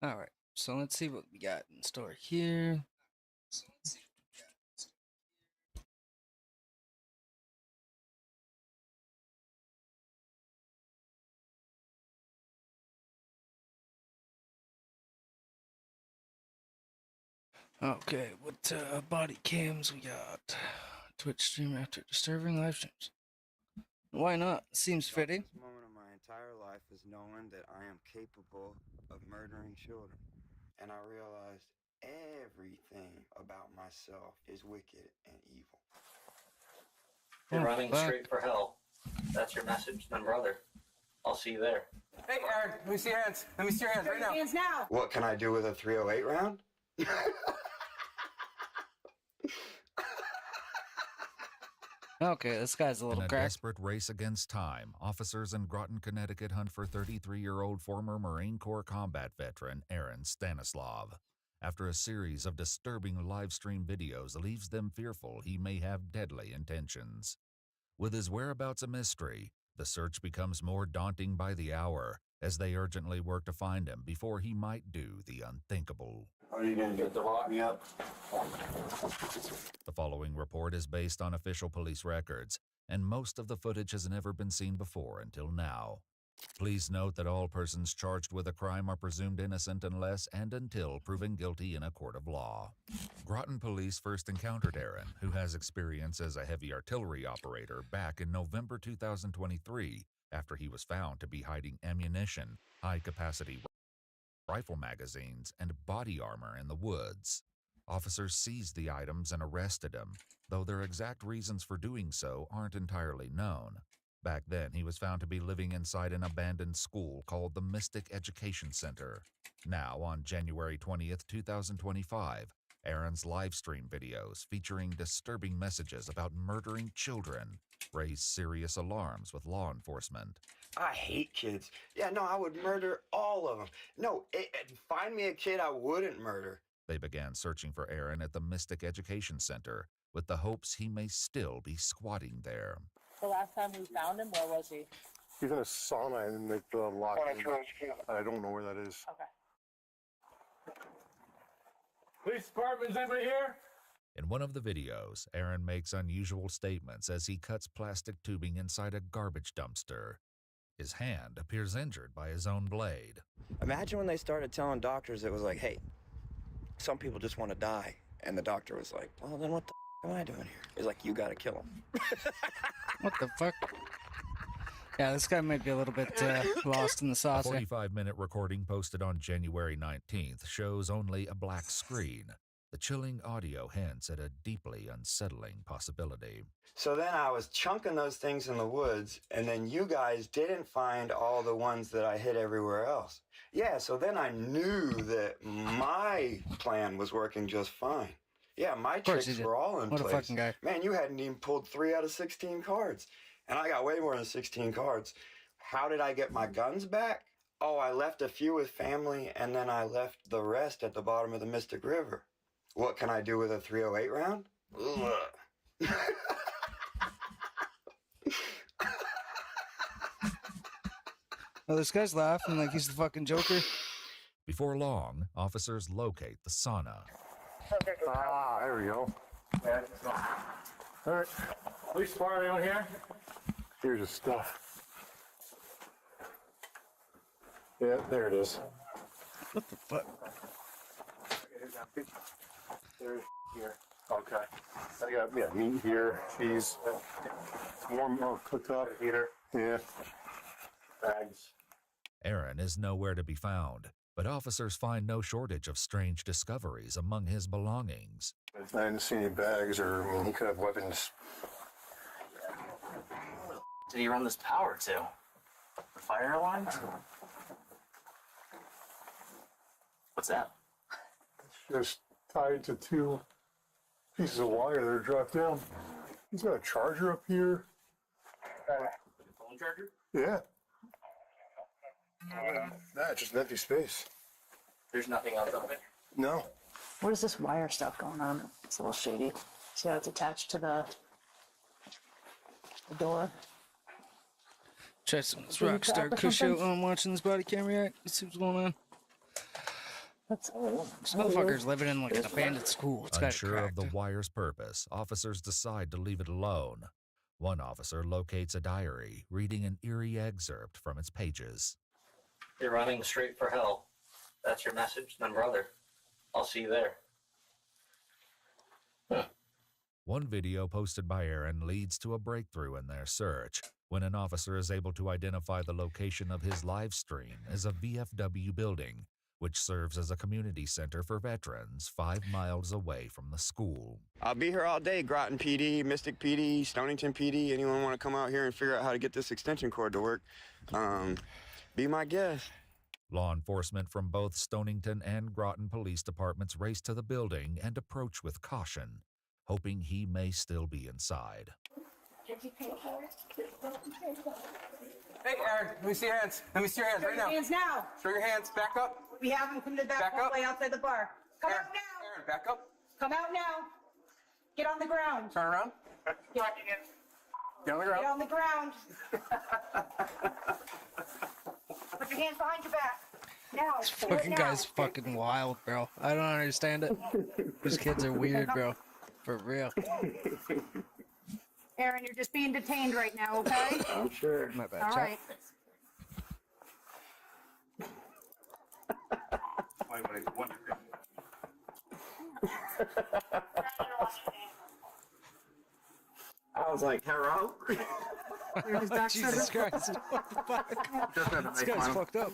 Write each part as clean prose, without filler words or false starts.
All right, so let's see what we got in store here. Okay, what body cams we got? Twitch stream after disturbing live streams. Why not? Seems fitting. The moment of my entire life is knowing that I am capable of murdering children. And I realized everything about myself is wicked and evil. You're running straight for hell. That's your message, then brother. I'll see you there. Hey, Aaron, let me see your hands. Let me see your hands right now. Hands now. What can I do with a 308 round? Okay, this guy's a little In a cracked. desperate race against time, officers in Groton, Connecticut hunt for 33-year-old former Marine Corps combat veteran Aaron Stanislav. After a series of disturbing live stream videos leaves them fearful he may have deadly intentions. With his whereabouts a mystery, the search becomes more daunting by the hour as they urgently work to find him before he might do the unthinkable. Are you going to get the lock me up? The following report is based on official police records, and most of the footage has never been seen before until now. Please note that all persons charged with a crime are presumed innocent unless and until proven guilty in a court of law. Groton police first encountered Aaron, who has experience as a heavy artillery operator, back in November 2023 after he was found to be hiding ammunition, high-capacity rifle magazines, and body armor in the woods. Officers seized the items and arrested him, though their exact reasons for doing so aren't entirely known. Back then, he was found to be living inside an abandoned school called the Mystic Education Center. Now, on January 20th, 2025, Aaron's live stream videos featuring disturbing messages about murdering children raised serious alarms with law enforcement. I hate kids. Yeah, no, I would murder all of them. No, find me a kid I wouldn't murder. They began searching for Aaron at the Mystic Education Center with the hopes he may still be squatting there. The last time we found him, where was he? He's in a sauna and they locked him. I don't know where that is. Okay. Police department, is anybody here? In one of the videos, Aaron makes unusual statements as he cuts plastic tubing inside a garbage dumpster. His hand appears injured by his own blade. Imagine when they started telling doctors it was like, hey, some people just want to die. And the doctor was like, well, then what the am I doing here? He's like, you got to kill him. What the fuck? Yeah, this guy might be a little bit lost in the A sauce. 45-minute recording posted on January 19th shows only a black screen. The chilling audio hints at a deeply unsettling possibility. So then I was chunking those things in the woods, and then you guys didn't find all the ones that I hid everywhere else. Yeah, so then I knew that my plan was working just fine. Yeah, my tricks were all in What place. a fucking guy. Man, you hadn't even pulled 3 out of 16 cards. And I got way more than 16 cards. How did I get my guns back? Oh, I left a few with family, and then I left the rest at the bottom of the Mystic River. What can I do with a 308 round? Ugh. Oh, this guy's laughing like he's the fucking Joker. Before long, officers locate the sauna. Ah, there we go. All right. Police department, anyone here? Here's his stuff. Yeah, there it is. What the fuck? There's here. Okay. I got meat here, cheese, warm or cooked up. Heater. Yeah. Bags. Aaron is nowhere to be found, but officers find no shortage of strange discoveries among his belongings. I didn't see any bags, or he could have weapons. Did he run this power to? The fire alarm? What's that? Just tied to 2 pieces of wire that are dropped down. He's got a charger up here. Phone charger? Yeah. Nah, just an empty space. There's nothing else up there. No. What is this wire stuff going on? It's a little shady. See how it's attached to the door? Try some of this Did you Rockstar drop or Kush out something? while I'm watching this body cam react. Let's see what's going on. That's This motherfucker's living in like an abandoned school. It's got Unsure of the cracked. wire's purpose, officers decide to leave it alone. One officer locates a diary, reading an eerie excerpt from its pages. You're running straight for hell. That's your message, then brother. I'll see you there. One video posted by Aaron leads to a breakthrough in their search when an officer is able to identify the location of his live stream as a VFW building, which serves as a community center for veterans 5 miles away from the school. I'll be here all day. Groton PD, Mystic PD, Stonington PD. Anyone want to come out here and figure out how to get this extension cord to work? Be my guest. Law enforcement from both Stonington and Groton police departments race to the building and approach with caution, hoping he may still be inside. Hey, Aaron, let me see your hands. Let me see your hands right now. Hands now. Show your hands. Back up. We have them come to the back Back up. hallway outside the bar. Come Aaron, out now. Aaron, back up. Come out now. Get on the ground. Turn around. Get, Get on the get ground. on the ground. Put your hands behind your back. Now. This Do it fucking now. guy's fucking wild, bro. I don't understand it. These kids are weird, bro. For real. Aaron, you're just being detained right now, okay? I'm sure. My bad. All Chuck. right. I was like, hello? You're his back Jesus shoulder. Christ. What the fuck? Just have to This make guy's one. fucked up.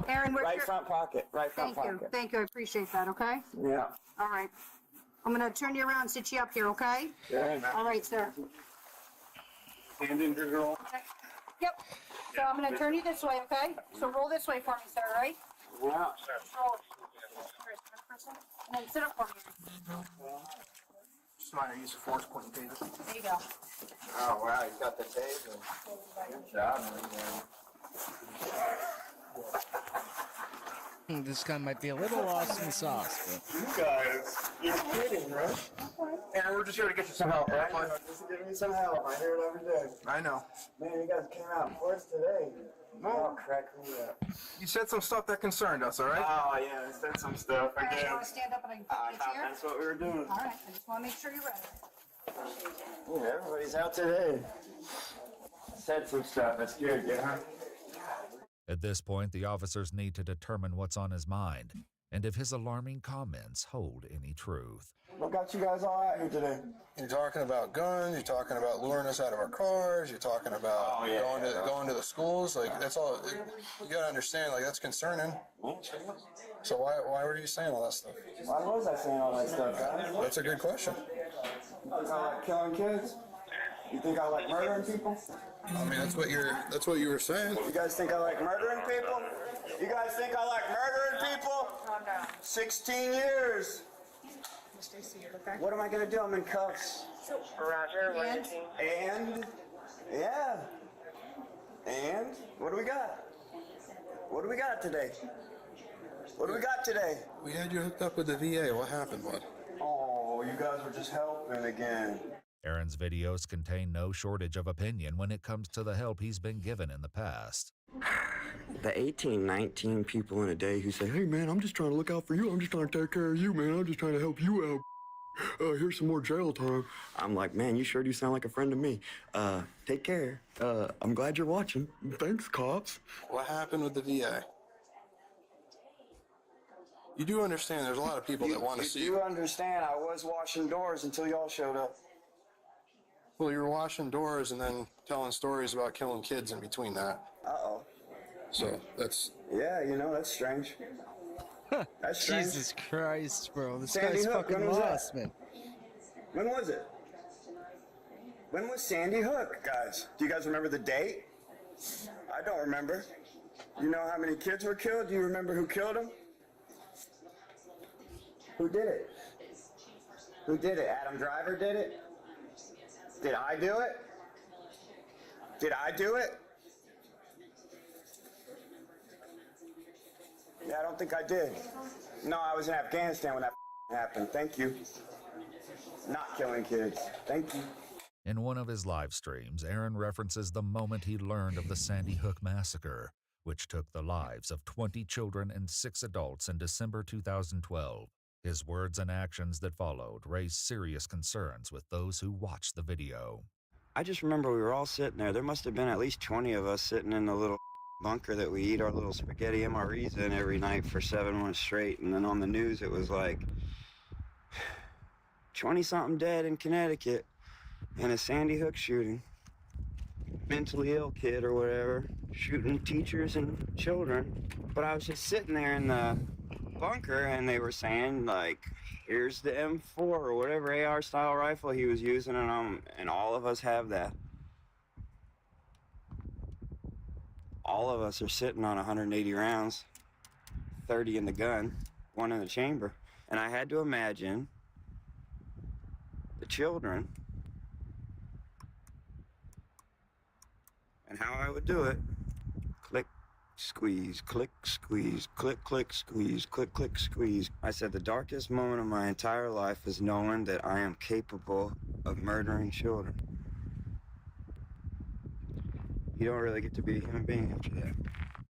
Aaron, where's Right your... front pocket. Right front Thank you. pocket. Thank you. I appreciate that, okay? Yeah. All right. I'm going to turn you around and sit you up here, okay? Yeah. All right, sir. Stand in, girl. Yep. So I'm going to turn you this way, okay? So roll this way for me, sir, all right? Yeah. Roll. And then sit up for me. Just mind I use the force pointing taser. There you go. Oh, wow. You got the tape. Good job, man. This guy might be a little lost in the sauce, but You guys, you're kidding, right? Aaron, we're just here to get you some help, right? Just to give me some help. I hear it every day. I know. Man, you guys came out in force today. Oh, crack me up. You said some stuff that concerned us, all right? Oh, yeah. I said some stuff. I All right, you guess. want to stand up and I can I put you thought a chair? that's what we were doing. All right, I just want to make sure you're ready. Yeah, everybody's out today. Said some stuff. That's good, yeah. At this point, the officers need to determine what's on his mind and if his alarming comments hold any truth. What got you guys all out here today? You're talking about guns. You're talking about luring us out of our cars. You're talking about going to the schools. Like that's all. You gotta understand. Like that's concerning. So why were you saying all that stuff? Why was I saying all that stuff, guys? That's a good question. You think I like killing kids? You think I like murdering people? I mean, that's what you were saying. You guys think I like murdering people? You guys think I like murdering people? 16 years. What am I gonna do? I'm in cuffs. And? Yeah. And? What do we got? What do we got today? What do we got today? We had you hooked up with the VA. What happened, bud? Oh, you guys were just helping again. Aaron's videos contain no shortage of opinion when it comes to the help he's been given in the past. The 18, 19 people in a day who say, hey man, I'm just trying to look out for you. I'm just trying to take care of you, man. I'm just trying to help you out. Here's some more jail time. I'm like, man, you sure do sound like a friend to me. Take care. I'm glad you're watching. Thanks, cops. What happened with the VA? You do understand there's a lot of people that want to see You understand I was washing doors until y'all showed up. Well, you were washing doors and then telling stories about killing kids in between that. Uh-oh. So that's... Yeah, you know, that's strange. That's strange. Jesus Christ, bro. This Sandy guy's Hook, fucking when was that? lost, man. When was it? When was Sandy Hook, guys? Do you guys remember the date? I don't remember. You know how many kids were killed? Do you remember who killed them? Who did it? Who did it? Adam Driver did it? Did I do it? Did I do it? Yeah, I don't think I did. No, I was in Afghanistan when that happened. Thank you. Not killing kids. Thank you. In one of his live streams, Aaron references the moment he learned of the Sandy Hook massacre, which took the lives of 20 children and 6 adults in December 2012. His words and actions that followed raised serious concerns with those who watched the video. I just remember we were all sitting there. There must have been at least 20 of us sitting in the little bunker that we eat our little spaghetti MREs in every night for 7 months straight. And then on the news, it was like 20-something dead in Connecticut in a Sandy Hook shooting. Mentally ill kid or whatever, shooting teachers and children. But I was just sitting there in the bunker and they were saying, like, here's the M4 or whatever AR style rifle he was using, and all of us have that. All of us are sitting on 180 rounds, 30 in the gun, 1 in the chamber. And I had to imagine the children and how I would do it. Click, squeeze, click, squeeze, click, click, squeeze, click, click, squeeze. I said the darkest moment of my entire life is knowing that I am capable of murdering children. You don't really get to be a human being after that.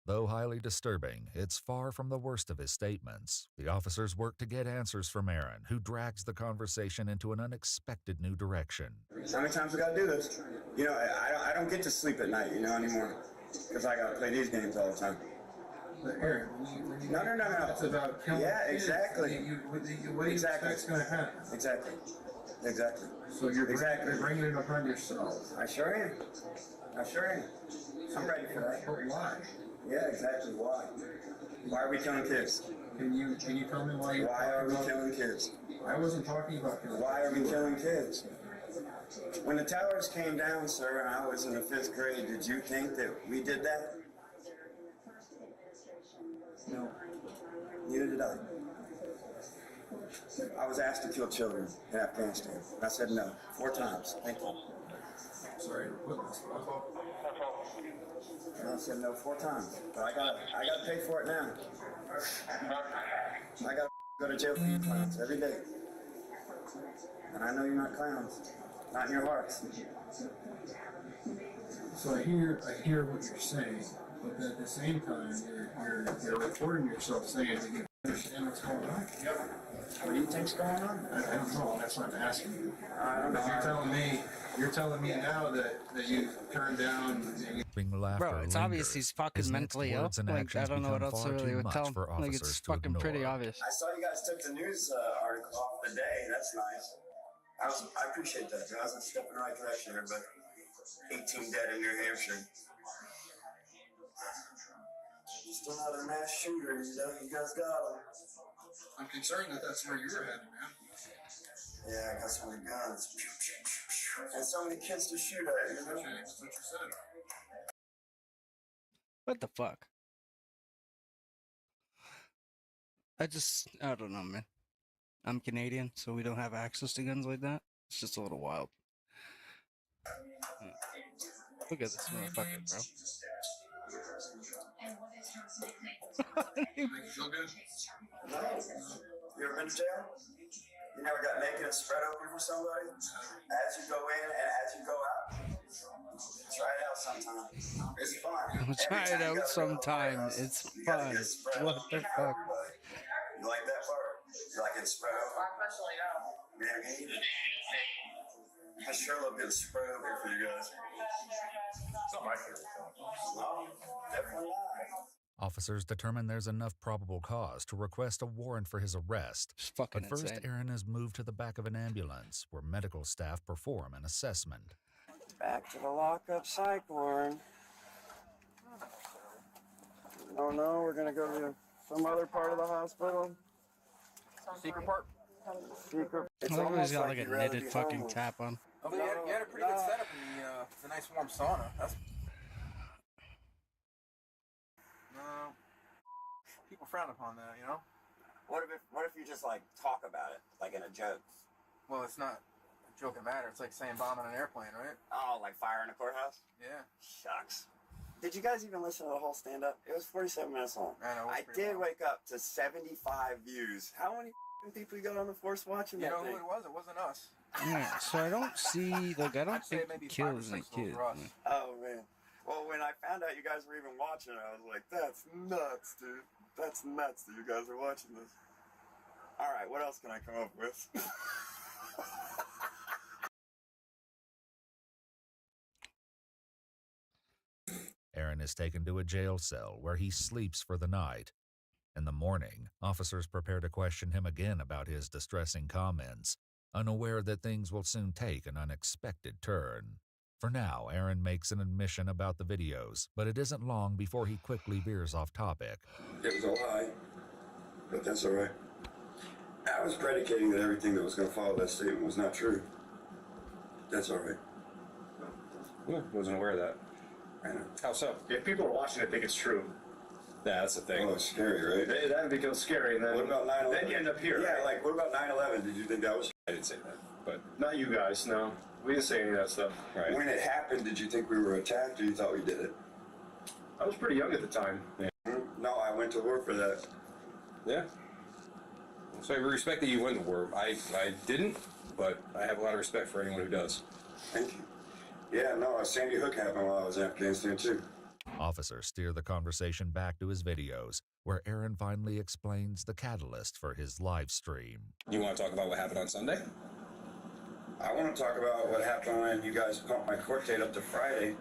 Though highly disturbing, it's far from the worst of his statements. The officers work to get answers from Aaron, who drags the conversation into an unexpected new direction. How many times we gotta do this? You know, I don't get to sleep at night, anymore. Because I gotta play these games all the time. Aaron, No. It's about killing kids. Exactly. What do you expect's going to happen? Exactly. So you're bringing it upon yourself. I sure am. I'm ready for that. But why? Yeah, exactly. Why? Why are we killing kids? Can you tell me why? Why are we killing kids? I wasn't talking about killing. Why are we killing kids? When the towers came down, sir, and I was in the 5th grade, did you think that we did that? No. Neither did I. I was asked to kill children in Afghanistan. I said no, 4 times. Thank you. Sorry to put this. And I said no 4 times. But I gotta pay for it now. I gotta go to jail for you clowns every day. And I know you're not clowns. Not in your hearts. So I hear what you're saying, but at the same time, you're recording yourself saying that you understand what's going on. Yep. What do you think's going on? I don't know. That's what I'm asking you. I don't know. You're telling me now that you turned down. Bro, it's obvious he's fucking mentally ill. Like, I don't know what else to really would tell him. Like, it's fucking pretty obvious. I saw you guys took the news article off the day. That's nice. I appreciate that. I was a step in the right direction here, but 18 dead in New Hampshire. Just another mass shooter. You guys got him. I'm concerned that that's where you're headed, man. Yeah, I got so many guns. And so many kids to shoot at, That's what you said. What the fuck? I don't know, man. I'm Canadian, so we don't have access to guns like that. It's just a little wild. Look at this motherfucker, bro. Make you feel good? No. You ever been to jail? You never got naked and spread open for somebody? As you go in and as you go out? Try it out sometime. It's fun. Try it out sometime. It's fun. What the fuck? You like that part? You like it spread open? Yeah, I sure love getting spread open for you guys. It's not my favorite thing. No, definitely not. Officers determine there's enough probable cause to request a warrant for his arrest. It's fucking But first, insane. Aaron is moved to the back of an ambulance where medical staff perform an assessment. Back to the lockup psych ward. Oh no, we're gonna go to some other part of the hospital. Secret part? Secret. I think he's got like a knitted fucking tap on. Oh, but you had a pretty good setup in the nice warm sauna. That's... No. People frown upon that, you know? What if you just like talk about it, like in a joke? Well, it's not a joking matter. It's like saying bombing an airplane, right? Oh, like fire in a courthouse? Yeah. Shucks. Did you guys even listen to the whole stand-up? It was 47 minutes long. I know. I did wake up to 75 views. How many people you got on the force watching that You know thing? who it was? It wasn't us. Yeah, so I don't see, like, I don't I'd say think maybe he 5 or kills any 6 of those kids. were us. Oh, man. Well, when I found out you guys were even watching it, I was like, that's nuts, dude. That's nuts that you guys are watching this. All right, what else can I come up with? Aaron is taken to a jail cell where he sleeps for the night. In the morning, officers prepare to question him again about his distressing comments, unaware that things will soon take an unexpected turn. For now, Aaron makes an admission about the videos, but it isn't long before he quickly veers off topic. It was a lie, but that's all right. I was predicating that everything that was going to follow that statement was not true. That's all right. Yeah, wasn't aware of that. I know. How so? If people are watching it, think it's true. Yeah, that's the thing. Oh, it's scary, right? That becomes scary, and then What about 9/11? Then you end up here. Yeah, right? like, what about 9/11? Did you think that was... I didn't say that, but Not you guys, no. We didn't say any of that stuff. right. When it happened, did you think we were attacked or you thought we did it? I was pretty young at the time. No, I went to war for that. Yeah. So I respect that you went to war. I didn't, but I have a lot of respect for anyone who does. Thank you. Yeah, no, Sandy Hook happened while I was in Afghanistan, too. Officers steer the conversation back to his videos, where Aaron finally explains the catalyst for his live stream. You want to talk about what happened on Sunday? I want to talk about what happened when you guys bumped my court date up to Friday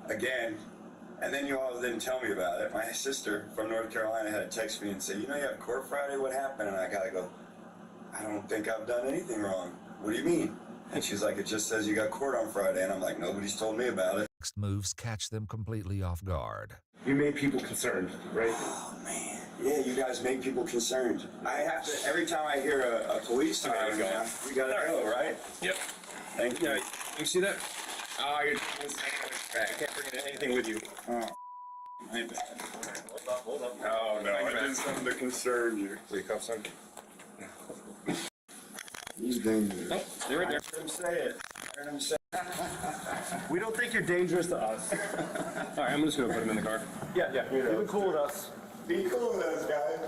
again, and then you all didn't tell me about it. My sister from North Carolina had to text me and say, you know, you have court Friday, what happened? And I gotta go, I don't think I've done anything wrong. What do you mean? And she's like, it just says you got court on Friday. And I'm like, nobody's told me about it. Next moves catch them completely off guard. You made people concerned, right? Oh, man. Yeah, you guys make people concerned. I have to, every time I hear a police siren, we gotta go, right? Yep. Thank you. Yeah, you see that? I can't bring anything with you. Oh, my bad. Hold up. Oh, no, I did something to concern you. Will you cuff son? He's dangerous. Oh, they're right there. I heard him say it. I heard him say it. We don't think you're dangerous to us. All right, I'm just going to put him in the car. Yeah. You've been cool with us. Be cool with us, guys.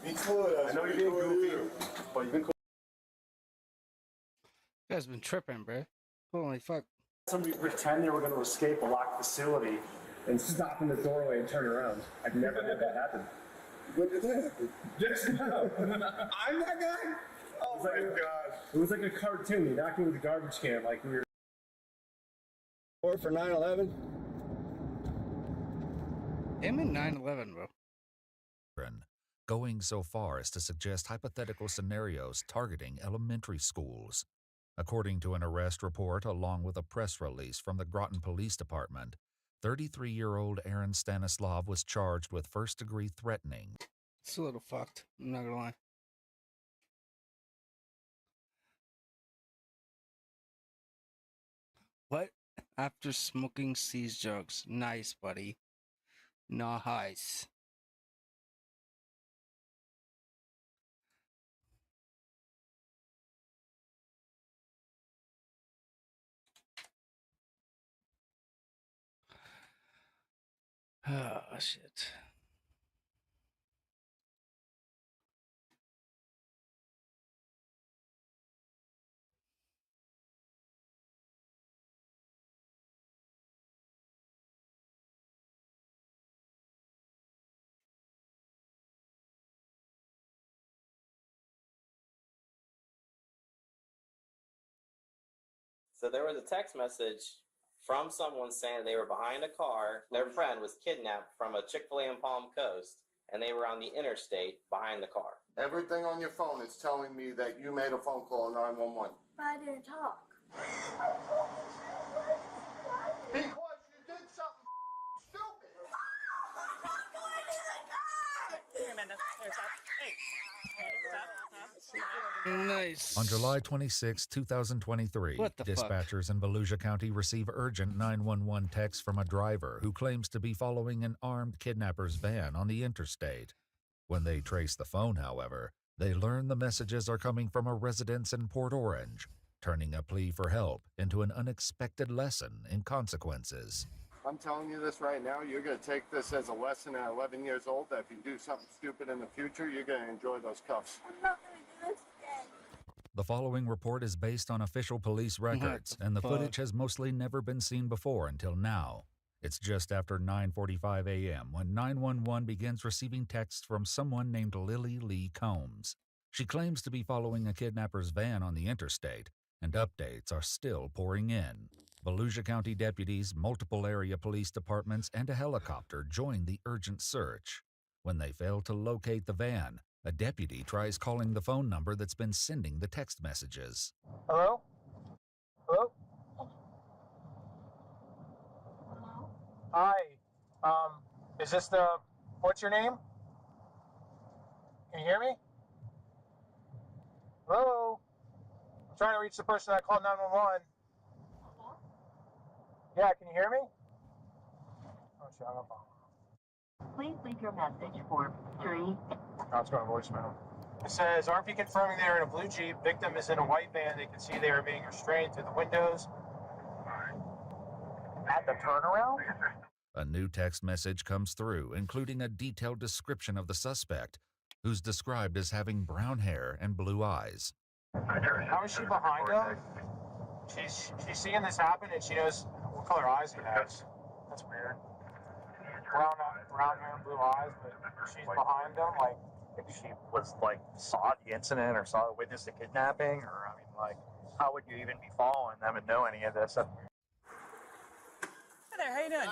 Be cool with us. I know you're being goofy, but you've been cool. You guys been tripping, bro. Holy fuck. Somebody pretend they were going to escape a locked facility and stop in the doorway and turn around. I've never had that happen. When did that happen? Just now. I'm that guy? Oh my God. It was like a cartoon. You knocked me with a garbage can like we were. Or for 9/11? Him in 9/11, bro. Going so far as to suggest hypothetical scenarios targeting elementary schools. According to an arrest report along with a press release from the Groton Police Department, 33-year-old Aaron Stanislav was charged with first-degree threatening. It's a little fucked, I'm not gonna lie. What? After smoking seized drugs. Nice, buddy. Nice. Oh, shit. So there was a text message from someone saying they were behind a car. Their friend was kidnapped from a Chick-fil-A in Palm Coast, and they were on the interstate behind the car. Everything on your phone is telling me that you made a phone call 911. But I didn't talk. Because you did something stupid. Nice. On July 26, 2023, What the fuck? dispatchers in Volusia County receive urgent 911 text from a driver who claims to be following an armed kidnapper's van on the interstate. When they trace the phone, however, they learn the messages are coming from a residence in Port Orange, turning a plea for help into an unexpected lesson in consequences. I'm telling you this right now, you're going to take this as a lesson at 11 years old, that if you do something stupid in the future, you're going to enjoy those cuffs. I'm not going to do this again. The following report is based on official police records, and the fuck? footage has mostly never been seen before until now. It's just after 9:45 a.m. when 911 begins receiving texts from someone named Lily Lee Combs. She claims to be following a kidnapper's van on the interstate, and updates are still pouring in. Volusia County deputies, multiple area police departments, and a helicopter join the urgent search. When they fail to locate the van, a deputy tries calling the phone number that's been sending the text messages. Hello? Hello? Hi. Is this what's your name? Can you hear me? Hello? I'm trying to reach the person that called 911. Yeah, can you hear me? Oh, shut up. Please leave your message for 3. Oh, it's going to voicemail. It says, RP confirming they are in a blue Jeep. Victim is in a white van. They can see they are being restrained through the windows. At the turnaround? A new text message comes through, including a detailed description of the suspect, who's described as having brown hair and blue eyes. How is she behind him? She's seeing this happen and she knows what color eyes he has. That's weird. Brown hair and blue eyes, but she's behind him. Like, if she was saw the incident or saw witnessed the kidnapping, or I mean, how would you even be following them and know any of this? Hi there, how you doing?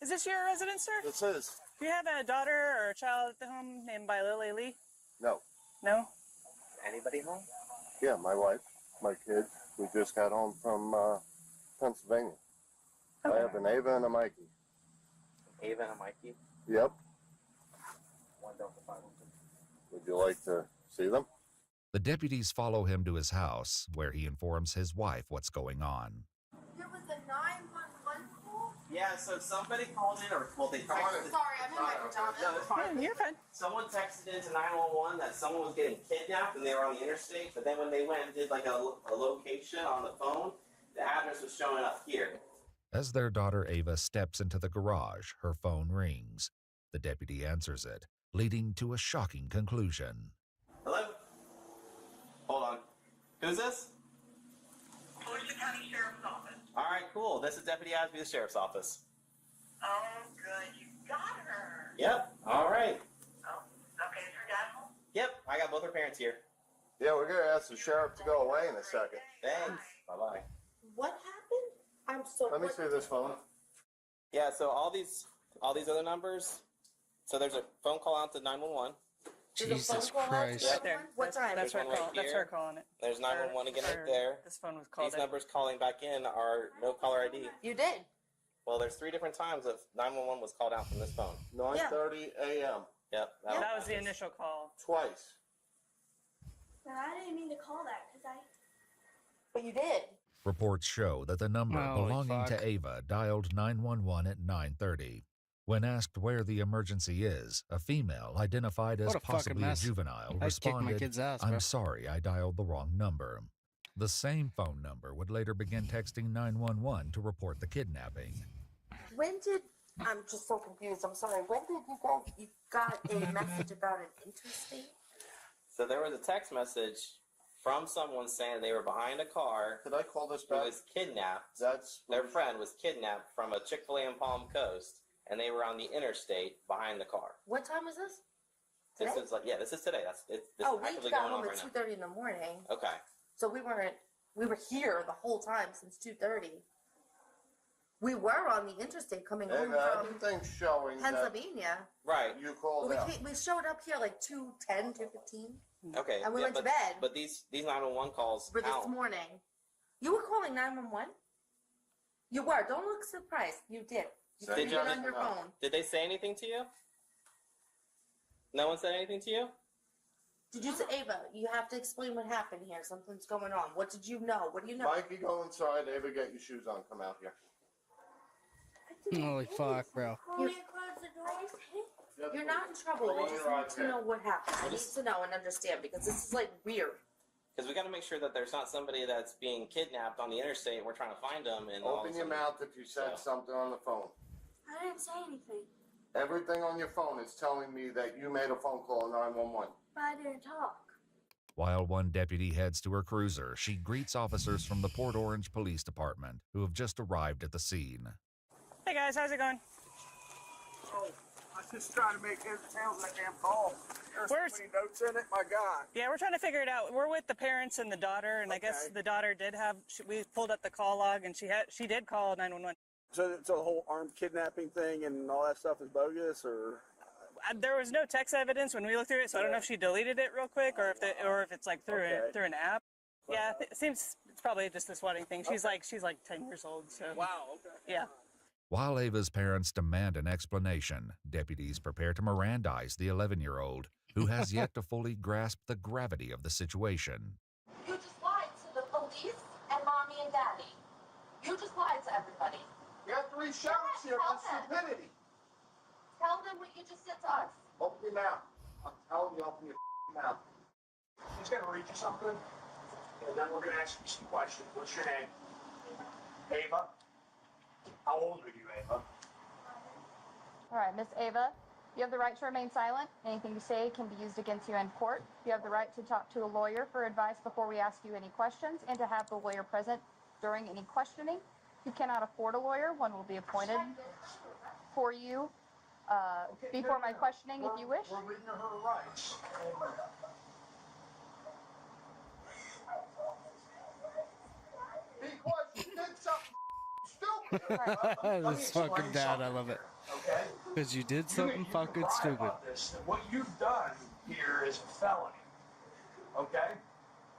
Is this your residence, sir? This is. Do you have a daughter or a child at the home named by Lily Lee? No. No? Anybody home? Yeah, my wife, my kids. We just got home from Pennsylvania. Okay. I have an Ava and a Mikey. Ava and Mikey? Yep. One Delta 512. Would you like to see them? The deputies follow him to his house, where he informs his wife what's going on. There was a 911 call? Yeah, so somebody called in, they texted. Sorry, I'm in my pajamas. No, it's fine. Yeah, you're fine. Someone texted into 911 that someone was getting kidnapped and they were on the interstate, but then when they went and did a location on the phone, the address was showing up here. As their daughter Ava steps into the garage, her phone rings. The deputy answers it, leading to a shocking conclusion. Hello? Hold on. Who's this? Volusia County Sheriff's Office. All right, cool. This is Deputy Asby, the Sheriff's Office. Oh, good. You got her. Yep. All right. Oh, okay. Is her dad home? Yep. I got both her parents here. Yeah, we're going to ask the sheriff to go away in a second. Thanks. Bye-bye. What happened? I'm so. Let me see this phone. Yeah, so all these other numbers. So there's a phone call out to 911. Jesus Christ. Right there. What time? That's her There's one call. right That's here. her calling it. There's 911 again right Or there. This phone was called These numbers calling back in are no caller ID. You did. Well, there's 3 different times of 911 was called out from this phone. 9:30 a.m. Yep. That was the initial call. Twice. But I didn't mean to call that But you did. Reports show that the number Holy belonging fuck. to Ava dialed 911 at 9:30. When asked where the emergency is, a female identified as What a fucking possibly a mess. juvenile I'd kick my responded, kid's ass, bro. "I'm sorry, I dialed the wrong number." The same phone number would later begin texting 911 to report the kidnapping. When did? I'm just so confused. I'm sorry. When did you got a message about an interstate? So there was a text message from someone saying they were behind a car. Could I call this Who back? was kidnapped. That's Their friend was kidnapped from a Chick-fil-A in Palm Coast, and they were on the interstate behind the car. What time is this? This Today? is this is today. This Oh, is we actively got going home on at right 2:30 in the morning. now. Okay. So we were here the whole time since 2:30. We were on the interstate coming home from everything's showing Pennsylvania. Right. that you called out. We showed up here like 2:10, 2:15 Okay. And we yeah, went to but- bed. But these 911 calls for this out. morning. You were calling 911? You were. Don't look surprised. You did. You Did did you- it on your phone. Did they say anything to you? No one said anything to you? Did you say, Ava, you have to explain what happened here. Something's going on. What did you know? What do you know? Mikey, go inside. Ava, get your shoes on. Come out here. Holy fuck, bro. You're not in trouble. I just need to know what happened. I need to know and understand because this is like weird. Because we got to make sure that there's not somebody that's being kidnapped on the interstate and we're trying to find them. And all of Open a your sudden- mouth if you said something on the phone. I didn't say anything. Everything on your phone is telling me that you made a phone call to 911. But I didn't talk. While one deputy heads to her cruiser, she greets officers from the Port Orange Police Department who have just arrived at the scene. Hey guys, how's it going? Oh, I was just trying to make heads or tails of that damn call. There's Where's- so many notes in it, my God. Yeah, we're trying to figure it out. We're with the parents and the daughter, and I guess the daughter did have. We pulled up the call log, and she did call 911. So the whole armed kidnapping thing and all that stuff is bogus, or? There was no text evidence when we looked through it, so I don't know if she deleted it real quick or if it's like through an app. Yeah, it seems it's probably just the swatting thing. She's like 10 years old, so. Wow. Okay. Yeah. While Ava's parents demand an explanation, deputies prepare to Mirandize the 11-year-old, who has yet to fully grasp the gravity of the situation. You just lied to the police and mommy and daddy. You just lied to everybody. You have 3 sheriffs here for stupidity. Tell them what you just said to us. Open your mouth. I'm telling you, open your mouth. He's going to read you something, and then we're going to ask you some questions. What's your name? Ava. How old are you, Ava? All right, Miss Ava, you have the right to remain silent. Anything you say can be used against you in court. You have the right to talk to a lawyer for advice before we ask you any questions and to have the lawyer present during any questioning. If you cannot afford a lawyer, one will be appointed for you before my questioning if you wish. We're reading her rights. Be quiet, you did something stupid. This is fucking bad. I love it. Okay? Because you did You something can fucking cry stupid. about this. What you've done here is a felony. Okay?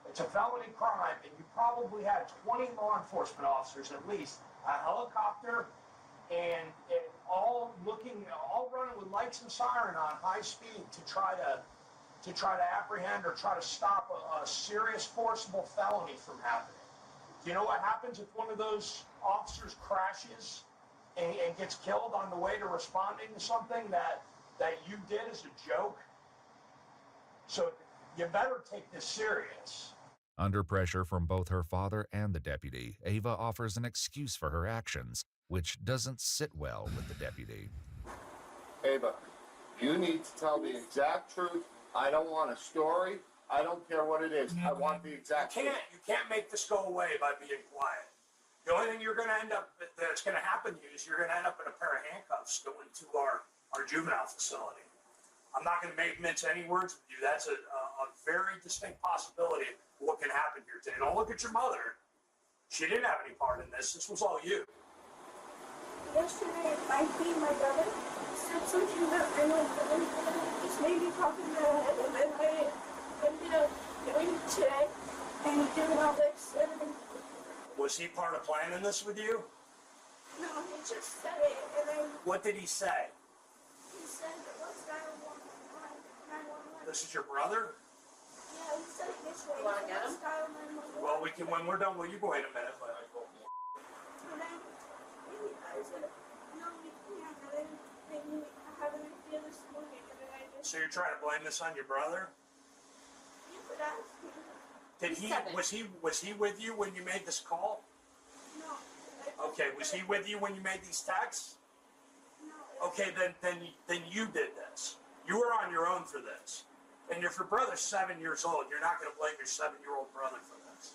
It's a felony crime, and you probably had 20 law enforcement officers at least, a helicopter, and all running with lights and siren on high speed to try to apprehend or try to stop a serious forcible felony from happening. Do you know what happens if one of those officers crashes and gets killed on the way to responding to something that you did as a joke? So you better take this serious. Under pressure from both her father and the deputy, Ava offers an excuse for her actions, which doesn't sit well with the deputy. Ava, you need to tell the exact truth. I don't want a story. I don't care what it is. I want the exact truth. You can't make this go away by being quiet. The only thing that's going to happen to you is you're going to end up in a pair of handcuffs going to our juvenile facility. I'm not going to mince any words with you. That's a very distinct possibility of what can happen here today. Don't look at your mother. She didn't have any part in this. This was all you. Yesterday, my brother said something that I know just made me pop in the head, and then I ended up doing it today and doing all this. And Was he part of planning this with you? no, he just said it, and then What did he say? he said, "What's 911?" This is your brother? Yeah, he said it this way. You wanna get him? Dial 911. Well, we can when we're done. Well, you go wait a minute. But And then I said, "No, we can't." And then I had an idea this morning, and then I just so you're trying to blame this on your brother? you could ask him. Did he was he with you when you made this call? No. Okay, was he with you when you made these texts? No. Okay, then you did this. You were on your own for this. And if your brother's 7 years old, you're not going to blame your 7-year-old brother for this.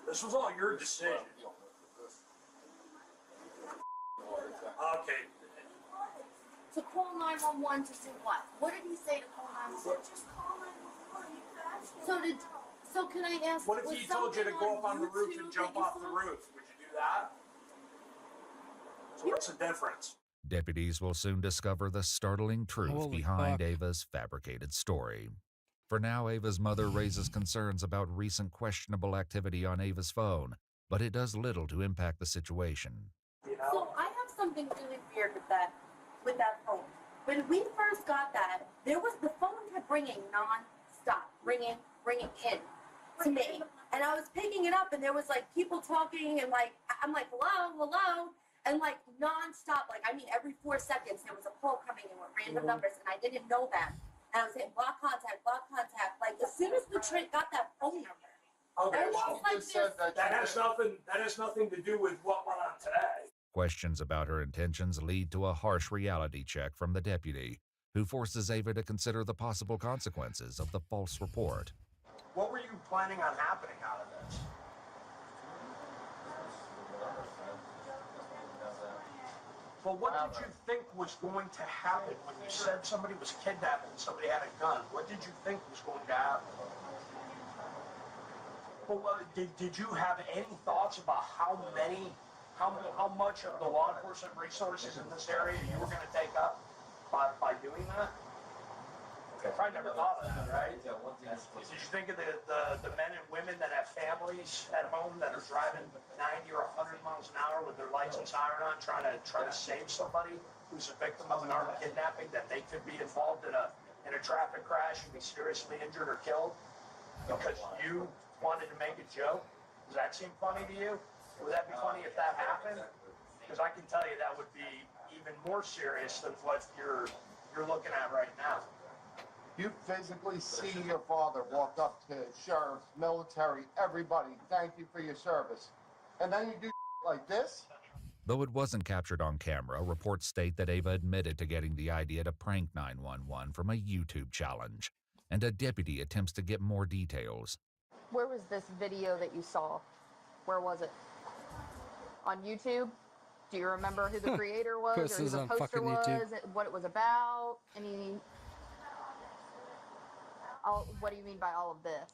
This was all your decision. Okay. To call 911 to do what? What did he say to call 911? Just call 911. You could ask him. So can I ask? What if was he told you to something go up on the roof YouTube and jump that you off the saw? roof? Would you do that? So what's the difference? Deputies will soon discover the startling truth Holy behind fuck. Ava's fabricated story. For now, Ava's mother raises concerns about recent questionable activity on Ava's phone, but it does little to impact the situation. So I have something really weird with that phone. When we first got that, the phone kept ringing non-stop, ringing in to me, and I was picking it up, and there was like people talking, and like I'm like hello, and like non-stop, like I mean every 4 seconds there was a call coming in with random numbers, and I didn't know them, and I was saying block contact, like as soon as the trick got that phone number. Okay, I was like this. that has nothing to do with what went on today. Questions about her intentions lead to a harsh reality check from the deputy, who forces Ava to consider the possible consequences of the false report. What were you planning on happening out of this? But what did you think was going to happen when you said somebody was kidnapped and somebody had a gun? What did you think was going to happen? Well, did you have any thoughts about how much of the law enforcement resources in this area you were going to take up by doing that? I never thought of that, right? Did you think of the men and women that have families at home that are driving 90 or 100 miles an hour with their lights and siren on, trying to save somebody who's a victim of an armed kidnapping, that they could be involved in a traffic crash and be seriously injured or killed because you wanted to make a joke? Does that seem funny to you? Would that be funny if that happened? Because I can tell you that would be even more serious than what you're looking at right now. You physically see your father walk up to sheriffs, military, everybody, thank you for your service. And then you do like this? Though it wasn't captured on camera, reports state that Ava admitted to getting the idea to prank 911 from a YouTube challenge, and a deputy attempts to get more details. Where was this video that you saw? Where was it? On YouTube? Do you remember who the creator was, or who the poster was, what it was about? What do you mean by all of this?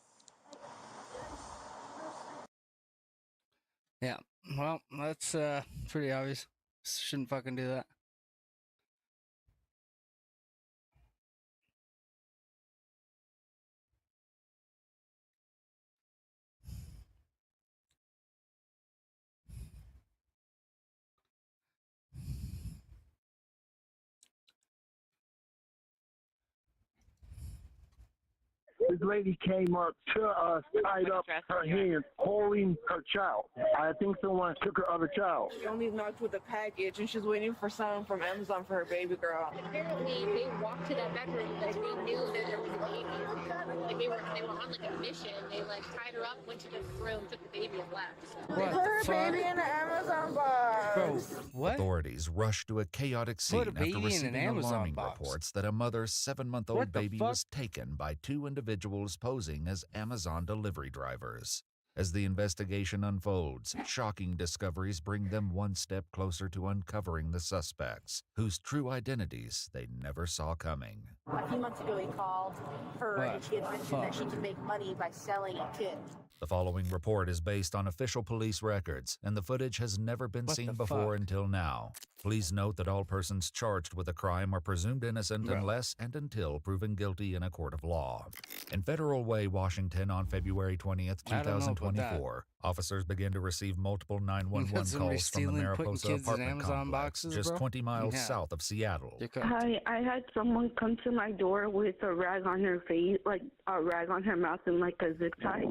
Yeah, well, that's pretty obvious. Shouldn't fucking do that. This lady came up to us, tied up her hands, holding her child. I think someone took her other child. She only knocked with a package, and she's waiting for someone from Amazon for her baby girl. Apparently, they walked to that bedroom because they knew that there was a baby. Like they were on like a mission. They like tied her up, went to the room, took the baby, and left. What Put her baby in the Amazon box. Bro, what? Authorities rushed to a chaotic scene after receiving alarming reports that a mother's 7-month-old baby was taken by two individuals posing as Amazon delivery drivers. As the investigation unfolds, shocking discoveries bring them one step closer to uncovering the suspects, whose true identities they never saw coming. A few months ago, he called her and she had mentioned that she could make money by selling kids. The following report is based on official police records, and the footage has never been seen before until now. Please note that all persons charged with a crime are presumed innocent unless and until proven guilty in a court of law. In Federal Way, Washington, on February 20th, 2024, officers began to receive multiple 911 calls from the Mariposa apartment complex, just 20 miles south of Seattle. Hi, I had someone come to my door with a rag on her face, like a rag on her mouth and like a zip tie.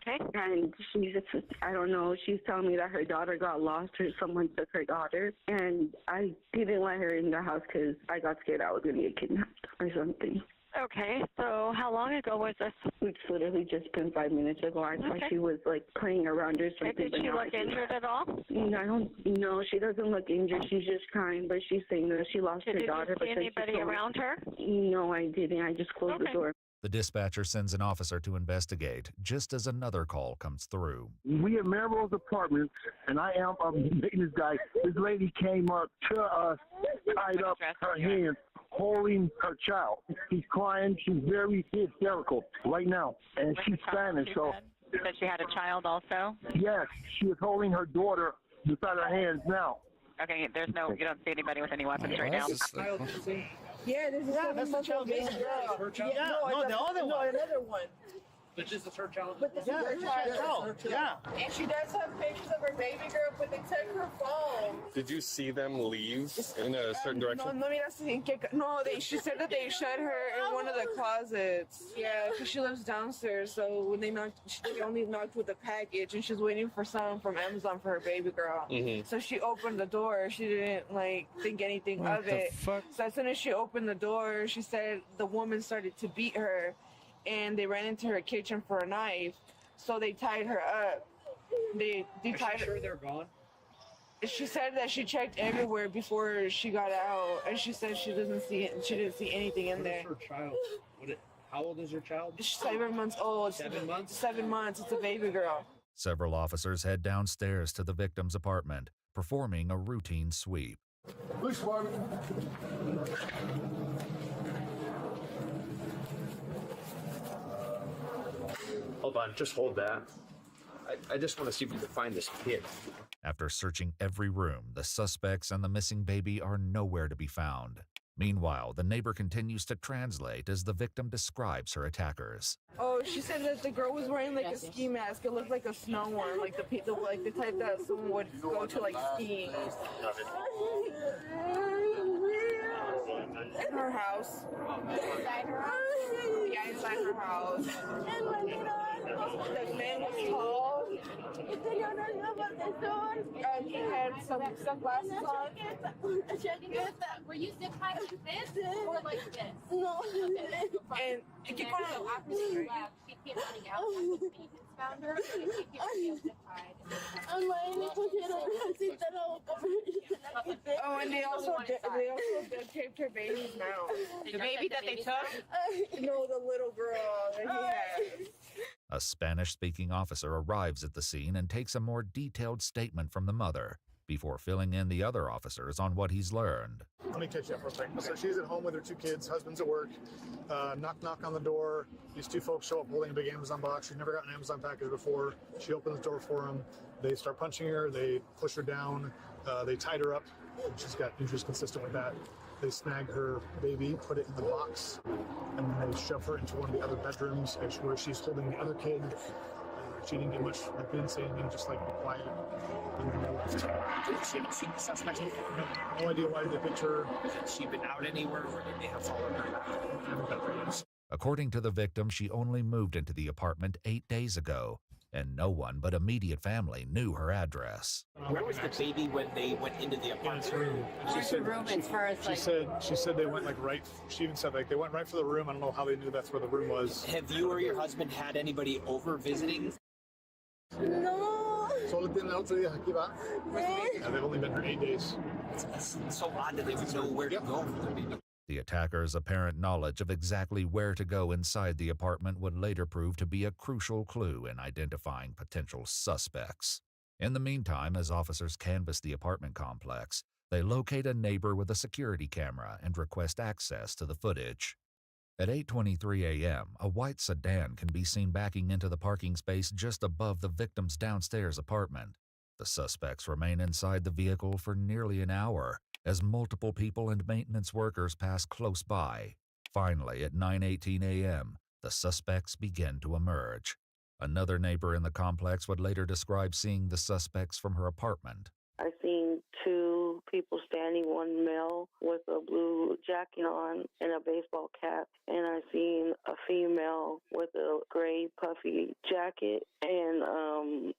Okay. And she's just, I don't know, she's telling me that her daughter got lost or someone took her daughter. And I didn't let her in the house because I got scared I was going to get kidnapped or something. Okay, so how long ago was this? It's literally just been 5 minutes ago. I thought she was like playing around or something. Did she look injured at all? I don't know. She doesn't look injured. She's just crying, but she's saying that she lost her daughter. Did you see anybody around her? No, I didn't. I just closed the door. The dispatcher sends an officer to investigate, just as another call comes through. We at Melrose Apartments, and I am a maintenance guy. This lady came up to us, tied up her hands, holding her child. She's crying. She's very hysterical right now, and she's Spanish. So that she had a child also? Yes, she was holding her daughter beside her hands now. Okay, you don't see anybody with any weapons right now. Yeah, this is that's the child. Yeah, No, the other one. No, another one. But this is her child. But this is her child. Yeah. And she does have pictures of her baby girl, but they took her phone. Did you see them leave in a certain direction? She said that they shut her in one of the closets. Yeah, because she lives downstairs. So when they knocked, she only knocked with a package, and she's waiting for someone from Amazon for her baby girl. So she opened the door. She didn't think anything of it. So as soon as she opened the door, she said the woman started to beat her. And they ran into her kitchen for a knife, so they tied her up. They tied her. Sure they're gone? She said that she checked everywhere before she got out, and she said she didn't see anything in there. Her child? How old is her child? She's 7 months old. 7 months? 7 months. It's a baby girl. Several officers head downstairs to the victim's apartment, performing a routine sweep. Loose one. Hold on, just hold that. I just want to see if we can find this kid. After searching every room, the suspects and the missing baby are nowhere to be found. Meanwhile, the neighbor continues to translate as the victim describes her attackers. Oh, she said that the girl was wearing like a ski mask. It looked like a snow one, like the type that someone would go to like skiing. In her house. Inside her house? Yeah, inside her house. The man was tall. He had some sunglasses on. Were you zip tied like this or like this? No. And After she left, she came running out. The agents found her. She came running zip tied. Oh, and they also duct taped her baby's mouth. The baby that they took? No, the little girl that he had. A Spanish-speaking officer arrives at the scene and takes a more detailed statement from the mother before filling in the other officers on what he's learned. Let me catch you up real quick. So she's at home with her 2 kids, husband's at work. Knock on the door. These 2 folks show up holding a big Amazon box. She's never gotten an Amazon package before. She opens the door for them. They start punching her. They push her down. They tied her up. She's got injuries consistent with that. They snag her baby, put it in the box, and then they shove her into one of the other bedrooms where she's holding the other kid. She didn't get much, like, didn't say anything, just like be quiet. And then they left. She haven't seen the suspect. No idea why they picked her. Has she been out anywhere, or did they have followed her? According to the victim, she only moved into the apartment 8 days ago, and no one but immediate family knew her address. Where was the baby when they went into the apartment? Room. She said they went like right. She even said like they went right for the room. I don't know how they knew that's where the room was. Have you or your husband had anybody over visiting? No. Solo tienen otro día aquí, va? And they've only been here 8 days. It's so odd that they would know where to go. The attacker's apparent knowledge of exactly where to go inside the apartment would later prove to be a crucial clue in identifying potential suspects. In the meantime, as officers canvass the apartment complex, they locate a neighbor with a security camera and request access to the footage. At 8:23 a.m., a white sedan can be seen backing into the parking space just above the victim's downstairs apartment. The suspects remain inside the vehicle for nearly an hour, as multiple people and maintenance workers pass close by. Finally, at 9:18 a.m., the suspects begin to emerge. Another neighbor in the complex would later describe seeing the suspects from her apartment. I seen 2 people standing, one male with a blue jacket on and a baseball cap, and I seen a female with a gray puffy jacket and a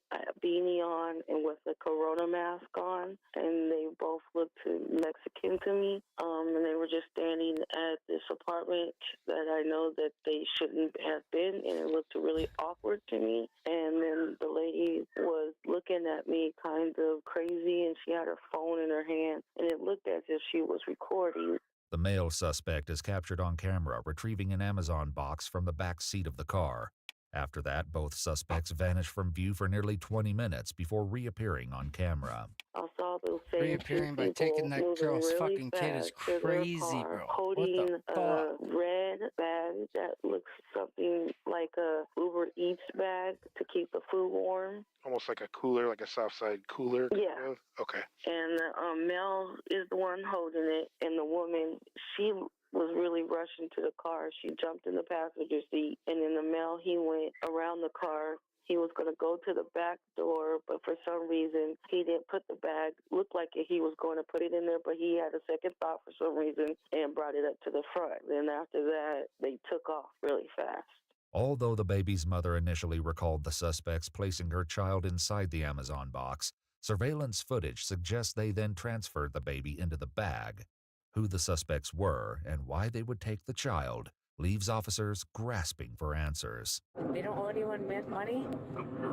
beanie on and with a Corona mask on, and they both looked Mexican to me, and they were just standing at this apartment that I know that they shouldn't have been, and it looked really awkward to me. And then the lady was looking at me kind of crazy, and she had her phone in her hand, and it looked as if she was recording. The male suspect is captured on camera retrieving an Amazon box from the back seat of the car. After that, both suspects vanish from view for nearly 20 minutes before reappearing on camera. I saw those same Reappearing by people taking that moving girl's really fucking kid is fast to their crazy, car, bro. holding What the a fuck? red bag that looks something like a Uber Eats bag to keep the food warm. Almost like a cooler, like a Southside cooler. Yeah. Okay. And the male is the one holding it, and the woman, she was really rushing to the car. She jumped in the passenger seat, and then the male, he went around the car. He was going to go to the back door, but for some reason, he didn't put the bag. Looked like he was going to put it in there, but he had a second thought for some reason and brought it up to the front. Then after that, they took off really fast. Although the baby's mother initially recalled the suspects placing her child inside the Amazon box, surveillance footage suggests they then transferred the baby into the bag. Who the suspects were and why they would take the child leaves officers grasping for answers. They don't owe anyone money.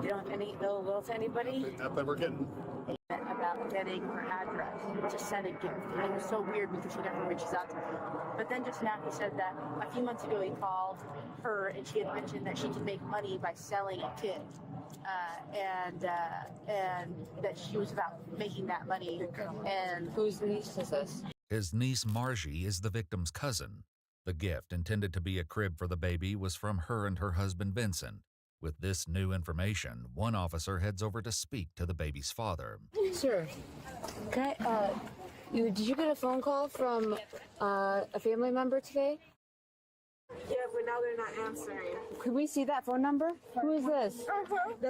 They don't have any ill will to anybody. Not that we're getting. About getting her address to send a gift. And it was so weird because she never reaches out to me. But then just now he said that a few months ago he called her and she had mentioned that she could make money by selling a kid. and that she was about making that money. And whose niece is this? His niece Margie is the victim's cousin. The gift, intended to be a crib for the baby, was from her and her husband Vincent. With this new information, one officer heads over to speak to the baby's father. Sir, can I, did you get a phone call from a family member today? Yeah, but now they're not answering. Could we see that phone number? Who is this?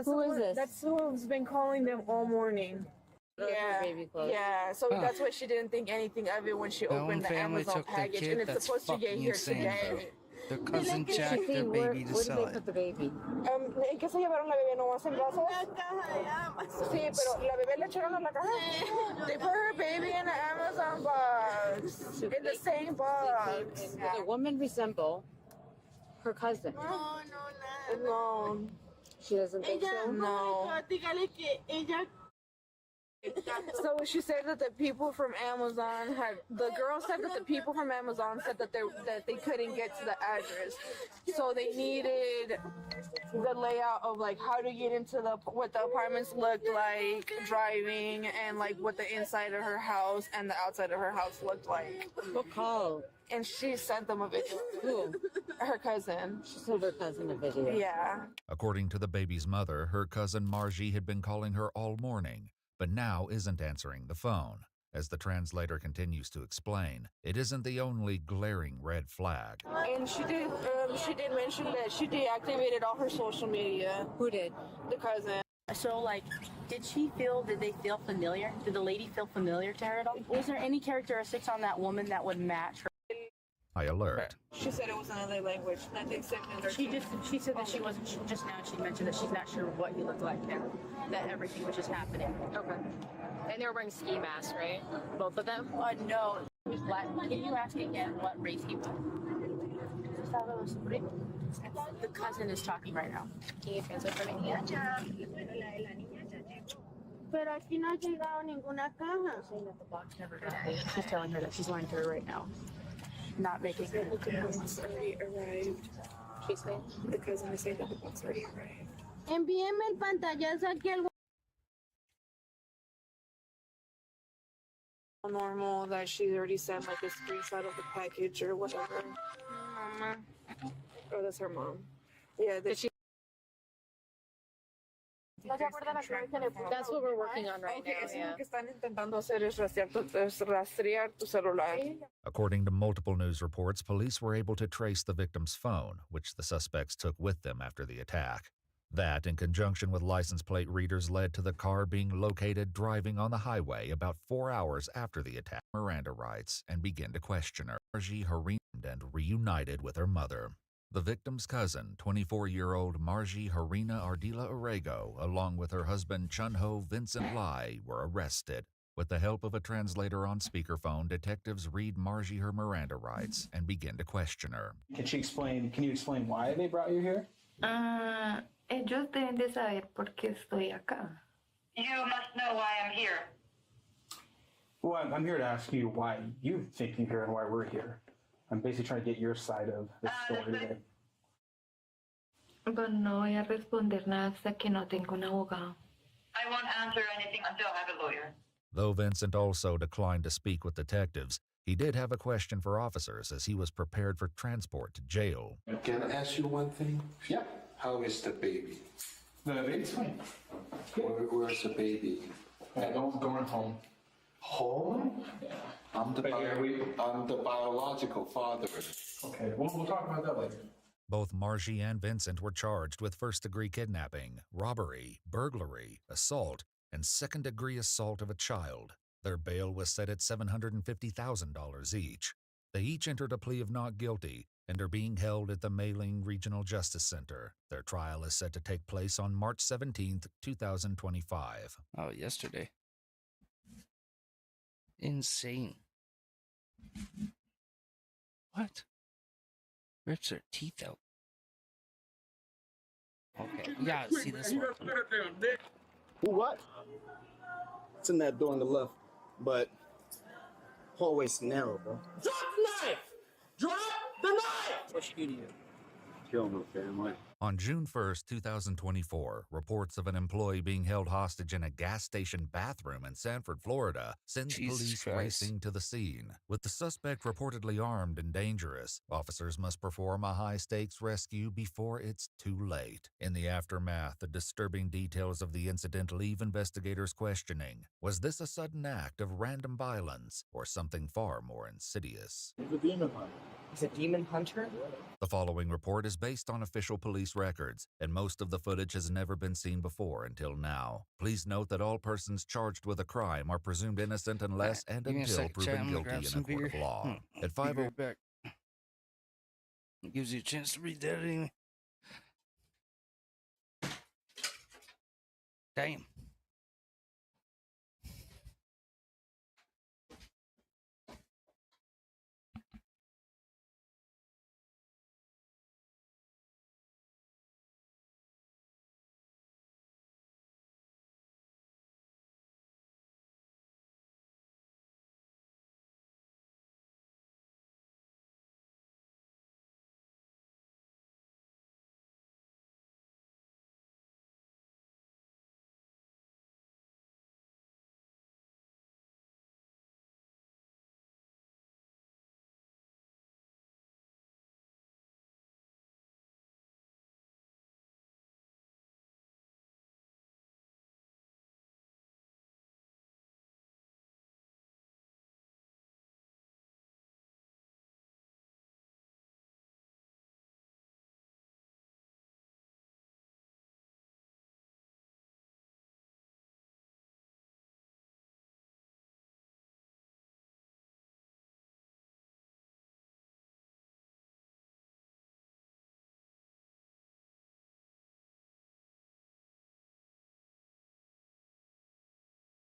Who is this? That's who's been calling them all morning. Yeah, so that's why she didn't think anything of it when she opened the Amazon package, and it's supposed to get here today. Their cousin jacked their baby to sell it. ¿En qué se llevaron la bebé? ¿No más en brazos? Sí, pero la bebé le echaron a la caja. They put her baby in an Amazon box. In the same box. Does the woman resemble her cousin? No. She doesn't think so? No. So she said that the people from Amazon the girl said that the people from Amazon said that they couldn't get to the address, so they needed the layout of like how to get into what the apartments looked like, driving, and like what the inside of her house and the outside of her house looked like. Who called? And she sent them a video. Who? Her cousin. She sent her cousin a video. Yeah. According to the baby's mother, her cousin Margie had been calling her all morning, but now isn't answering the phone. As the translator continues to explain, it isn't the only glaring red flag. And she did mention that she deactivated all her social media. Who did? The cousin. So, like, did they feel familiar? Did the lady feel familiar to her at all? Was there any characteristics on that woman that would match her? High alert. She said it was another language. Nothing similar. She said that she wasn't, just now she mentioned that she's not sure what he looked like now, that everything was just happening. Okay. And they were wearing ski masks, right? Both of them? No. He was black. Can you ask again what race he was? The cousin is talking right now. Can you translate for me? Pero aquí no ha llegado ninguna caja. Saying that the box never got paid. She's telling her that she's lying to her right now. Not making it. The box already arrived. She's saying? The cousin is saying that the box already arrived. Envíeme el pantallazo aquí al Normal that she already sent like a screenshot of the package or whatever. Mama. Oh, that's her mom. Yeah, Did she? That's what we're working on right now. Yeah. Lo que están intentando hacer es rastrear tu celular. According to multiple news reports, police were able to trace the victim's phone, which the suspects took with them after the attack. That, in conjunction with license plate readers, led to the car being located driving on the highway about 4 hours after the attack. Miranda writes and began to question her. Margie Harina and reunited with her mother. The victim's cousin, 24-year-old Margie Harina Ardila Orego, along with her husband Chunho Vincent Lai, were arrested. With the help of a translator on speakerphone, detectives read Margie her Miranda rights and begin to question her. Can you explain why they brought you here? Ellos deben de saber por qué estoy acá. You must know why I'm here. Well, I'm here to ask you why you think you're here and why we're here. I'm basically trying to get your side of the story today. Pero no voy a responder nada hasta que no tenga un abogado. I won't answer anything until I have a lawyer. Though Vincent also declined to speak with detectives, he did have a question for officers as he was prepared for transport to jail. Can I ask you one thing? Yeah. How is the baby? The baby's fine. Where's the baby? Going home. Home? Yeah. I'm the biological father. Okay, we'll talk about that later. Both Margie and Vincent were charged with first-degree kidnapping, robbery, burglary, assault, and second-degree assault of a child. Their bail was set at $750,000 each. They each entered a plea of not guilty and are being held at the Mei Ling Regional Justice Center. Their trial is set to take place on March 17th, 2025. Oh, yesterday. Insane. What? Rips her teeth out. Okay, we gotta see this one. What? It's in that door on the left, but hallway's narrow, bro. Drop the knife! Drop the knife! What's she do to you? Kill my family. On June 1st, 2024, reports of an employee being held hostage in a gas station bathroom in Sanford, Florida, sends Jesus police Christ. racing to the scene. With the suspect reportedly armed and dangerous, officers must perform a high-stakes rescue before it's too late. In the aftermath, the disturbing details of the incident leave investigators questioning. Was this a sudden act of random violence or something far more insidious? He's a demon hunter. He's a demon hunter? The following report is based on official police records, and most of the footage has never been seen before until now. Please note that all persons charged with a crime are presumed innocent unless and Give me a until second, chat. proven I'm gonna guilty grab in a some court of beer. law. At Be 5:00 right back. It gives you a chance to read that anyway. Damn.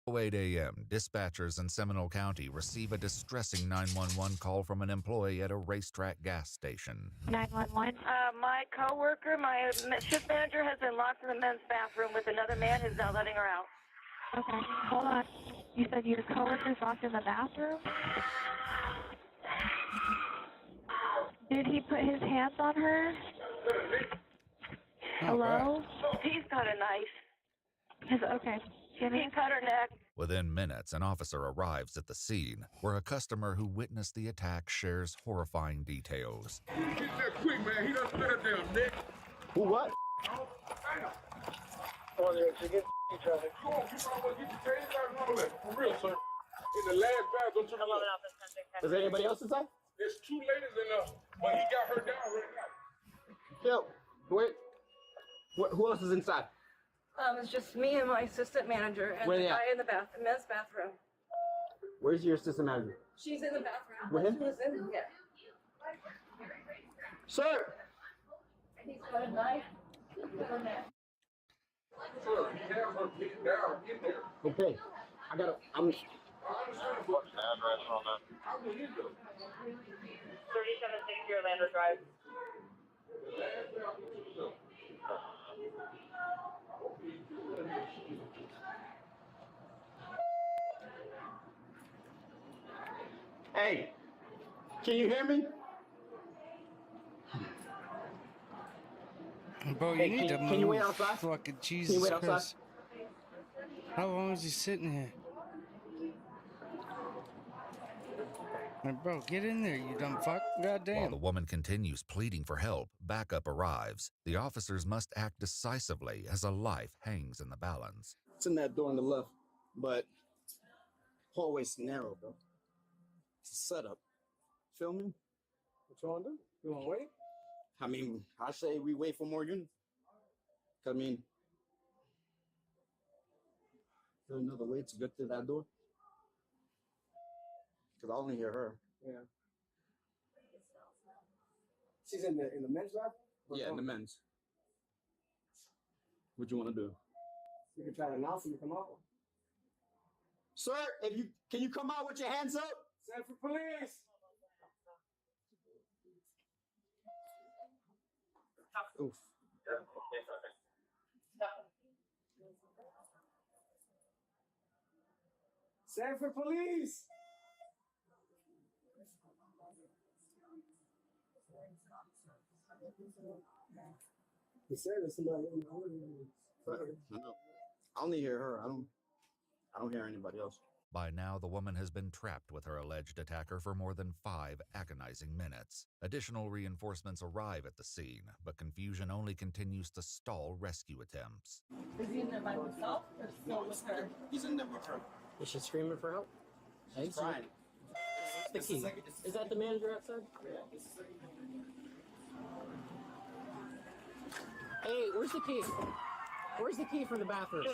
a.m., dispatchers in Seminole County receive a distressing 911 call from an employee at a racetrack gas station. 911. My coworker, my shift manager, has been locked in the men's bathroom with another man who's not letting her out. Okay, hold on. You said your coworker's locked in the bathroom? Did he put his hands on her? Hello? He's got a knife. Okay. He cut her neck. Within minutes, an officer arrives at the scene, where a customer who witnessed the attack shares horrifying details. Get that quick, man. He done spit her down, Nick. Who what? Come on, you get traffic. Come on, you might want to get your taser out and all that. For real, sir. In the last bathroom to the left. Is there anybody else inside? There's two ladies in there, but he got her down right now. Yo, wait. Who else is inside? It's just me and my assistant manager and Where the they at? guy in the men's bathroom. Where's your assistant manager? She's in the bathroom. With him? She was in here. Sir! He's got a knife. Sir, he has her pinned down in there. Okay. I'm... What's the address on that? 3760 Orlando Drive. Hey, can you hear me? Bro, you Hey, need to move. can you wait outside? Fucking Jesus Can you wait outside? Christ. How long is he sitting here? Like, bro, get in there, you dumb fuck. While Goddamn. the woman continues pleading for help, backup arrives. The officers must act decisively as a life hangs in the balance. It's in that door on the left, but hallway's narrow, bro. It's a setup. Feel me? What you want to do? You want to wait? I mean, I say we wait for more units. I mean, there's another way to get to that door. Because I only hear her. Yeah. She's in the men's bathroom? Yeah, in the men's. What you want to do? You can try to announce him to come out. Sir, can you come out with your hands up? Send for police! Oof. Send for police! He said it's somebody in the audience. I only hear her. I don't hear anybody else. By now, the woman has been trapped with her alleged attacker for more than 5 agonizing minutes. Additional reinforcements arrive at the scene, but confusion only continues to stall rescue attempts. Is he in there by himself or still with her? He's in there with her. Is she screaming for help? She's crying. What's the key? Is that the manager outside? Hey, where's the key? Where's the key for the bathroom?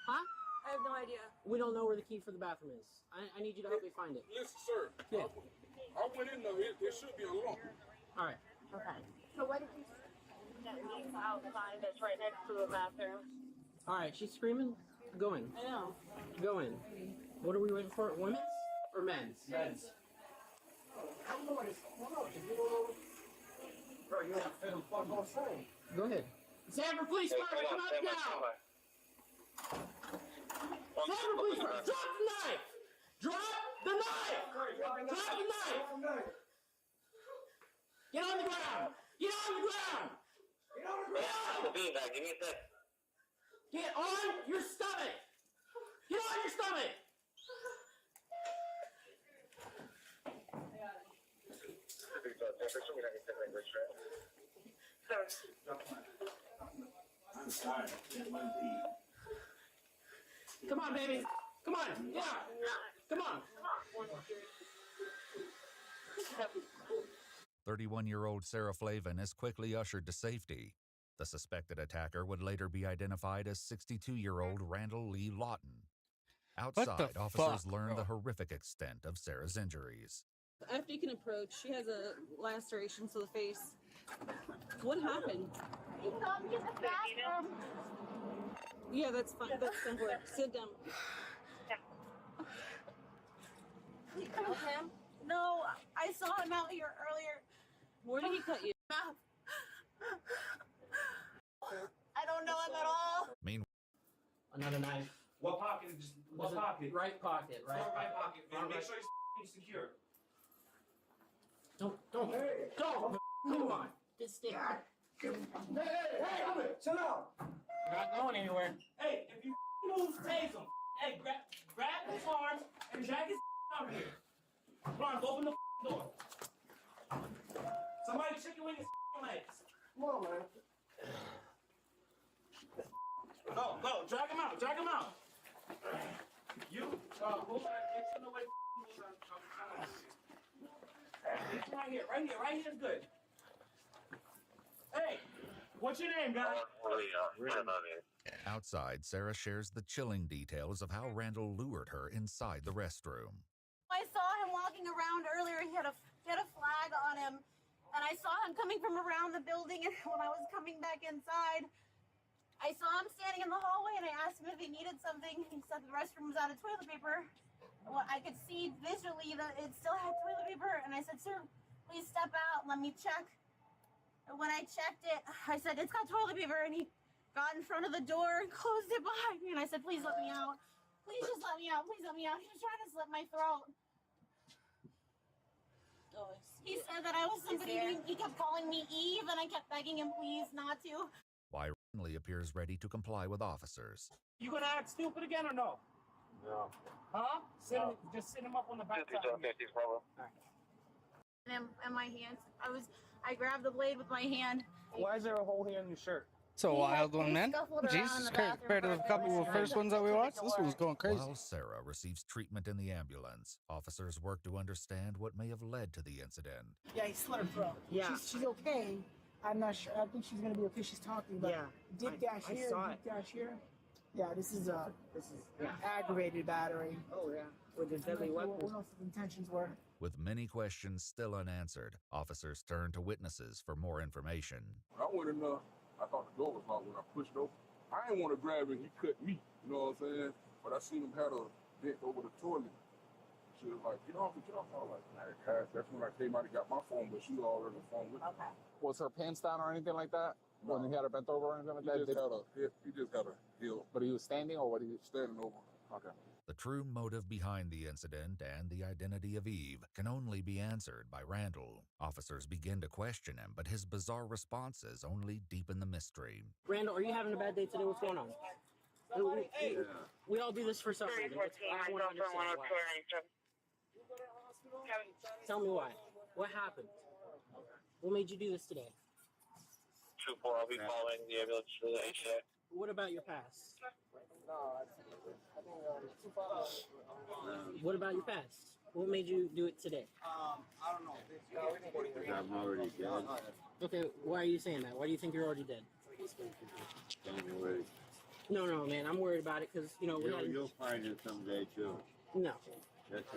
Huh? I have no idea. We don't know where the key for the bathroom is. I need you to help me find it. Listen, sir. Yeah. I went in there. It should be alone. All right. Okay. So what did you that leaves outside that's right next to the bathroom? All right, she's screaming. Go in. I know. Go in. What are we waiting for? Women's or men's? Men's. Go ahead. Sanford Police Department, come out now. Sanford Police Department, drop the knife. Drop the knife. Drop the knife. Get on the ground. Get on the ground. Get on the ground. Get on your stomach. Get on your stomach. Come on, baby. Come on. Yeah. Come on. 31-year-old Sarah Flavin is quickly ushered to safety. The suspected attacker would later be identified as 62-year-old Randall Lee Lawton. Outside, officers learned the horrific extent of Sarah's injuries. After you can approach, she has a laceration to the face. What happened? You come get the bathroom. Yeah, that's fine. That's simpler. Sit down. You know him? No, I saw him out here earlier. Where did he cut you? I don't know him at all. Meanwhile, Another knife. What pocket? What pocket? Right pocket, right? Right pocket, man. Make sure it's secure. Don't. Come on. Just stay. Hey, chill out. You're not going anywhere. Hey, if you move, tase him. Hey, grab his arms and drag his out here. Ron, open the door. Somebody check you in his legs. Come on, man. Go, drag him out, You, hold on, make sure nobody moves on. Right here is good. Hey, what's your name, guy? outside, Sarah shares the chilling details of how Randall lured her inside the restroom. I saw him walking around earlier. He had a flag on him, and I saw him coming from around the building. And when I was coming back inside, I saw him standing in the hallway, and I asked him if he needed something. He said the restroom was out of toilet paper. Well, I could see visually that it still had toilet paper, and I said, "Sir, please step out. Let me check." And when I checked it, I said, "It's got toilet paper," and he got in front of the door and closed it behind me, and I said, "Please let me out. Please just let me out. Please let me out." He was trying to slit my throat. He said that I was somebody he kept calling me Eve, and I kept begging him please not to. Why Lee appears ready to comply with officers. You gonna act stupid again or no? No. Huh? Just sit him up on the back side. And my hands, I grabbed the blade with my hand. Why is there a hole here in your shirt? It's a wild one, man. Jesus Christ, compared to the couple of first ones that we watched, this one's going crazy. While Sarah receives treatment in the ambulance, officers work to understand what may have led to the incident. Yeah, he slit her throat. Yeah. She's okay. I'm not sure. I think she's gonna be okay. She's talking, but dip dash here, dip dash here. Yeah, this is aggravated battery. Oh yeah, with a deadly weapon. What else his intentions were? With many questions still unanswered, officers turn to witnesses for more information. I went in there. I thought the door was locked when I pushed open. I didn't want to grab it. He cut me. You know what I'm saying? But I seen him had a dent over the toilet. She was like, "Get off it, get off." I was like, "Nah, that's when I came out and got my phone, but she was already on the phone with me." Okay. Was her pants down or anything like that? No. When he had her bent over or anything like that? He just had a heel. But he was standing or what? He was standing over. Okay. The The true motive behind the incident and the identity of Eve can only be answered by Randall. Officers begin to question him, but his bizarre responses only deepen the mystery. Randall, are you having a bad day today? What's going on? We all do this for some reason. I want to understand why. Tell me why. What happened? What made you do this today? 2-4, I'll be calling the ambulance for the HA. What about your past? What about your past? What made you do it today? I'm already dead. Okay, why are you saying that? Why do you think you're already dead? No, man, I'm worried about it because, You'll find it someday, too. No. That's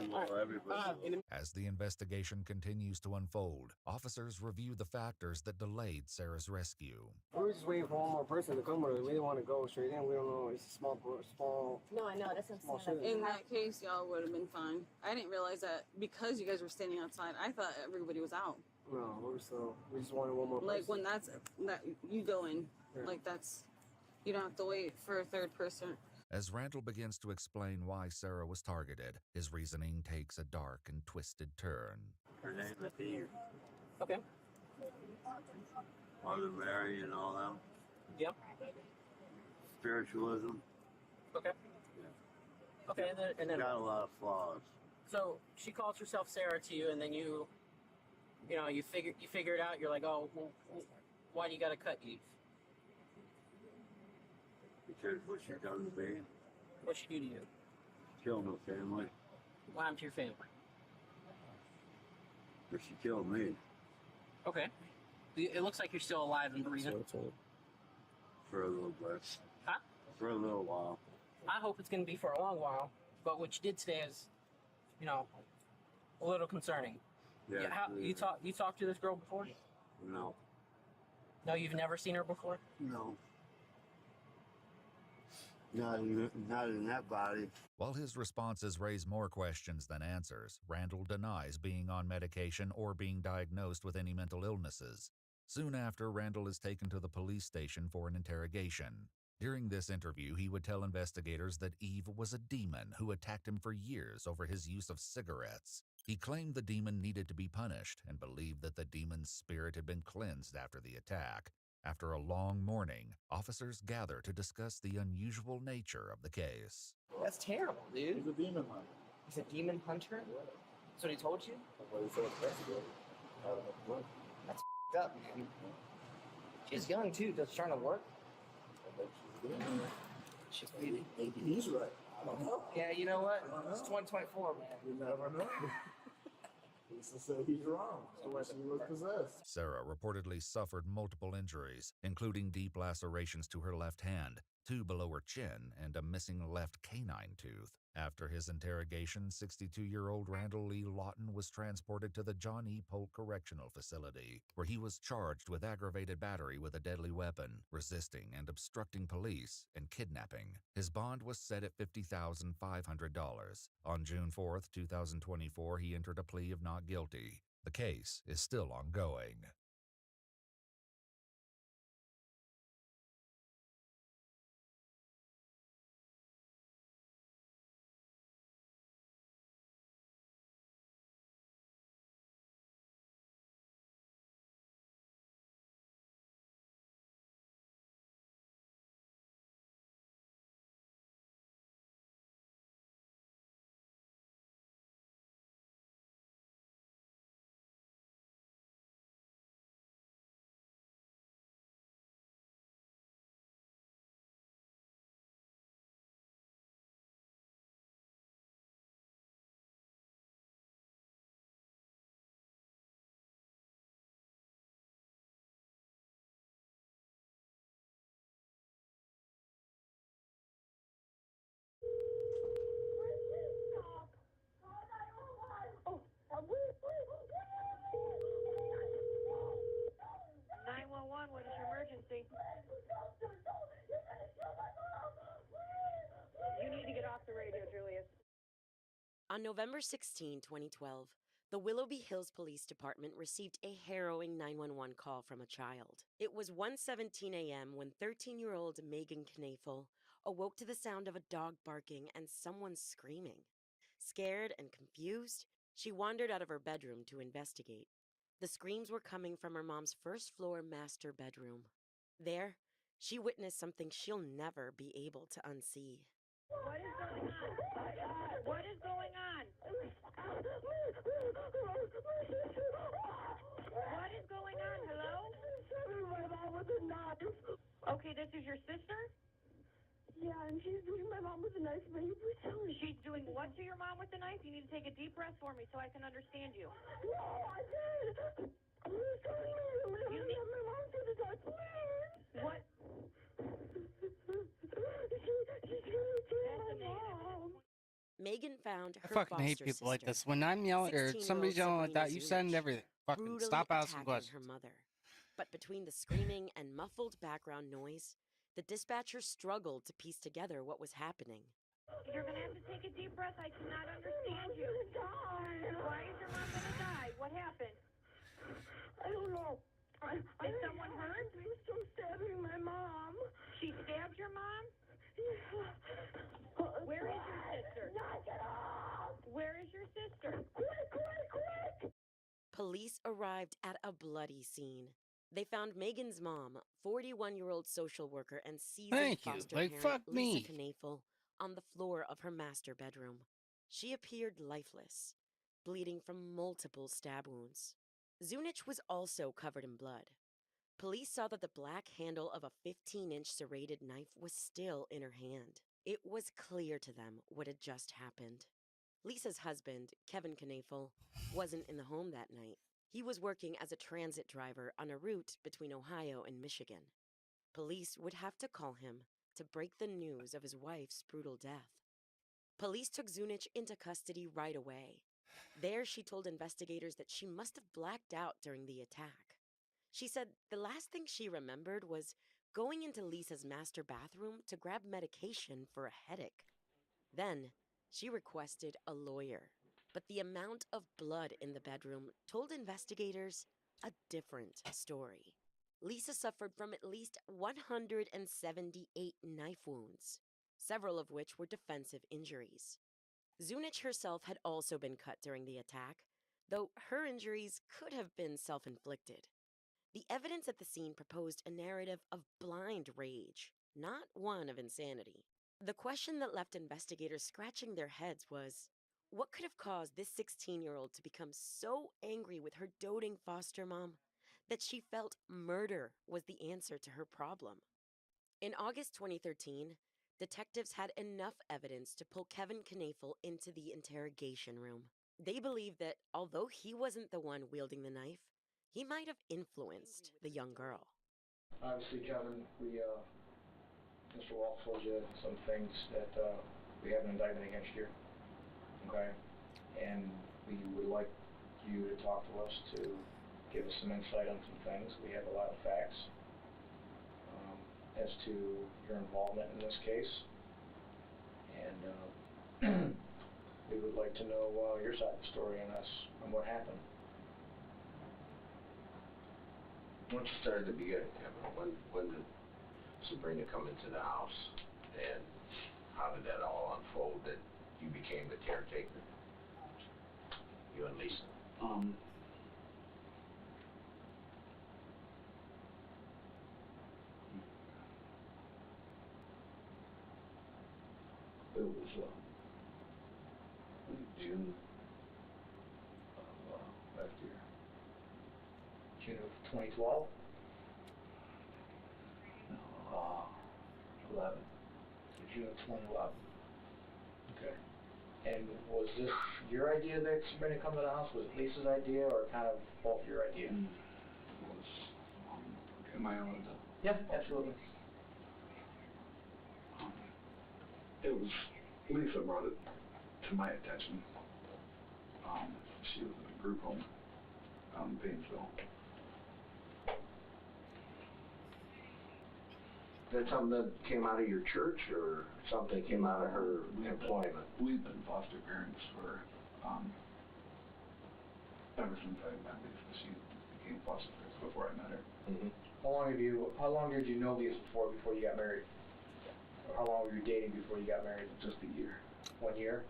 everybody. As the investigation continues to unfold, officers review the factors that delayed Sarah's rescue. We were just waiting for one more person to come with us. We didn't want to go straight in. We don't know. It's a small. No, I know. That's what I'm saying. In that case, y'all would have been fine. I didn't realize that because you guys were standing outside. I thought everybody was out. No, we just wanted one more person. Like when that you go in, like that's, you don't have to wait for a third person. As Randall begins to explain why Sarah was targeted, his reasoning takes a dark and twisted turn. Her name is Eve. Okay. Mother Mary and all them. Yep. Spiritualism. Okay. Yeah. Okay, and then got a lot of flaws. So she calls herself Sarah to you, and then you figure it out. You're like, oh, well, why do you got to cut Eve? Because what she done to me. What she do to you? Killed my family. What happened to your family? But she killed me. Okay. It looks like you're still alive and breathing. For a little bit. Huh? For a little while. I hope it's going to be for a long while. But what you did today is, a little concerning. Yeah. You talked to this girl before? No. No, you've never seen her before? No. Not in that body. While his responses raise more questions than answers, Randall denies being on medication or being diagnosed with any mental illnesses. Soon after, Randall is taken to the police station for an interrogation. During this interview, he would tell investigators that Eve was a demon who attacked him for years over his use of cigarettes. He claimed the demon needed to be punished and believed that the demon's spirit had been cleansed after the attack. After a long morning, officers gather to discuss the unusual nature of the case. That's terrible, dude. He's a demon hunter. He's a demon hunter? That's what he told you? That's f***ed up, man. She's young, too. Just trying to work. He's right. Yeah, you know what? It's 2024, man. You never know. Lisa said he's wrong. So she was possessed. Sarah reportedly suffered multiple injuries, including deep lacerations to her left hand, 2 below her chin, and a missing left canine tooth. After his interrogation, 62-year-old Randall Lee Lawton was transported to the John E. Polk Correctional Facility, where he was charged with aggravated battery with a deadly weapon, resisting and obstructing police, and kidnapping. His bond was set at $50,500. On June 4, 2024, he entered a plea of not guilty. The case is still ongoing. What is your emergency? You need to get off the radio, Julius. On November 16, 2012, the Willoughby Hills Police Department received a harrowing 911 call from a child. It was 1:17 a.m. when 13-year-old Megan Knafel awoke to the sound of a dog barking and someone screaming. Scared and confused, she wandered out of her bedroom to investigate. The screams were coming from her mom's first-floor master bedroom. There, she witnessed something she'll never be able to unsee. What is going on? What is going on? What is going on? Hello? My mom with a knife. Okay, this is your sister? Yeah, and she's doing my mom with a knife. Will you please tell me? She's doing what to your mom with the knife? You need to take a deep breath for me so I can understand you. No, I did. Please tell me. You need my mom to the knife, please. What? She's gonna kill my mom. Megan found I her fucking hate foster people like sister, this. When I'm yelling or 16-year-old somebody's yelling like Sabrina that, you send Zunich, everything. Fucking brutally stop asking attacking questions. her mother. But between the screaming and muffled background noise, the dispatcher struggled to piece together what was happening. You're going to have to take a deep breath. I cannot understand you. Why is your mom going to die? What happened? I don't know. Is someone hurt? She was still stabbing my mom. She stabbed your mom? Yeah. Where is your sister? Knock it off! Where is your sister? Quick! Police arrived at a bloody scene. They found Megan's mom, 41-year-old social worker and seasoned foster parent fuck Lisa me. Knafel, on the floor of her master bedroom. She appeared lifeless, bleeding from multiple stab wounds. Zunich was also covered in blood. Police saw that the black handle of a 15-inch serrated knife was still in her hand. It was clear to them what had just happened. Lisa's husband, Kevin Knafel, wasn't in the home that night. He was working as a transit driver on a route between Ohio and Michigan. Police would have to call him to break the news of his wife's brutal death. Police took Zunich into custody right away. There, she told investigators that she must have blacked out during the attack. She said the last thing she remembered was going into Lisa's master bathroom to grab medication for a headache. Then, she requested a lawyer. But the amount of blood in the bedroom told investigators a different story. Lisa suffered from at least 178 knife wounds, several of which were defensive injuries. Zunich herself had also been cut during the attack, though her injuries could have been self-inflicted. The evidence at the scene proposed a narrative of blind rage, not one of insanity. The question that left investigators scratching their heads was, what could have caused this 16-year-old to become so angry with her doting foster mom that she felt murder was the answer to her problem? In August 2013, detectives had enough evidence to pull Kevin Knafel into the interrogation room. They believed that although he wasn't the one wielding the knife, he might have influenced the young girl. Obviously, Kevin, Mr. Walt told you some things that we have an indictment against you. Okay? And we would like you to talk to us to give us some insight on some things. We have a lot of facts as to your involvement in this case. And we would like to know your side of the story on what happened. Why don't you start at the beginning, Kevin? When did Sabrina come into the house, and how did that all unfold that you became the caretaker? You and Lisa. It was June of last year. June of 2012? No, 11. June of 2011. Okay. And was this your idea that Sabrina come to the house? Was it Lisa's idea, or kind of both your idea? Am I allowed to? Yeah, absolutely. It was Lisa brought it to my attention. She was in a group home out in Painesville. Is that something that came out of your church, or something came out of her employment? We've been foster parents for ever since I met Lisa. She became foster parents before I met her. Mm-hmm. How long did you know Lisa before you got married? How long were you dating before you got married? Just a year. 1 year?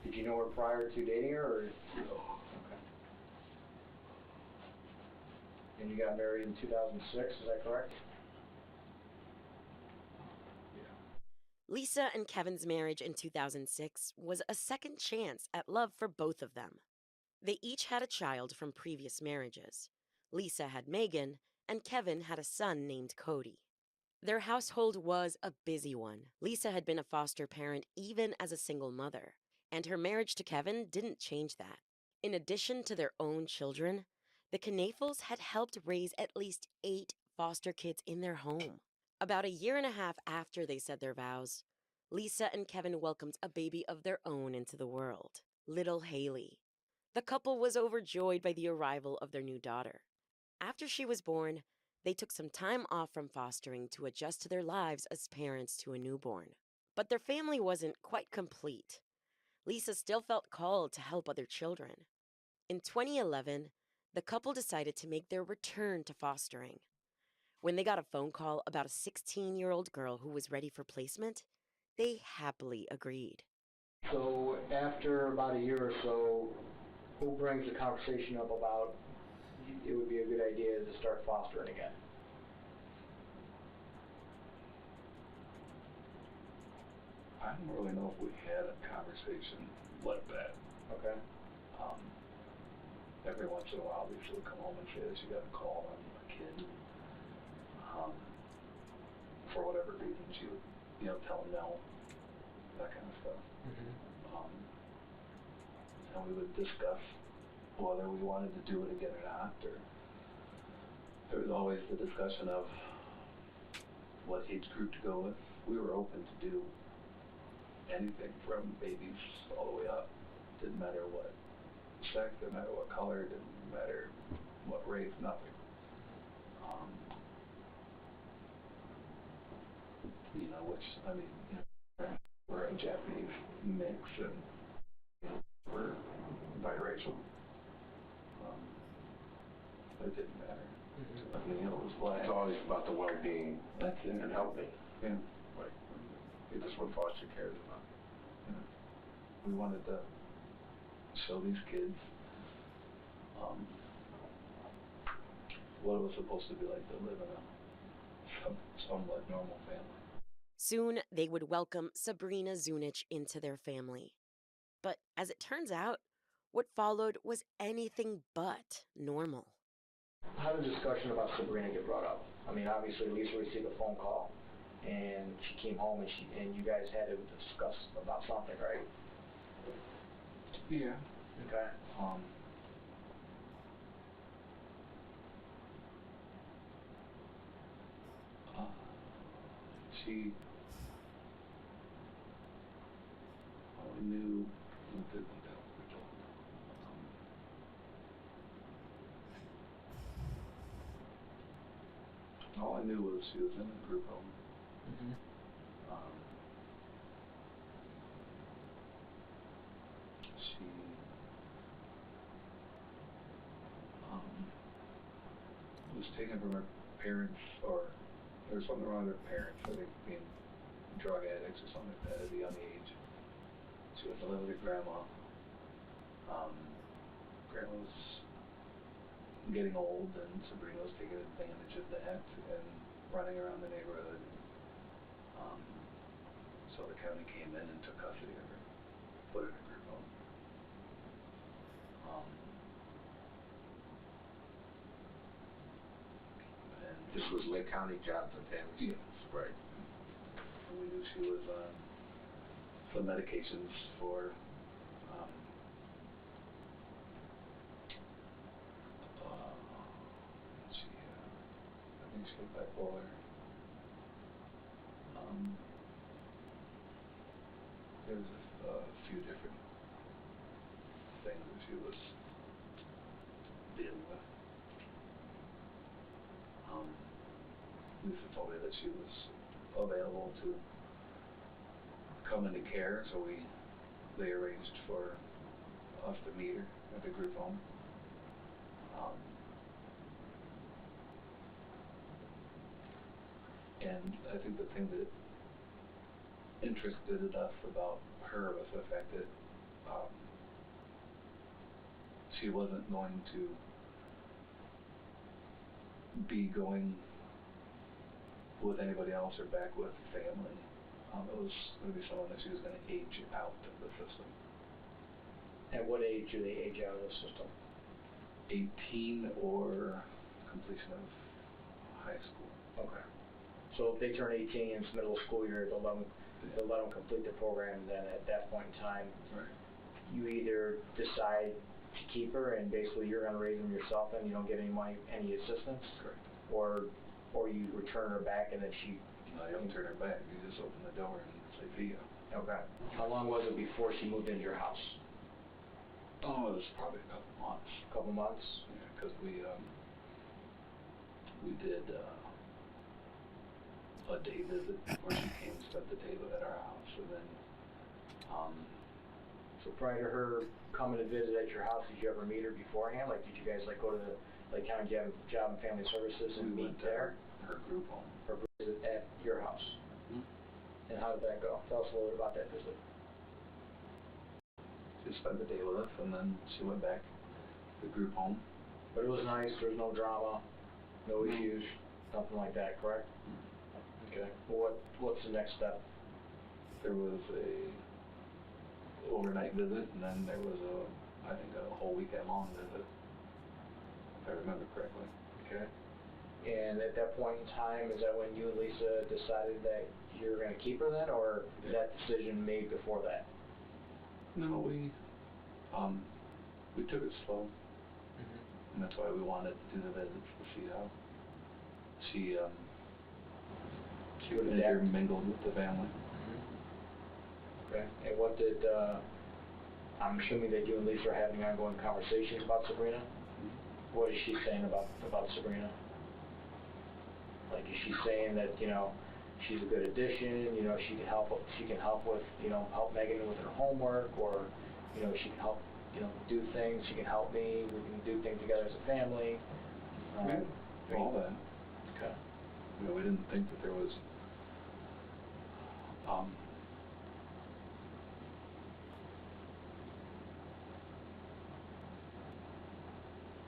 Did you know her prior to dating her, or? No. Okay. And you got married in 2006, is that correct? Lisa and Kevin's marriage in 2006 was a second chance at love for both of them. They each had a child from previous marriages. Lisa had Megan, and Kevin had a son named Cody. Their household was a busy one. Lisa had been a foster parent even as a single mother, and her marriage to Kevin didn't change that. In addition to their own children, the Knafels had helped raise at least 8 foster kids in their home. About a year and a half after they said their vows, Lisa and Kevin welcomed a baby of their own into the world, little Haley. The couple was overjoyed by the arrival of their new daughter. After she was born, they took some time off from fostering to adjust to their lives as parents to a newborn. But their family wasn't quite complete. Lisa still felt called to help other children. In 2011, the couple decided to make their return to fostering. When they got a phone call about a 16-year-old girl who was ready for placement, they happily agreed. So after about a year or so, who brings the conversation up about it would be a good idea to start fostering again? I don't really know if we had a conversation like that. Okay. Every once in a while, they would come home and say that she got a call on a kid. For whatever reason, she would, tell them no, that kind of stuff. And we would discuss whether we wanted to do it again or not, or there was always the discussion of what age group to go with. We were open to do anything from babies all the way up. Didn't matter what sex, didn't matter what color, didn't matter what race, nothing. We're a Japanese mix, and we're biracial. It didn't matter. It was black. It's always about the well-being and helping. Yeah. Right. It's just what foster care is about. We wanted to show these kids what it was supposed to be like to live in a somewhat normal family. Soon, they would welcome Sabrina Zunich into their family. But as it turns out, what followed was anything but normal. How did the discussion about Sabrina get brought up? I mean, obviously Lisa received a phone call, and she came home, and you guys had to discuss about something, right? Yeah. Okay. She knew that all I knew was she was in a group home. She was taken from her parents, or there was something wrong with her parents, I think being drug addicts or something like that at a young age. She went to live with her grandma. Grandma was getting old, and Sabrina was taking advantage of that and running around the neighborhood. So the county came in and took custody of her, put her in a group home. And This was Lake County Jobs and Family Services, right? We knew she was on some medications for I think she was bipolar. There was a few different things that she was dealing with. Lisa told me that she was available to come into care, so they arranged for us to meet her at the group home. And I think the thing that interested us about her was the fact that she wasn't going to be going with anybody else or back with family. It was going to be someone that she was going to age out of the system. At what age do they age out of the system? 18 or completion of high school. Okay. So if they turn 18 in the middle of school year, they'll let them complete the program. Then at that point in time, you either decide to keep her and basically you're going to raise them yourself and you don't get any money, any assistance. Correct. Or you return her back and then she. No, you don't turn her back. You just open the door and say, "See ya." Okay. How long was it before she moved into your house? Oh, it was probably a couple months. A couple months? Yeah, because we did a day visit where she came and spent the day at our house, and then so prior to her coming to visit at your house, did you ever meet her beforehand? Like, did you guys like go to the county job and family services and meet there? Her group home. Her visit at your house. And how did that go? Tell us a little bit about that visit. She spent the day with us, and then she went back to the group home. But it was nice. There was no drama, no issues, nothing like that, correct? Okay. Well, what's the next step? There was a overnight visit, and then there was I think a whole weekend long visit, if I remember correctly. Okay. And at that point in time, is that when you and Lisa decided that you were going to keep her then, or was that decision made before that? No, we took it slow, and that's why we wanted to do the visits to see how she would intermingled with the family. Okay. And what did I'm assuming that you and Lisa are having ongoing conversations about Sabrina? What is she saying about Sabrina? Like, is she saying that, you know, she's a good addition, you know, she can help with, you know, help Megan with her homework, or, you know, she can help, you know, do things, she can help me, we can do things together as a family. All that. Okay. You know, we didn't think that there was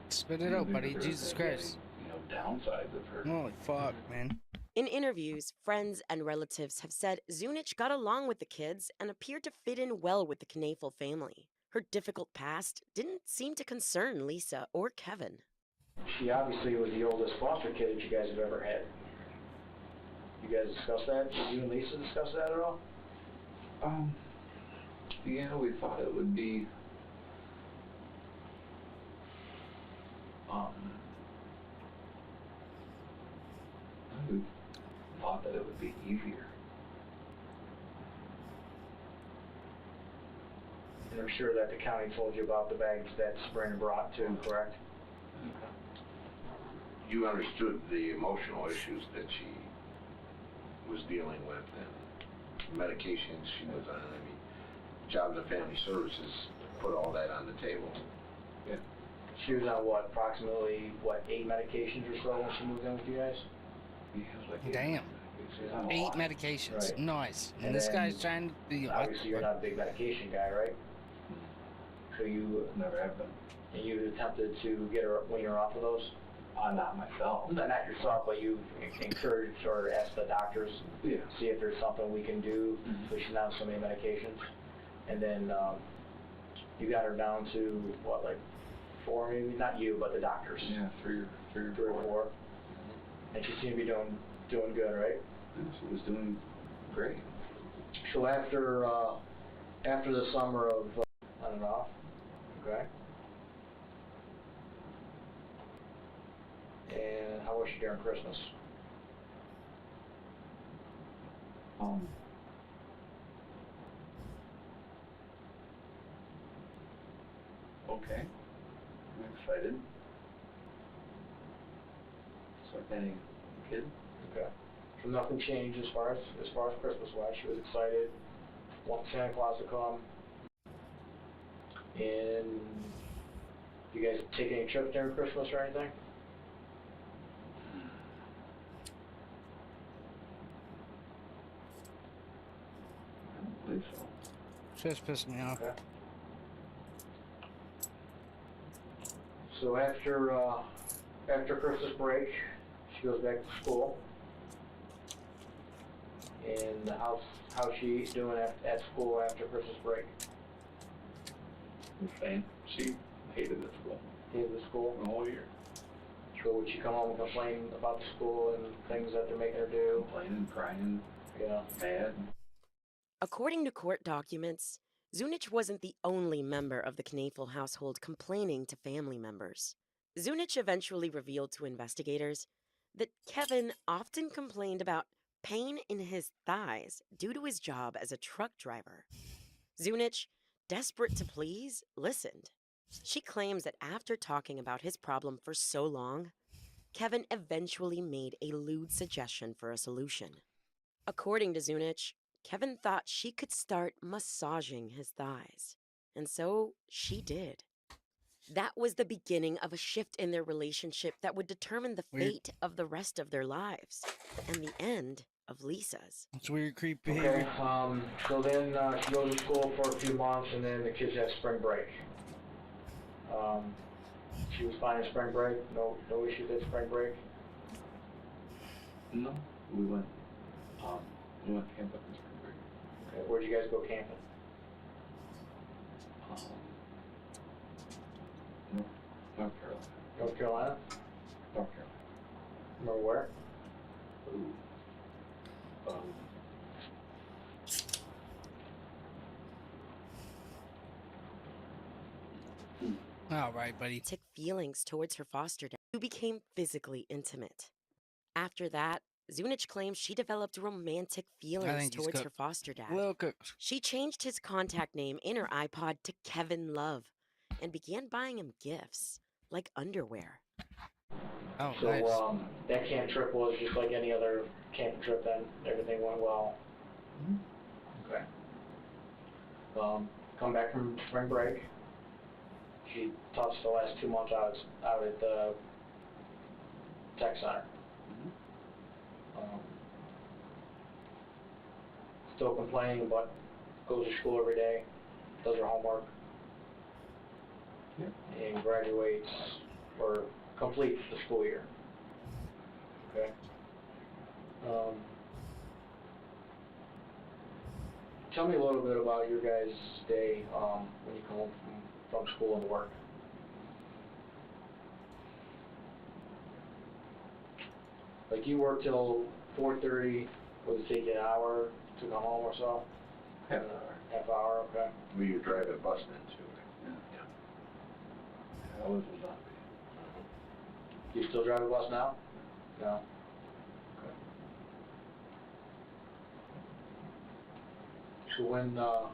Spit it out, buddy. Jesus Christ. You know, downsides of her. Holy fuck, man. In interviews, friends and relatives have said Zunich got along with the kids and appeared to fit in well with the Knafel family. Her difficult past didn't seem to concern Lisa or Kevin. She obviously was the oldest foster kid that you guys have ever had. You guys discuss that? Did you and Lisa discuss that at all? Yeah, we thought it would be we thought that it would be easier. And I'm sure that the county told you about the bags that Sabrina brought too, correct? You understood the emotional issues that she was dealing with and medications she was on. I mean, Jobs and Family Services put all that on the table. Yeah. She was on what, approximately, 8 medications or so when she moved in with you guys? Damn. 8 medications. Right. Nice. And this guy's trying to be. Obviously, you're not a big medication guy, right? So you never have been. And you attempted to get her when you're off of those? Not myself. Not yourself, but you encouraged or asked the doctors to see if there's something we can do so she's not on so many medications. And then you got her down to what, like 4 maybe? Not you, but the doctors. Yeah, 3 or 4. And she seemed to be doing good, right? Yeah, she was doing great. So after the summer of on and off, okay. And how was she during Christmas? Okay. I'm excited. Just like any kid. Okay. So nothing changed as far as Christmas wise. She was excited. Want Santa Claus to come. And you guys take any trips during Christmas or anything? really, so. Just pissed me off. Okay. So after Christmas break, she goes back to school. And how's she doing at school after Christmas break? Insane. She hated the school. Hated the school? The whole year. So would she come home and complain about the school and things that they're making her do? Complaining, crying, yeah, mad. According to court documents, Zunich wasn't the only member of the Knafel household complaining to family members. Zunich eventually revealed to investigators that Kevin often complained about pain in his thighs due to his job as a truck driver. Zunich, desperate to please, listened. She claims that after talking about his problem for so long, Kevin eventually made a lewd suggestion for a solution. According to Zunich, Kevin thought she could start massaging his thighs, and so she did. That was the beginning of a shift in their relationship that would determine the fate of the rest of their lives, and the end of Lisa's. It's weird, creepy Okay, behavior. so then she goes to school for a few months, and then the kids have spring break. She was fine in spring break, no issues at spring break? No, we went camping in spring break. Okay, where'd you guys go camping? North Carolina. North Carolina? North Carolina. Remember where? Ooh. All right, buddy. Took feelings towards her foster dad, who became physically intimate. After that, Zunich claims she developed romantic feelings towards her foster dad. Well cooked. She changed his contact name in her iPod to Kevin Love and began buying him gifts, like underwear. Oh, so, nice. That camp trip was just like any other camping trip then? Everything went well? Mm-hmm. Okay. Come back from spring break. She taught us the last 2 months out at the tech center. Still complaining, but goes to school every day, does her homework, and graduates or completes the school year. Okay. Tell me a little bit about your guys' day when you come home from school and work. Like you work till 4:30. Would it take you an hour to come home or so? Half an hour. Half hour, okay. We would drive a bus then too. Yeah. I was a zombie. Do you still drive a bus now? No. Okay. So when so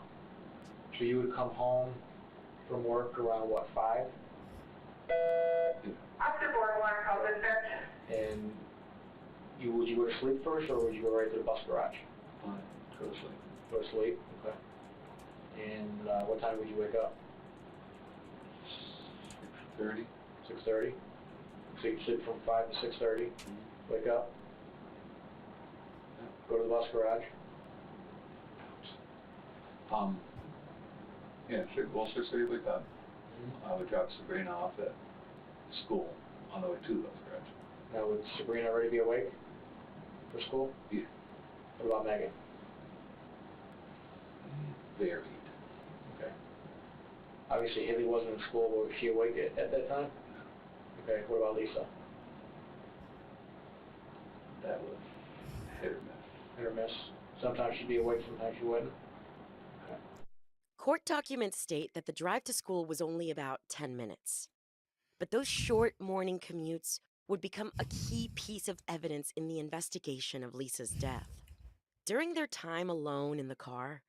you would come home from work around what, 5? Officer Boardwalk, how is it? And would you go to sleep first, or would you go right to the bus garage? Go to sleep. Go to sleep, okay. And what time would you wake up? 6:30. 6:30. So you sleep from 5 to 6:30. Wake up. Go to the bus garage. Yeah, 6:30 wake up. I would drop Sabrina off at school on the way to the bus garage. Now, would Sabrina already be awake for school? Yeah. What about Megan? Varied. Okay. Obviously, Haley wasn't in school, but was she awake at that time? Okay, what about Lisa? That was hit or miss. Hit or miss. Sometimes she'd be awake, sometimes she wouldn't. Okay. Court documents state that the drive to school was only about 10 minutes. But those short morning commutes would become a key piece of evidence in the investigation of Lisa's death. During their time alone in the car,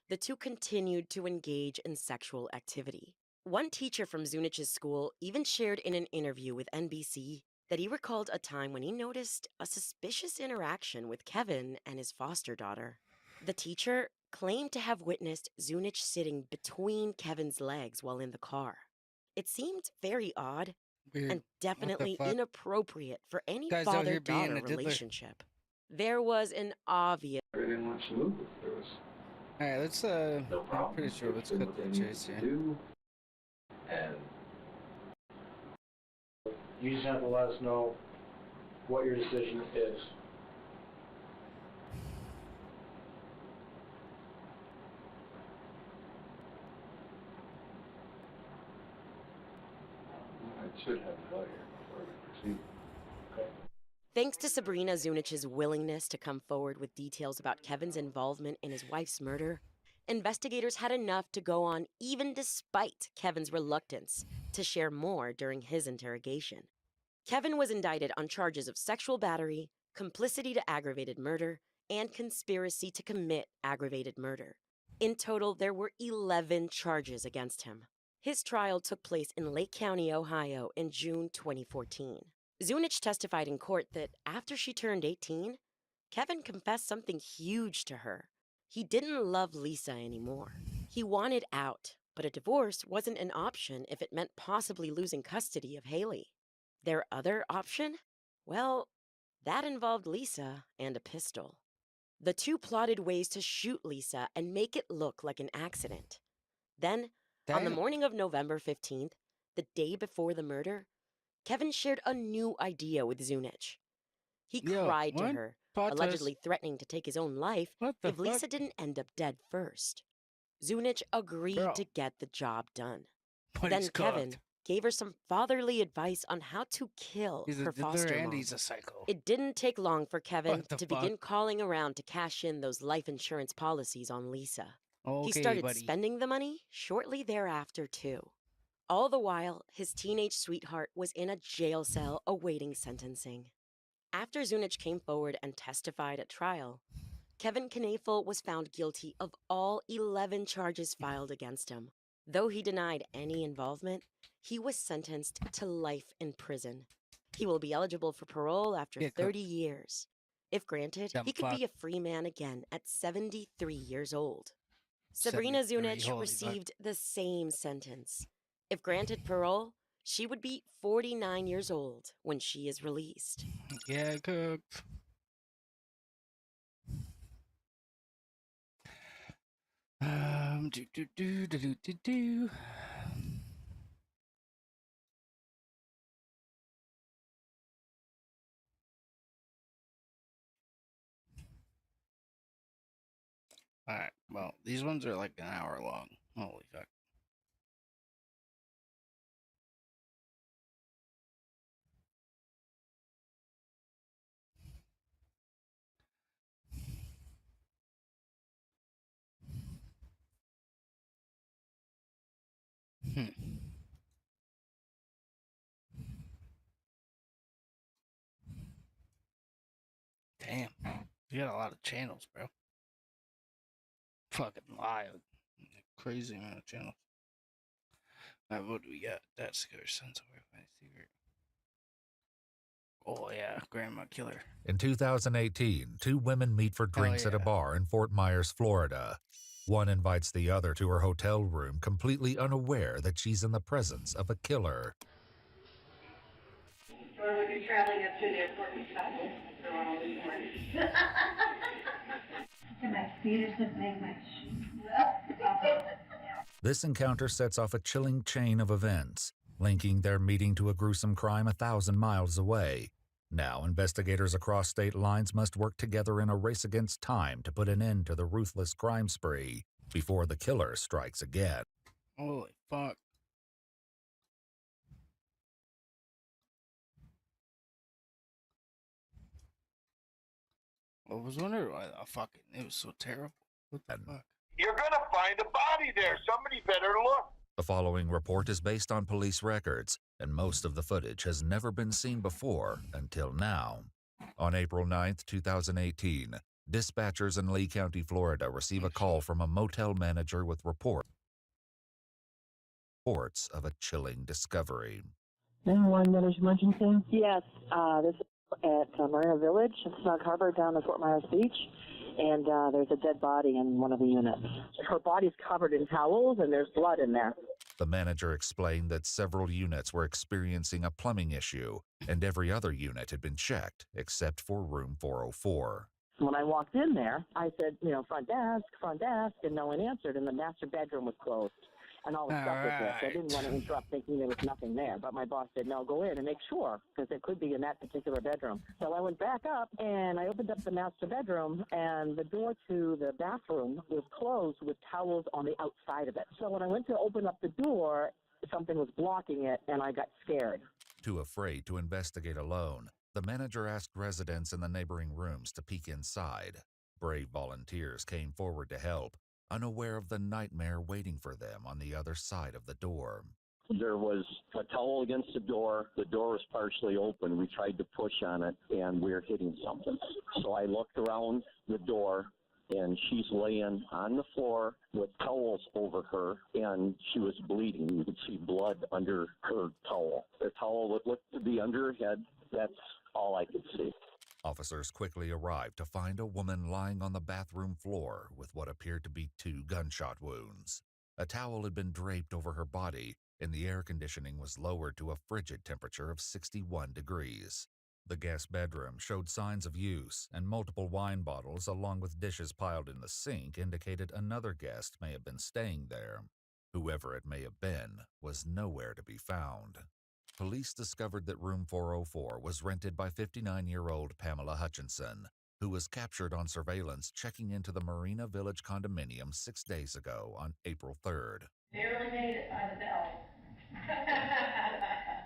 the two continued to engage in sexual activity. One teacher from Zunich's school even shared in an interview with NBC that he recalled a time when he noticed a suspicious interaction with Kevin and his foster daughter. The teacher claimed to have witnessed Zunich sitting between Kevin's legs while in the car. It seemed very odd and definitely inappropriate for any father-daughter relationship. There was an obvious... Everything went smooth. There was All right, let's No I'm problem. pretty sure let's Do cut what the they need chase to here. do, and You just have to let us know what your decision is. I should have a lawyer before we proceed. Okay. Thanks to Sabrina Zunich's willingness to come forward with details about Kevin's involvement in his wife's murder, investigators had enough to go on even despite Kevin's reluctance to share more during his interrogation. Kevin was indicted on charges of sexual battery, complicity to aggravated murder, and conspiracy to commit aggravated murder. In total, there were 11 charges against him. His trial took place in Lake County, Ohio in June 2014. Zunich testified in court that after she turned 18, Kevin confessed something huge to her. He didn't love Lisa anymore. He wanted out, but a divorce wasn't an option if it meant possibly losing custody of Haley. Their other option? Well, that involved Lisa and a pistol. The two plotted ways to shoot Lisa and make it look like an accident. Then, on the morning of November 15th, the day before the murder, Kevin shared a new idea with Zunich. He cried to her, allegedly threatening to take his own life if Lisa didn't end up dead first. Zunich agreed to get the job done. Then Kevin gave her some fatherly advice on how to kill her foster mom. He's a psycho. It didn't take long for Kevin to begin calling around to cash in those life insurance policies on Lisa. He started spending the money shortly thereafter, too. All the while, his teenage sweetheart was in a jail cell awaiting sentencing. After Zunich came forward and testified at trial, Kevin Knafel was found guilty of all 11 charges filed against him. Though he denied any involvement, he was sentenced to life in prison. He will be eligible for parole after 30 years. If granted, he could be a free man again at 73 years old. Sabrina Zunich received the same sentence. If granted parole, she would be 49 years old when she is released. Yeah, good. Do. All right. Well, these ones are like an hour long. Holy fuck. Damn. You got a lot of channels, bro. Fucking live. Crazy amount of channels. All right, what do we got? That's Scary Sons of my secret. Oh, yeah. Grandma Killer. In 2018, two women meet for drinks at a bar in Fort Myers, Florida. One invites the other to her hotel room, completely unaware that she's in the presence of a killer. Or we'll be traveling up to the airport with travel for all this morning. My feet doesn't make much. This encounter sets off a chilling chain of events, linking their meeting to a gruesome crime 1,000 miles away. Now, investigators across state lines must work together in a race against time to put an end to the ruthless crime spree before the killer strikes again. Holy fuck. I was wondering why it was so terrible. What the fuck? You're gonna find a body there. Somebody better look. The following report is based on police records, and most of the footage has never been seen before until now. On April 9th, 2018, dispatchers in Lee County, Florida receive a call from a motel manager with reports of a chilling discovery. 911, there's emergency? Yes, this is at Marina Village, Snug Harbor down in Fort Myers Beach, and there's a dead body in one of the units. Her body's covered in towels, and there's blood in there. The manager explained that several units were experiencing a plumbing issue, and every other unit had been checked except for room 404. When I walked in there, I said, front desk, and no one answered, and the master bedroom was closed. And all the stuff was there. So I didn't want to interrupt thinking there was nothing there. But my boss said, no, go in and make sure, because it could be in that particular bedroom. So I went back up, and I opened up the master bedroom, and the door to the bathroom was closed with towels on the outside of it. So when I went to open up the door, something was blocking it, and I got scared. Too afraid to investigate alone, the manager asked residents in the neighboring rooms to peek inside. Brave volunteers came forward to help, unaware of the nightmare waiting for them on the other side of the door. There was a towel against the door. The door was partially open. We tried to push on it, and we were hitting something. So I looked around the door, and she's laying on the floor with towels over her, and she was bleeding. You could see blood under her towel. The towel would look to be under her head. That's all I could see. Officers quickly arrived to find a woman lying on the bathroom floor with what appeared to be 2 gunshot wounds. A towel had been draped over her body, and the air conditioning was lowered to a frigid temperature of 61 degrees. The guest bedroom showed signs of use, and multiple wine bottles along with dishes piled in the sink indicated another guest may have been staying there. Whoever it may have been was nowhere to be found. Police discovered that room 404 was rented by 59-year-old Pamela Hutchinson, who was captured on surveillance checking into the Marina Village condominium 6 days ago on April 3rd. Barely made it by the bell.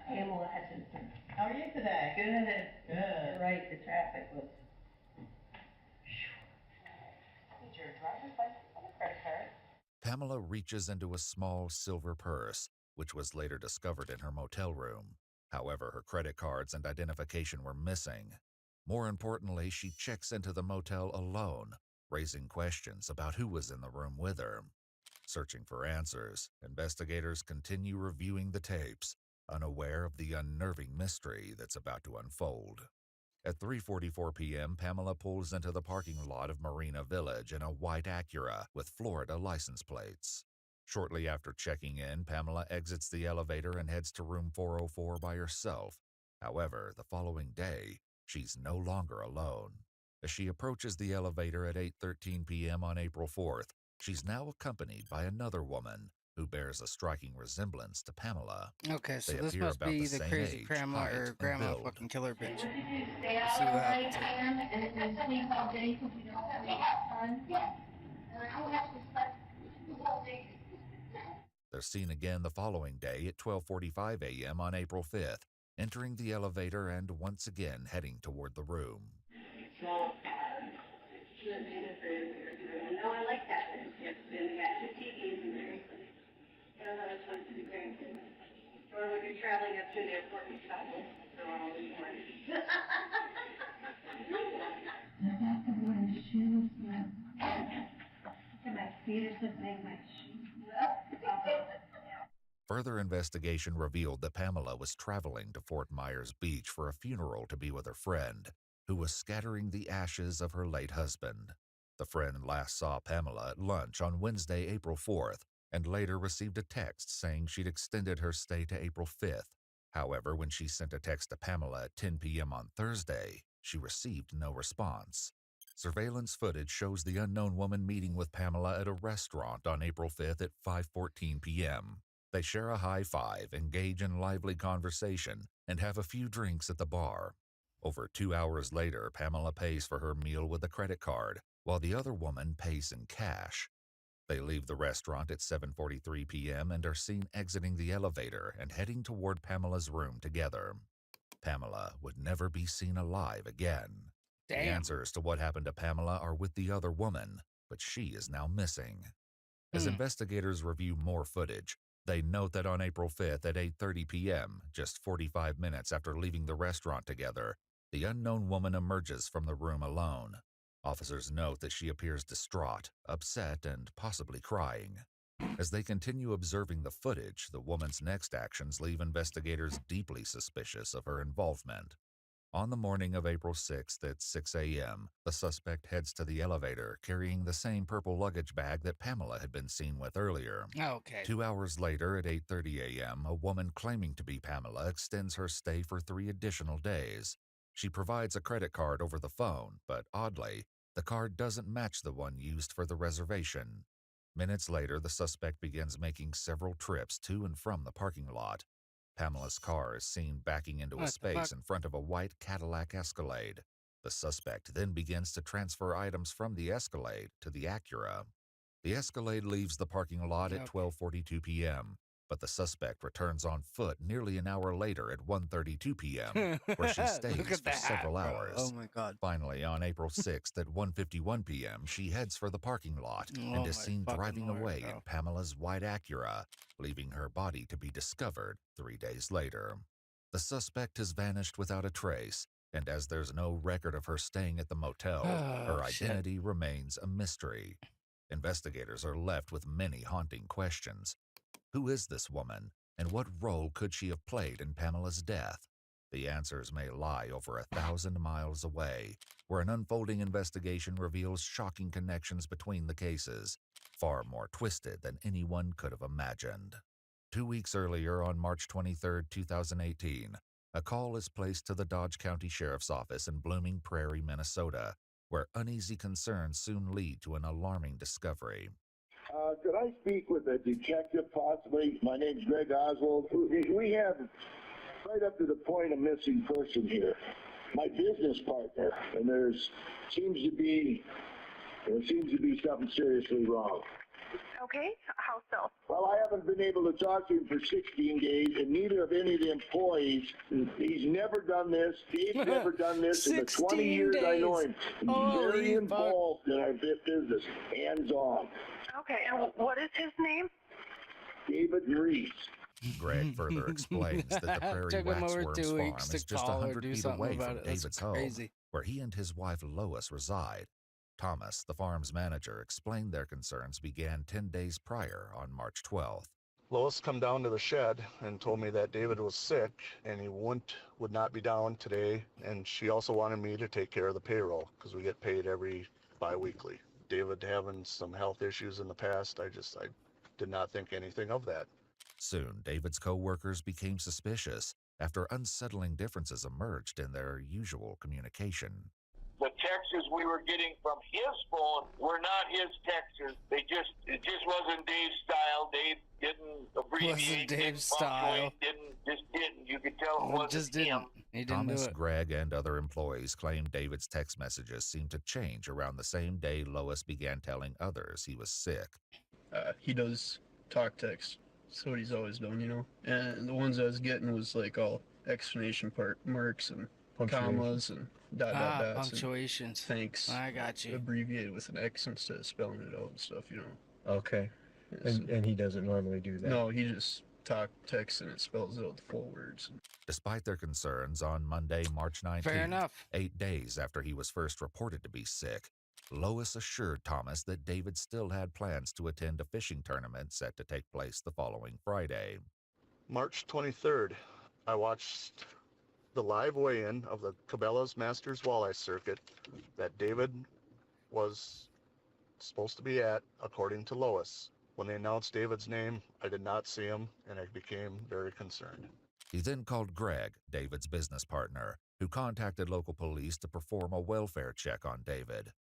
Pamela Hutchinson. How are you today? Good. Good. You're right, the traffic was. Need your driver's license on a credit card. Pamela reaches into a small silver purse, which was later discovered in her motel room. However, her credit cards and identification were missing. More importantly, she checks into the motel alone, raising questions about who was in the room with her. Searching for answers, investigators continue reviewing the tapes, unaware of the unnerving mystery that's about to unfold. At 3:44 p.m., Pamela pulls into the parking lot of Marina Village in a white Acura with Florida license plates. Shortly after checking in, Pamela exits the elevator and heads to room 404 by herself. However, the following day, she's no longer alone. As she approaches the elevator at 8:13 p.m. on April 4th, she's now accompanied by another woman who bears a striking resemblance to Pamela. Okay, so They this appear must about be the the same crazy age, grandma height, or and grandma build. fucking killer bitch. What did you stay out See all what night happens. and sleep all day because you don't have any fun? Yes. And I have to sleep all day. They're seen again the following day at 12:45 a.m. on April 5th, entering the elevator and once again heading toward the room. So, no, I like that. And we got 2 TVs in there. I don't know which one's the grandkids. Or when you're traveling up to the airport and stuff, they're all in one. I got to wear shoes now. Look at my feet are so big, my shoes. Further investigation revealed that Pamela was traveling to Fort Myers Beach for a funeral to be with her friend, who was scattering the ashes of her late husband. The friend last saw Pamela at lunch on Wednesday, April 4th, and later received a text saying she'd extended her stay to April 5th. However, when she sent a text to Pamela at 10 p.m. on Thursday, she received no response. Surveillance footage shows the unknown woman meeting with Pamela at a restaurant on April 5th at 5:14 p.m. They share a high five, engage in lively conversation, and have a few drinks at the bar. Over 2 hours later, Pamela pays for her meal with a credit card, while the other woman pays in cash. They leave the restaurant at 7:43 p.m. and are seen exiting the elevator and heading toward Pamela's room together. Pamela would never be seen alive again. The answers to what happened to Pamela are with the other woman, but she is now missing. As investigators review more footage, they note that on April 5th at 8:30 p.m., just 45 minutes after leaving the restaurant together, the unknown woman emerges from the room alone. Officers note that she appears distraught, upset, and possibly crying. As they continue observing the footage, the woman's next actions leave investigators deeply suspicious of her involvement. On the morning of April 6th at 6 a.m., the suspect heads to the elevator carrying the same purple luggage bag that Pamela had been seen with earlier. Okay. 2 hours later at 8:30 a.m., a woman claiming to be Pamela extends her stay for 3 additional days. She provides a credit card over the phone, but oddly, The card doesn't match the one used for the reservation. Minutes later, the suspect begins making several trips to and from the parking lot. Pamela's car is seen backing into a space in front of a white Cadillac Escalade. The suspect then begins to transfer items from the Escalade to the Acura. The Escalade leaves the parking lot at 12:42 p.m., but the suspect returns on foot nearly an hour later at 1:32 p.m., where she stays for several hours. Oh my God. Finally, on April 6th at 1:51 p.m., she heads for the parking lot and is seen driving away in Pamela's white Acura, leaving her body to be discovered 3 days later. The suspect has vanished without a trace, and as there's no record of her staying at the motel, her identity remains a mystery. Investigators are left with many haunting questions. Who is this woman, and what role could she have played in Pamela's death? The answers may lie over 1,000 miles away, where an unfolding investigation reveals shocking connections between the cases, far more twisted than anyone could have imagined. 2 weeks earlier, on March 23, 2018, a call is placed to the Dodge County Sheriff's Office in Blooming Prairie, Minnesota, where uneasy concerns soon lead to an alarming discovery. Could I speak with a detective, possibly? My name's Greg Oswald. We have right up to the point of missing person here. My business partner, and there seems to be something seriously wrong. Okay, how so? Well, I haven't been able to talk to him for 16 days, and neither of any of the employees. He's never done this. Dave's never done this in the 20 years I know him. He's very involved in our business, hands-on. Okay, and what is his name? David Reese. Greg further explains that the Prairie Took him over Waxworms 2 farm weeks to is just call or 100 do feet something away about from it. That's David's home, crazy. where he and his wife Lois reside. Thomas, the farm's manager, explained their concerns began 10 days prior on March 12th. Lois come down to the shed and told me that David was sick and he would not be down today, and she also wanted me to take care of the payroll because we get paid every bi-weekly. David having some health issues in the past, I did not think anything of that. Soon, David's co-workers became suspicious after unsettling differences emerged in their usual communication. The texts we were getting from his phone were not his texts. It just wasn't Dave's style. Dave didn't abbreviate. Wasn't Dave's style. Didn't. You could tell it wasn't him. He didn't Thomas, do it. Greg, and other employees claim David's text messages seemed to change around the same day Lois began telling others he was sick. He does talk text. That's what he's always done, you know. And the ones I was getting was like all exclamation marks and commas and dots. Punctuations. And thanks. I got you. Abbreviated with an X instead of spelling it out and stuff, you know. Okay. And he doesn't normally do that? No, he just text and it spells out the full words. Despite their concerns, on Monday, March 19th, Fair enough. 8 days after he was first reported to be sick, Lois assured Thomas that David still had plans to attend a fishing tournament set to take place the following Friday. March 23rd, I watched the live weigh-in of the Cabela's Masters Walleye Circuit that David was supposed to be at, according to Lois. When they announced David's name, I did not see him, and I became very concerned. He then called Greg, David's business partner, who contacted local police to perform a welfare check on David.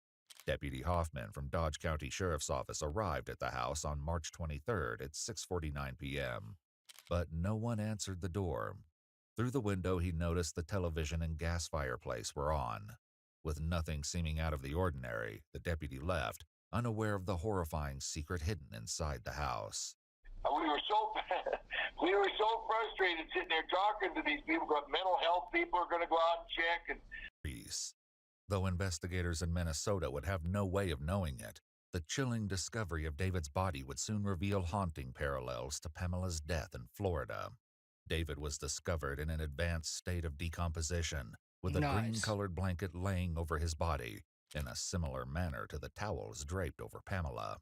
Deputy Hoffman from Dodge County Sheriff's Office arrived at the house on March 23rd at 6:49 p.m., but no one answered the door. Through the window, he noticed the television and gas fireplace were on. With nothing seeming out of the ordinary, the deputy left, unaware of the horrifying secret hidden inside the house. We were so frustrated sitting there talking to these people, but mental health people are going to go out and check. Though investigators in Minnesota would have no way of knowing it, the chilling discovery of David's body would soon reveal haunting parallels to Pamela's death in Florida. David was discovered in an advanced state of decomposition, with a green-colored blanket laying over his body, in a similar manner to the towels draped over Pamela.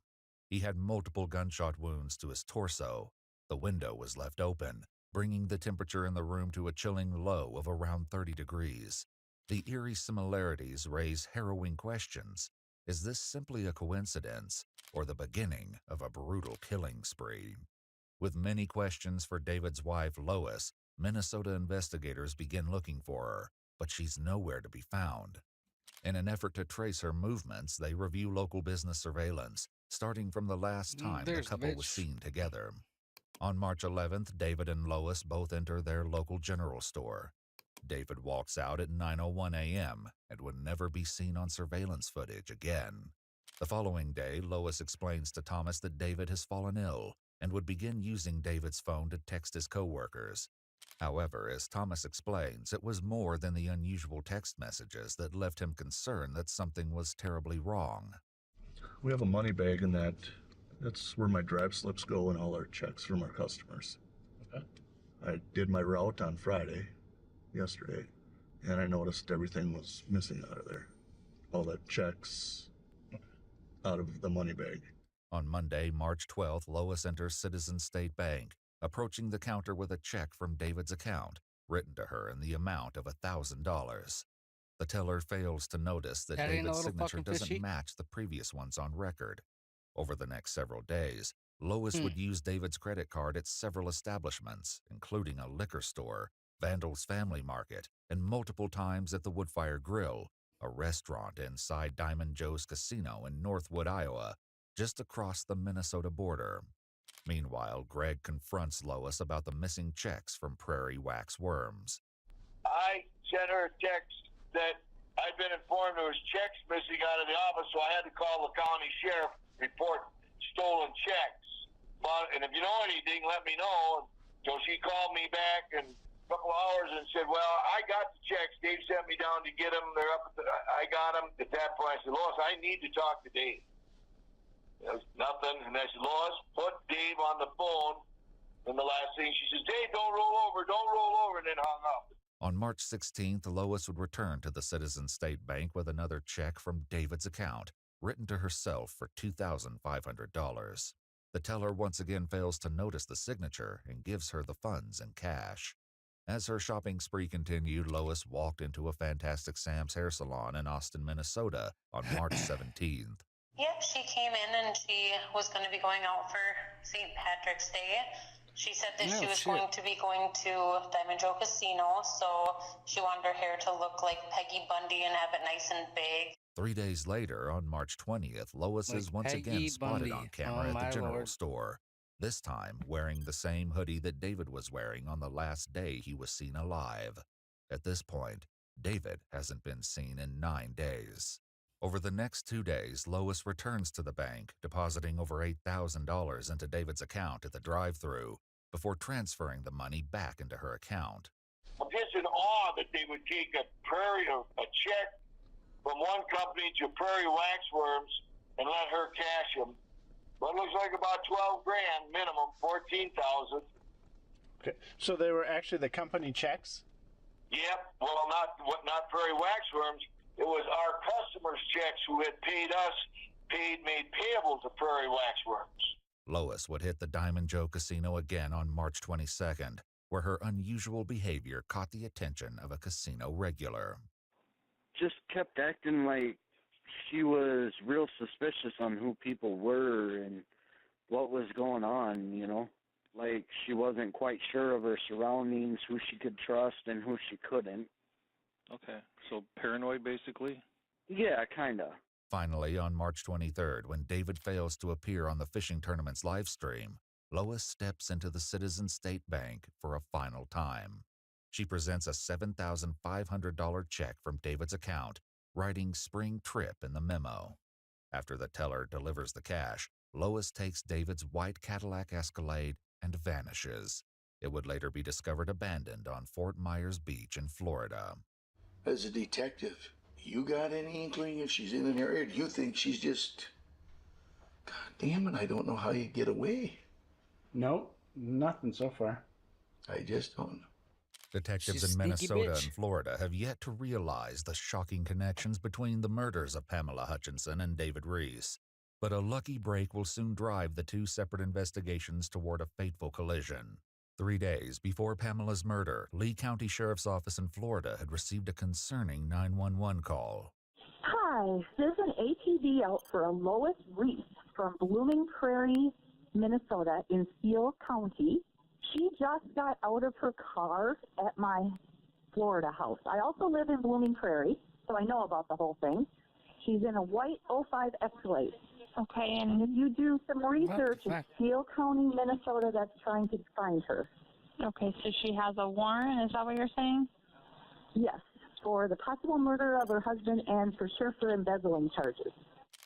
He had multiple gunshot wounds to his torso. The window was left open, bringing the temperature in the room to a chilling low of around 30 degrees. The eerie similarities raise harrowing questions. Is this simply a coincidence, or the beginning of a brutal killing spree? With many questions for David's wife, Lois, Minnesota investigators begin looking for her, but she's nowhere to be found. In an effort to trace her movements, they review local business surveillance, starting from the last time the There's the couple was bitch. seen together. On March 11th, David and Lois both enter their local general store. David walks out at 9:01 a.m. and would never be seen on surveillance footage again. The following day, Lois explains to Thomas that David has fallen ill and would begin using David's phone to text his coworkers. However, as Thomas explains, it was more than the unusual text messages that left him concerned that something was terribly wrong. We have a money bag, and that's where my drive slips go and all our checks from our customers. Okay. I did my route on Friday, yesterday, and I noticed everything was missing out of there. All the checks out of the money bag. On Monday, March 12th, Lois enters Citizen State Bank, approaching the counter with a check from David's account, written to her in the amount of $1,000. The teller fails to notice that That ain't a David's little signature fucking doesn't fishy? match the previous ones on record. Over the next several days, Lois would use David's credit card at several establishments, including a liquor store, Vandal's Family Market, and multiple times at the Woodfire Grill, a restaurant inside Diamond Joe's Casino in Northwood, Iowa, just across the Minnesota border. Meanwhile, Greg confronts Lois about the missing checks from Prairie Wax Worms. I sent her a text that I'd been informed there was checks missing out of the office, so I had to call the county sheriff, report stolen checks. And if you know anything, let me know. So she called me back in a couple hours and said, well, I got the checks. Dave sent me down to get them. They're up. I got them. At that point, I said, Lois, I need to talk to Dave. There's nothing. And I said, Lois, put Dave on the phone. And the last thing, she says, Dave, don't roll over, and then hung up. On March 16th, Lois would return to the Citizen State Bank with another check from David's account, written to herself for $2,500. The teller once again fails to notice the signature and gives her the funds in cash. As her shopping spree continued, Lois walked into a Fantastic Sam's hair salon in Austin, Minnesota on March 17th. Yep, she came in and she was going to be going out for St. Patrick's Day. She said that she was going to be going to Diamond Joe Casino, so she wanted her hair to look like Peggy Bundy and have it nice and big. 3 days later, on March 20th, Lois is once again spotted on camera at the general store, this time wearing the same hoodie that David was wearing on the last day he was seen alive. At this point, David hasn't been seen in 9 days. Over the next 2 days, Lois returns to the bank, depositing over $8,000 into David's account at the drive-thru before transferring the money back into her account. I'm just in awe that they would take a check from one company to Prairie Wax Worms and let her cash them. But it looks like about 12 grand minimum, 14,000. Okay, so they were actually the company checks? Yep. Well, not Prairie Wax Worms. It was our customers' checks who had paid us, made payable to Prairie Wax Worms. Lois would hit the Diamond Joe Casino again on March 22nd, where her unusual behavior caught the attention of a casino regular. Just kept acting like she was real suspicious on who people were and what was going on, you know? Like she wasn't quite sure of her surroundings, who she could trust and who she couldn't. Okay, so paranoid basically? Yeah, kinda. Finally, on March 23rd, when David fails to appear on the fishing tournament's live stream, Lois steps into the Citizen State Bank for a final time. She presents a $7,500 check from David's account, writing Spring Trip in the memo. After the teller delivers the cash, Lois takes David's white Cadillac Escalade and vanishes. It would later be discovered abandoned on Fort Myers Beach in Florida. As a detective, you got any inkling if she's in an area? Do you think she's just... God damn it, I don't know how you get away. Nope, nothing so far. I just don't know. Detectives in Minnesota and Florida have yet to realize the shocking connections between the murders of Pamela Hutchinson and David Reese. But a lucky break will soon drive the two separate investigations toward a fateful collision. 3 days before Pamela's murder, Lee County Sheriff's Office in Florida had received a concerning 911 call. Hi, there's an ATV out for a Lois Reese from Blooming Prairie, Minnesota in Steele County. She just got out of her car at my Florida house. I also live in Blooming Prairie, so I know about the whole thing. She's in a white 05 Escalade. Okay, and if you do some research, it's Steele County, Minnesota, that's trying to find her. Okay, so she has a warrant, is that what you're saying? Yes, for the possible murder of her husband and for sure for embezzling charges.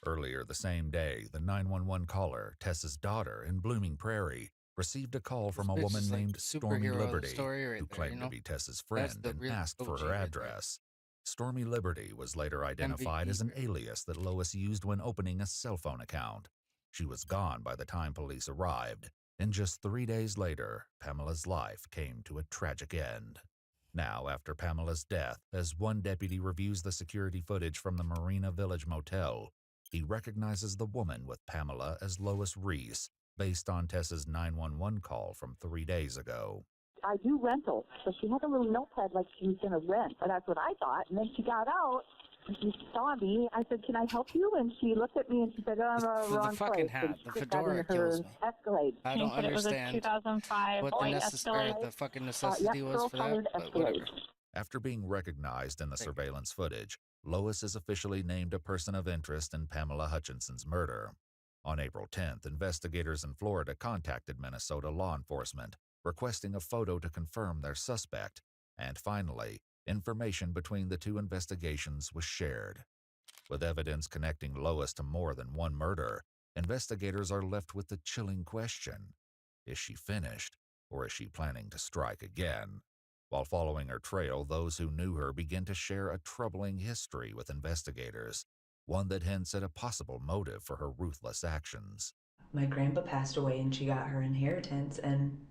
Earlier the same day, the 911 caller, Tessa's daughter in Blooming Prairie, received a call from a woman named Stormy Liberty, who claimed to be Tessa's friend and asked for her address. Stormy Liberty was later identified as an alias that Lois used when opening a cell phone account. She was gone by the time police arrived, and just 3 days later, Pamela's life came to a tragic end. Now, after Pamela's death, as one deputy reviews the security footage from the Marina Village motel, he recognizes the woman with Pamela as Lois Reese, based on Tessa's 911 call from 3 days ago. I do rentals, so she had a little notepad like she was going to rent, and that's what I thought. And then she got out, and she saw me. I said, "Can I help you?" And she looked at me and she said, "Oh, I'm wrong the fucking place." hat, And the she got fedora in kills her me. Escalade. I don't understand It was a 2005 what white Escalade. the fucking necessity was for that, but whatever. After being recognized in the surveillance footage, Lois is officially named a person of interest in Pamela Hutchinson's murder. On April 10th, investigators in Florida contacted Minnesota law enforcement, requesting a photo to confirm their suspect, and finally, information between the two investigations was shared. With evidence connecting Lois to more than one murder, investigators are left with the chilling question: is she finished, or is she planning to strike again? While following her trail, those who knew her begin to share a troubling history with investigators, one that hints at a possible motive for her ruthless actions. My grandpa passed away and she got her inheritance, and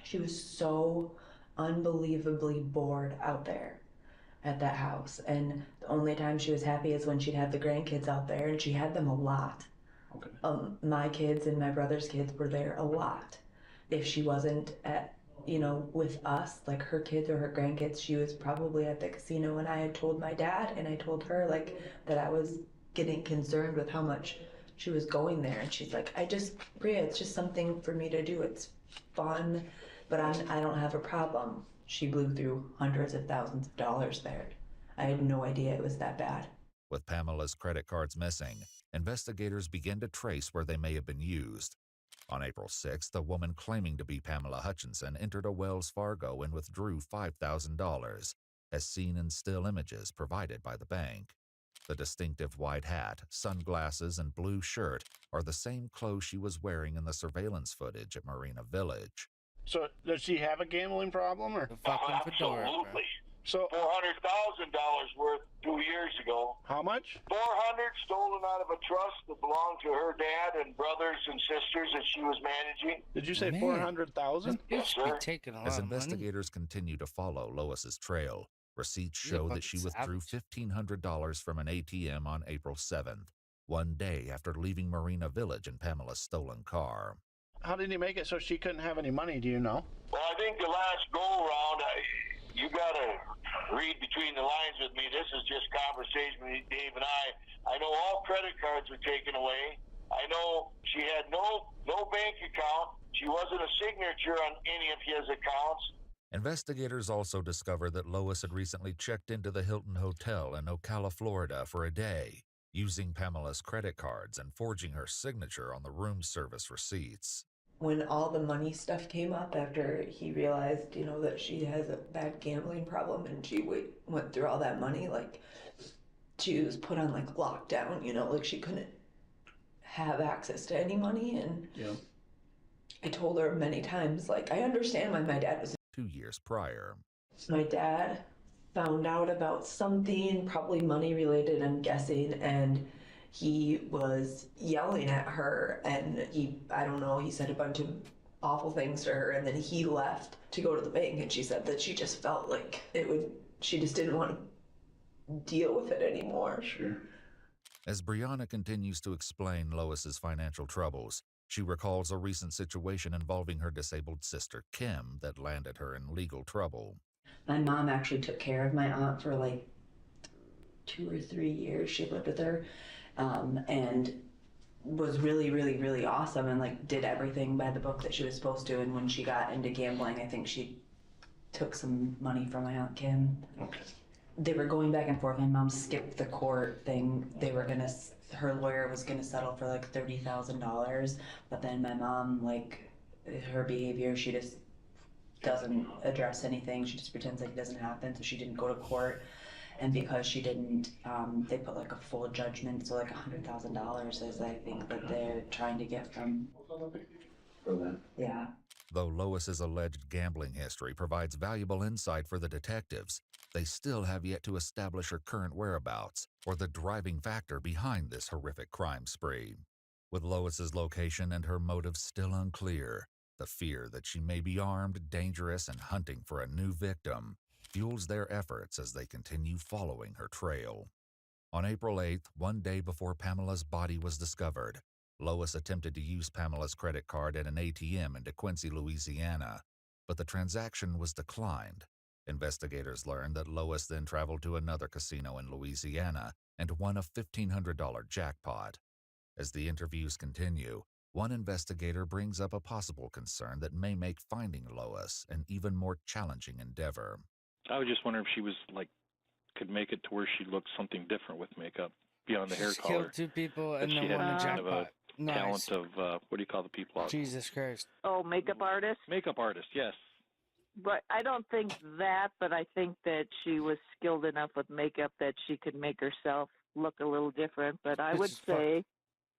she was so unbelievably bored out there at that house. And the only time she was happy is when she'd have the grandkids out there, and she had them a lot. Okay. My kids and my brother's kids were there a lot. If she wasn't at, with us, like her kids or her grandkids, she was probably at the casino. And I had told my dad and I told her that I was getting concerned with how much she was going there. And she's like, Bria, it's just something for me to do. It's fun, but I don't have a problem. She blew through hundreds of thousands of dollars there. I had no idea it was that bad. With Pamela's credit cards missing, investigators begin to trace where they may have been used. On April 6th, a woman claiming to be Pamela Hutchinson entered a Wells Fargo and withdrew $5,000, as seen in still images provided by the bank. The distinctive white hat, sunglasses, and blue shirt are the same clothes she was wearing in the surveillance footage at Marina Village. So, does she have a gambling problem, or? Absolutely. So $400,000 worth 2 years ago. How much? 400 stolen out of a trust that belonged to her dad and brothers and sisters that she was managing. Did you say 400,000? Yes, sir. As investigators continue to follow Lois's trail, receipts show that she withdrew $1,500 from an ATM on April 7th, one day after leaving Marina Village in Pamela's stolen car. How did he make it so she couldn't have any money? Do you know? Well, I think the last go-around, you got to read between the lines with me. This is just conversation with Dave and I know all credit cards were taken away. I know she had no bank account. She wasn't a signature on any of his accounts. Investigators also discovered that Lois had recently checked into the Hilton Hotel in Ocala, Florida for a day, using Pamela's credit cards and forging her signature on the room service receipts. When all the money stuff came up after he realized, that she has a bad gambling problem and she went through all that money, she was put on lockdown, she couldn't have access to any money. And I told her many times, I understand why my dad was. 2 years prior, my dad found out about something, probably money related, I'm guessing, and he was yelling at her, and he said a bunch of awful things to her, and then he left to go to the bank, and she said that she just felt like she just didn't want to deal with it anymore. Sure. As Brianna continues to explain Lois's financial troubles, she recalls a recent situation involving her disabled sister Kim that landed her in legal trouble. My mom actually took care of my aunt for 2 or 3 years. She lived with her. And was really, really, really awesome and did everything by the book that she was supposed to. And when she got into gambling, I think she took some money from my Aunt Kim. Okay. they were going back and forth. My mom skipped the court thing. They were gonna, her lawyer was gonna settle for like $30,000, but then my mom, like, her behavior, she just doesn't address anything. She just pretends like it doesn't happen, so she didn't go to court. And because she didn't, they put like a full judgment, so like $100,000 is, I think, that they're trying to get from. For that. Yeah. Though Lois's alleged gambling history provides valuable insight for the detectives, they still have yet to establish her current whereabouts or the driving factor behind this horrific crime spree. With Lois's location and her motives still unclear, the fear that she may be armed, dangerous, and hunting for a new victim fuels their efforts as they continue following her trail. On April 8th, one day before Pamela's body was discovered, Lois attempted to use Pamela's credit card at an ATM in DeQuincy, Louisiana, but the transaction was declined. Investigators learned that Lois then traveled to another casino in Louisiana and won a $1,500 jackpot. As the interviews continue, one investigator brings up a possible concern that may make finding Lois an even more challenging endeavor. I was just wondering if she was like, could make it to where she looked something different with makeup beyond the hair She's color. killed 2 people That and she then had won a kind of jackpot. a talent of what do you call the people out? Jesus Christ. Oh, makeup artist? Makeup artist, yes. But I don't think that, but I think that she was skilled enough with makeup that she could make herself look a little different. But I would say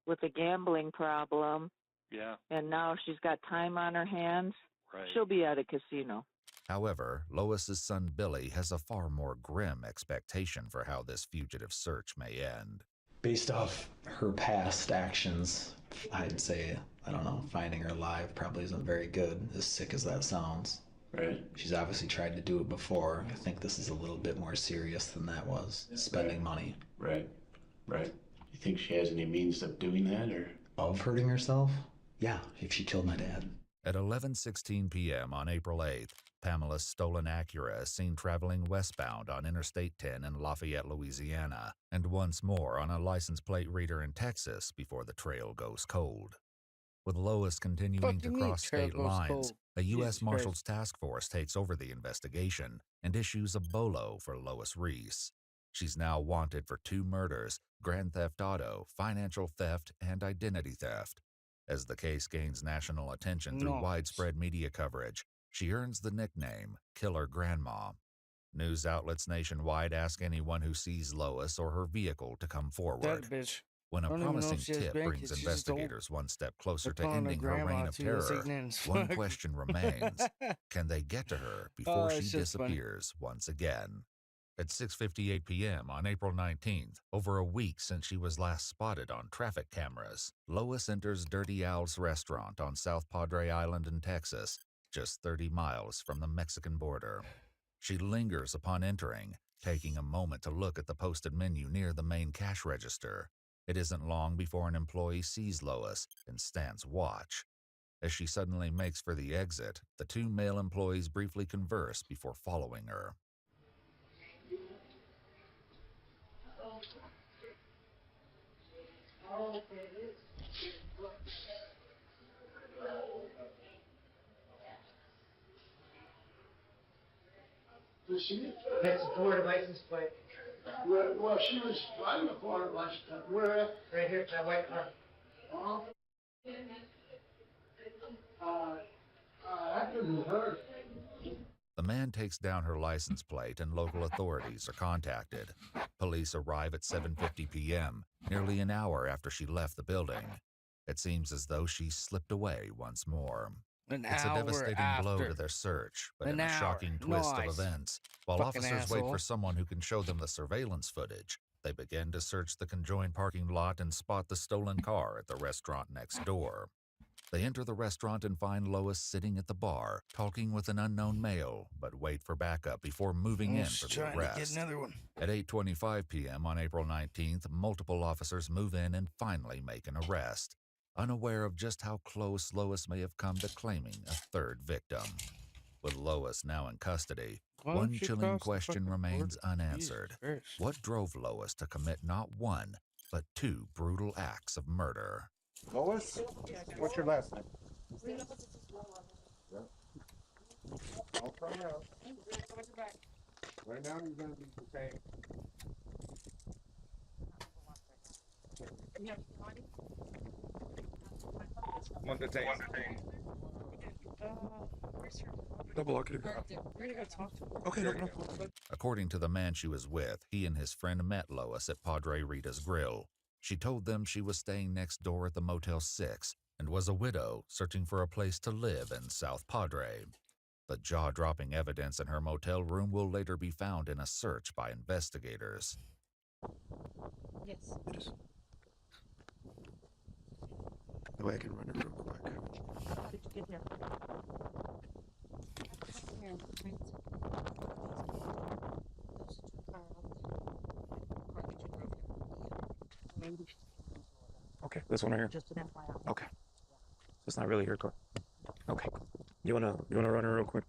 with a gambling problem, yeah, and now she's got time on her hands, right, she'll be at a casino. However, Lois's son Billy has a far more grim expectation for how this fugitive search may end. Based off her past actions, I'd say, I don't know, finding her alive probably isn't very good, as sick as that sounds. Right. She's obviously tried to do it before. I think this is a little bit more serious than that was, spending money. Right. Right. You think she has any means of doing that, or? Of hurting herself? Yeah, if she killed my dad. At 11:16 p.m. on April 8th, Pamela's stolen Acura is seen traveling westbound on Interstate 10 in Lafayette, Louisiana, and once more on a license plate reader in Texas before the trail goes cold. With Lois continuing to cross state lines, a U.S. Marshals task force takes over the investigation and issues a BOLO for Lois Reese. She's now wanted for 2 murders, grand theft auto, financial theft, and identity theft. As the case gains national attention through widespread media coverage, she earns the nickname Killer Grandma. News outlets nationwide ask anyone who sees Lois or her vehicle to come forward. That bitch. When a I don't even know promising if she has tip grandkids. brings She's just old. investigators one step closer to They're calling her ending her reign grandma, of too. That's terror, ignorant as one fuck. question remains. Can they get to her before she it's just funny. disappears once again? At 6:58 p.m. on April 19th, over a week since she was last spotted on traffic cameras, Lois enters Dirty Al's restaurant on South Padre Island in Texas, just 30 miles from the Mexican border. She lingers upon entering, taking a moment to look at the posted menu near the main cash register. It isn't long before an employee sees Lois and stands watch. As she suddenly makes for the exit, the 2 male employees briefly converse before following her. That's a Florida license plate. Well, she was driving a Florida last time. Where at? Right here, that white car. That couldn't hurt. The man takes down her license plate and local authorities are contacted. Police arrive at 7:50 p.m., nearly an hour after she left the building. It seems as though she slipped away once more. It's a devastating blow to their search, but in a shocking twist of events, while officers wait for someone who can show them the surveillance footage, they begin to search the conjoined parking lot and spot the stolen car at the restaurant next door. They enter the restaurant and find Lois sitting at the bar, talking with an unknown male, but wait for backup before moving in for the arrest. At 8:25 p.m. on April 19th, multiple officers move in and finally make an arrest, unaware of just how close Lois may have come to claiming a 3rd victim. With Lois now in custody, one chilling question remains unanswered. What drove Lois to commit not 1, but 2 brutal acts of murder? Lois, what's your last name? I'll try out. Right now he's going to be detained. One detained. Double lock it. Okay, no. According to the man she was with, he and his friend met Lois at Padre Rita's Grill. She told them she was staying next door at the Motel 6 and was a widow searching for a place to live in South Padre. The jaw-dropping evidence in her motel room will later be found in a search by investigators. Yes. It is. The way I can run it real quick. How did you get here? Okay, this one right here. Just an FYI. Okay. It's not really your car. Okay. You wanna run it real quick?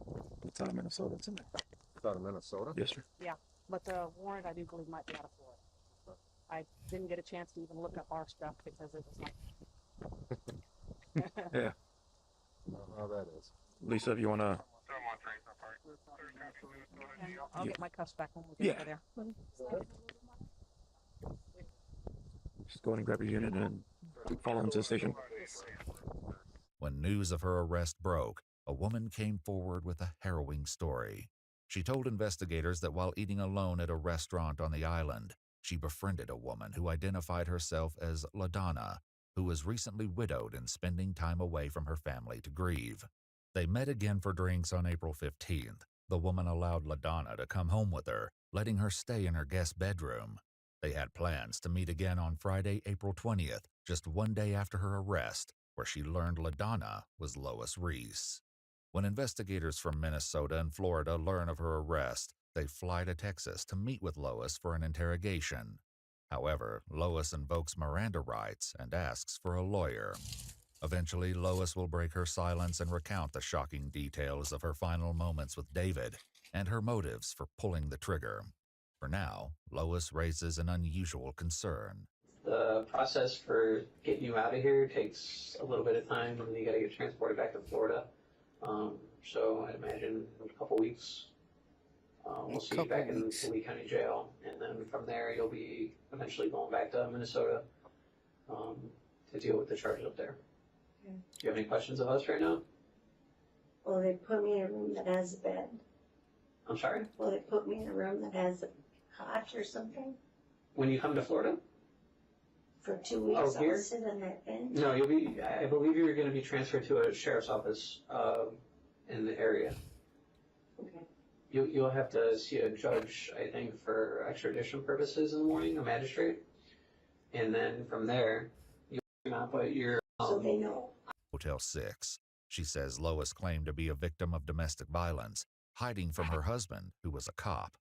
It's out of Minnesota. It's in there. It's out of Minnesota? Yes, sir. Yeah, but the warrant I do believe might be out of Florida. I didn't get a chance to even look up our stuff because it was like. Yeah. I don't know how that is. Lisa, if you wanna. I'll get my cuffs back when we get over there. Just go ahead and grab your unit and follow him to the station. When news of her arrest broke, a woman came forward with a harrowing story. She told investigators that while eating alone at a restaurant on the island, she befriended a woman who identified herself as LaDonna, who was recently widowed and spending time away from her family to grieve. They met again for drinks on April 15th. The woman allowed LaDonna to come home with her, letting her stay in her guest bedroom. They had plans to meet again on Friday, April 20th, just one day after her arrest, where she learned LaDonna was Lois Reese. When investigators from Minnesota and Florida learn of her arrest, they fly to Texas to meet with Lois for an interrogation. However, Lois invokes Miranda rights and asks for a lawyer. Eventually, Lois will break her silence and recount the shocking details of her final moments with David and her motives for pulling the trigger. For now, Lois raises an unusual concern. The process for getting you out of here takes a little bit of time, and you got to get transported back to Florida. So I'd imagine in a couple weeks, we'll see you back in the Lee County Jail, and then from there you'll be eventually going back to Minnesota to deal with the charges up there. Okay. Do you have any questions of us right now? Will they put me in a room that has a bed? I'm sorry? Will they put me in a room that has a cot or something? When you come to Florida? For 2 weeks, Oh, here? I'll sit on that bench? No, I believe you're going to be transferred to a sheriff's office in the area. Okay. You'll have to see a judge, I think, for extradition purposes in the morning, a magistrate. And then from there, you'll not put your... So they know. Motel 6. She says Lois claimed to be a victim of domestic violence, hiding from her husband, who was a cop.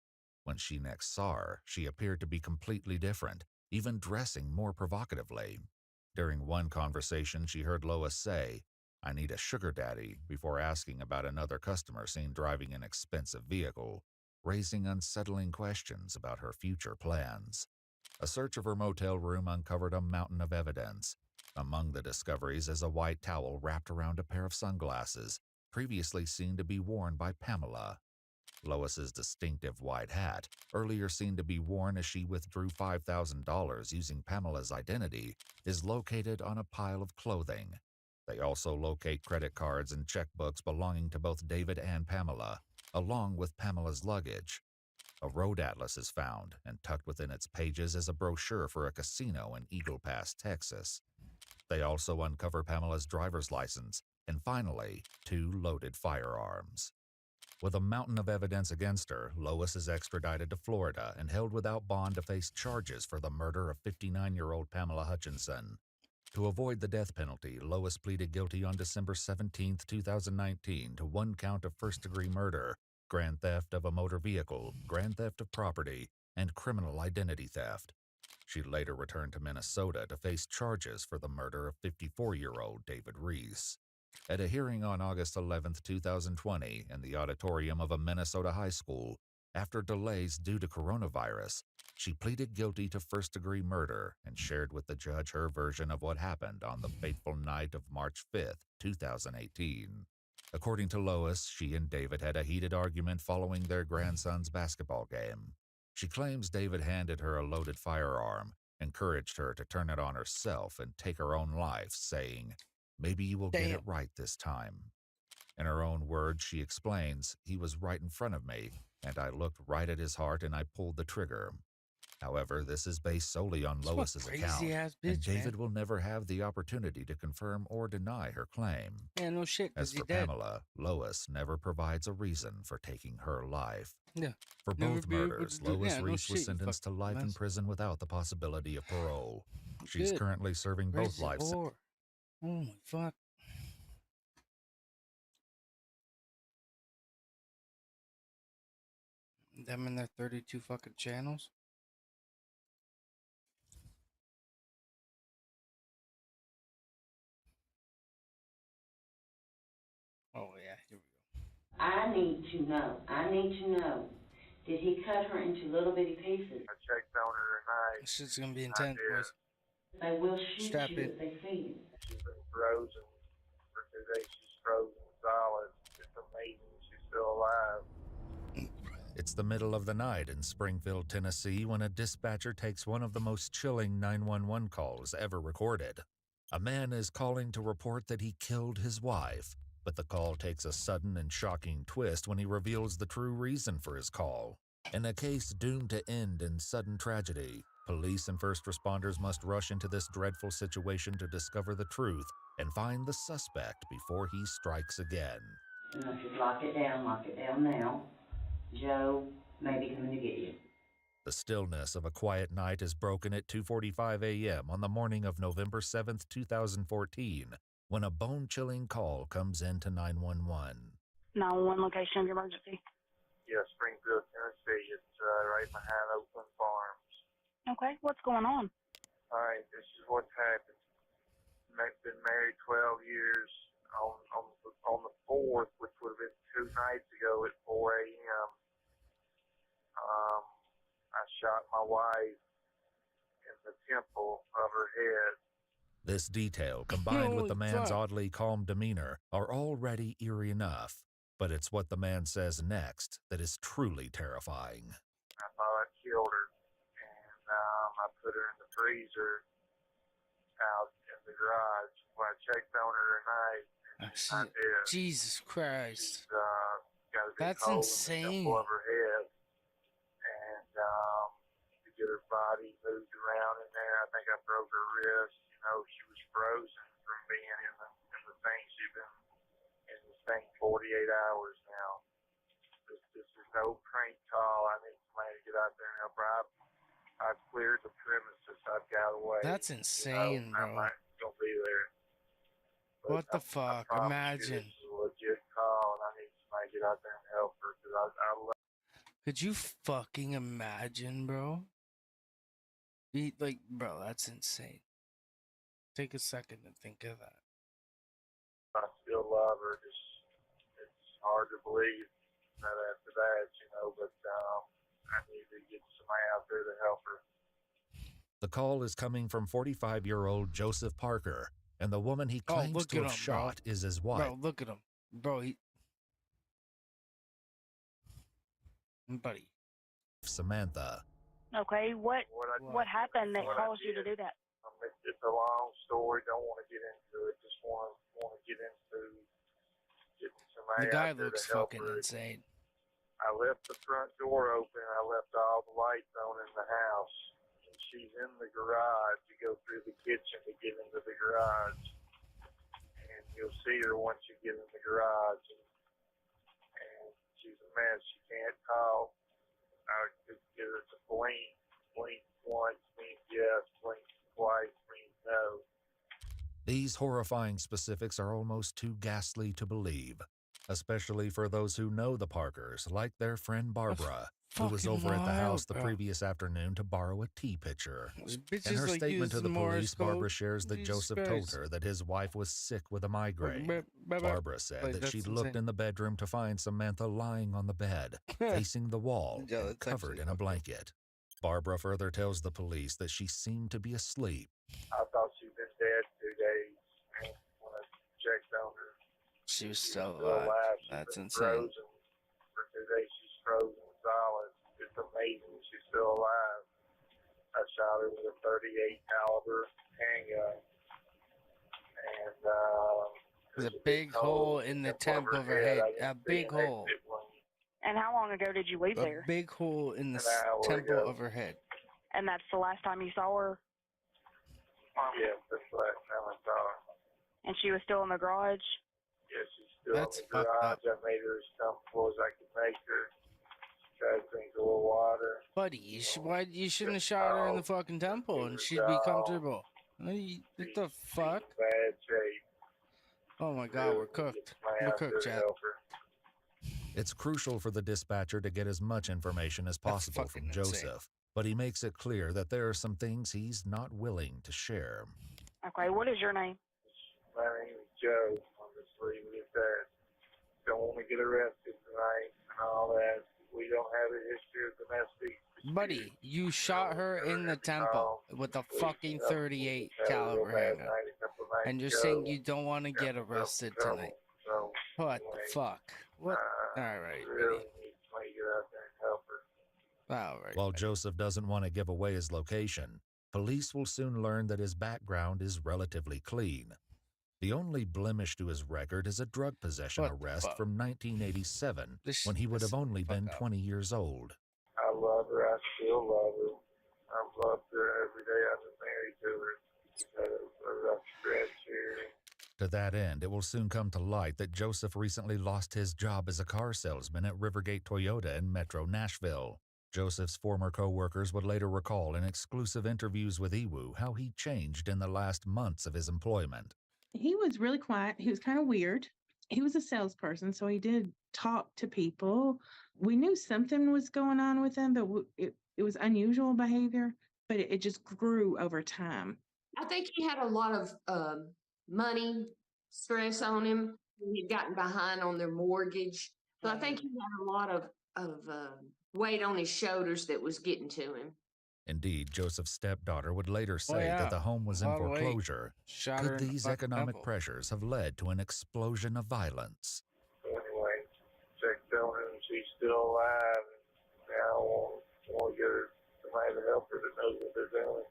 When she next saw her, she appeared to be completely different, even dressing more provocatively. During one conversation, she heard Lois say, "I need a sugar daddy," before asking about another customer seen driving an expensive vehicle, raising unsettling questions about her future plans. A search of her motel room uncovered a mountain of evidence. Among the discoveries is a white towel wrapped around a pair of sunglasses, previously seen to be worn by Pamela. Lois's distinctive white hat, earlier seen to be worn as she withdrew $5,000 using Pamela's identity, is located on a pile of clothing. They also locate credit cards and checkbooks belonging to both David and Pamela, along with Pamela's luggage. A road atlas is found, and tucked within its pages is a brochure for a casino in Eagle Pass, Texas. They also uncover Pamela's driver's license, and finally, 2 loaded firearms. With a mountain of evidence against her, Lois is extradited to Florida and held without bond to face charges for the murder of 59-year-old Pamela Hutchinson. To avoid the death penalty, Lois pleaded guilty on December 17, 2019 to 1 count of first-degree murder, grand theft of a motor vehicle, grand theft of property, and criminal identity theft. She later returned to Minnesota to face charges for the murder of 54-year-old David Reese. At a hearing on August 11, 2020, in the auditorium of a Minnesota high school, after delays due to coronavirus, she pleaded guilty to first-degree murder and shared with the judge her version of what happened on the fateful night of March 5, 2018. According to Lois, she and David had a heated argument following their grandson's basketball game. She claims David handed her a loaded firearm, encouraged her to turn it on herself and take her own life, saying, "Maybe you will get it right this time." In her own words, she explains, "He was right in front of me, and I looked right at his heart and I pulled the trigger." However, this is based solely on Lois's account, and David will never have the opportunity to confirm or deny her claim. Yeah, no shit, As for Pamela, Lois never provides a reason for taking her life. Yeah. For Never both be able murders, to do- Lois yeah, no Reese shit, was you sentenced to fucking life in mess. prison without the possibility of parole. She's Good. currently serving both Crazy life sentences. whore. Oh my fuck. Them and their 32 fucking channels. Oh yeah, here we go. I need to know. Did he cut her into little bitty pieces? I checked on her tonight. This shit's gonna be intense, boys. They will shoot Strap you in. if they see you. She's been frozen for 2 days. She's frozen solid. It's amazing she's still alive. It's the middle of the night in Springfield, Tennessee, when a dispatcher takes one of the most chilling 911 calls ever recorded. A man is calling to report that he killed his wife, but the call takes a sudden and shocking twist when he reveals the true reason for his call. In a case doomed to end in sudden tragedy, police and first responders must rush into this dreadful situation to discover the truth and find the suspect before he strikes again. You know, if you lock it down now. Joe may be coming to get you. The stillness of a quiet night is broken at 2:45 a.m. on the morning of November 7th, 2014, when a bone-chilling call comes into 911. 911 location of your emergency. Yeah, Springfield, Tennessee. It's right behind Oakland Farms. Okay, what's going on? All right, this is what's happened. Been married 12 years. On the 4th, which would have been 2 nights ago at 4 a.m., I shot my wife in the temple of her head. This detail, combined with the man's oddly calm demeanor, are already eerie enough, but it's what the man says next that is truly terrifying. I thought I killed her, and I put her in the freezer out in the garage. When I checked on her tonight, she's not dead. Jesus Christ. She's got a big That's hole insane. in the temple of her head, and to get her body moved around in there, I think I broke her wrist. You know, she was frozen from being in the thing. She's been in this thing 48 hours now. This is no prank call. I need somebody to get out there and help her. I've cleared the premises. I've got away. That's insane, I'm bro. not gonna be there. But What the fuck? I promise you Imagine. this is a legit call, and I need somebody to get out there and help her because I love. Could you fucking imagine, bro? Bro, that's insane. Take a second to think of that. I still love her. It's hard to believe that after that, you know. But I need to get somebody out there to help her. The call is coming from 45-year-old Joseph Parker, and the woman he claims look to at have him, bro. shot is his wife. Bro, look at him. Bro, buddy. Samantha. Okay, what happened that What I caused you to did. do that? It's a long story. Don't want to get into it. Just want to get into getting somebody The guy out there looks to help fucking her. insane. I left the front door open. I left all the lights on in the house. And she's in the garage. You go through the kitchen to get into the garage. And you'll see her once you get in the garage. And she's a mess. She can't talk. I could get her to blink. Blink once means yes. Blink twice means no. These horrifying specifics are almost too ghastly to believe, especially for those who know the Parkers, like their friend Barbara, who was fucking over at the house wild, the bro. previous afternoon to borrow a tea pitcher. bitches In her like statement to the using Morse police, Barbara code. shares that Jesus Joseph told Christ. her that his wife was sick with a migraine. Like, Barbara said that that's she'd looked insane. in the bedroom to find Samantha lying on the bed, facing the wall, Yeah, and that's covered actually in a blanket. Barbara further tells the police that she seemed to be asleep. I thought she'd been dead 2 days. And when I checked on her, she was still Still alive. alive. She's That's been insane. frozen. For 2 days, she's frozen solid. It's amazing she's still alive. I shot her with a .38 caliber handgun, and There's a big hole in the temple of her head. A big hole. And how long ago did you leave A there? big hole in the An hour temple ago. of her head. And that's the last time you saw her? Yes, that's the last time I saw her. And she was still in the garage? Yes, she's still That's in the fucked garage. up. I made her as comfortable as I could make her. Tried to drink a little water. Buddy, you shouldn't have shot her in the fucking temple and she'd be comfortable. What the fuck? Bad shape. Oh my god, we're cooked. We're cooked, Chad. It's crucial for the dispatcher to get as much information as possible from Joseph, but he makes it clear that there are some things he's not willing to share. Okay, what is your name? My name is Joe. I'll just leave it at that. Don't want to get arrested tonight and all that. We don't have a history of domestic. Buddy, you shot her in the temple with a fucking .38 caliber handgun. And you're saying you don't want to get arrested tonight. What the fuck? What? Alright, buddy. Alright. While Joseph doesn't want to give away his location, police will soon learn that his background is relatively clean. The only blemish to his record is a drug possession arrest from 1987, when he would have only been 20 years old. I love her. I still love her. I've loved her every day I've been married to her. She's had a rough stretch here. To that end, it will soon come to light that Joseph recently lost his job as a car salesman at Rivergate Toyota in Metro Nashville. Joseph's former co-workers would later recall in exclusive interviews with Iwu how he changed in the last months of his employment. He was really quiet. He was kind of weird. He was a salesperson, so he did talk to people. We knew something was going on with him, but it was unusual behavior, but it just grew over time. I think he had a lot of money stress on him. He'd gotten behind on their mortgage. So I think he had a lot of weight on his shoulders that was getting to him. Indeed, Joseph's stepdaughter would later say that the home was in foreclosure. Could these economic pressures have led to an explosion of violence? Anyway, checked on her and she's still alive. Now I want to get her somebody to help her that knows what they're doing.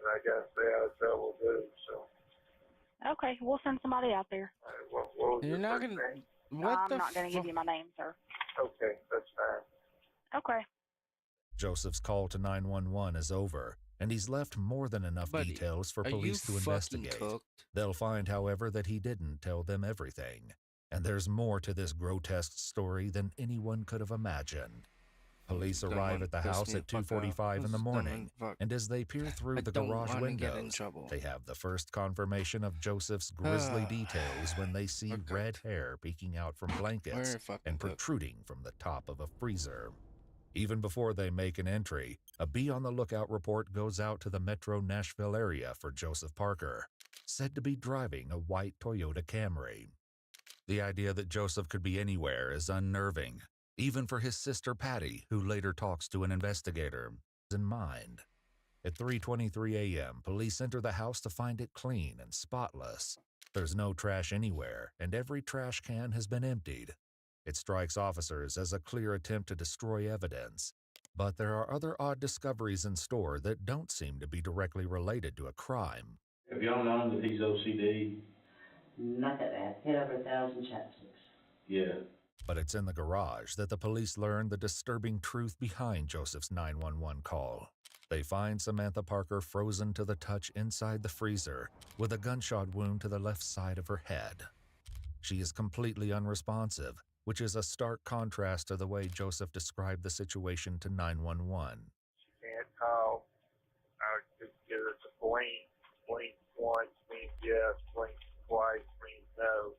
And I got to stay out of trouble too, so. Okay, we'll send somebody out there. What was You're not gonna. What I'm the not going to give you my name, sir. Okay, that's fine. Okay. Joseph's call to 911 is over, and he's left more than enough details for are police you to fucking investigate. cooked? They'll find, however, that he didn't tell them everything, and there's more to this grotesque story than anyone could have imagined. Police Don't arrive wanna at the piss house me at the fuck off. 2:45 in the This is morning, dumb as fuck. and as they peer through I the don't garage wanna get in windows, trouble. they have the first confirmation of Joseph's grisly details when they see red hair peeking out from blankets and protruding from the top of a freezer. Even before they make an entry, a Be on the Lookout report goes out to the Metro Nashville area for Joseph Parker, said to be driving a white Toyota Camry. The idea that Joseph could be anywhere is unnerving, even for his sister Patty, who later talks to an investigator, in mind. At 3:23 a.m., police enter the house to find it clean and spotless. There's no trash anywhere, and every trash can has been emptied. It strikes officers as a clear attempt to destroy evidence. But there are other odd discoveries in store that don't seem to be directly related to a crime. Have y'all known that he's OCD? Not that bad. Hit over 1,000 chapsticks. Yeah. But it's in the garage that the police learn the disturbing truth behind Joseph's 911 call. They find Samantha Parker frozen to the touch inside the freezer with a gunshot wound to the left side of her head. She is completely unresponsive, which is a stark contrast to the way Joseph described the situation to 911. She can't talk. I just give her a blink. Blink once means yes, blink twice means no.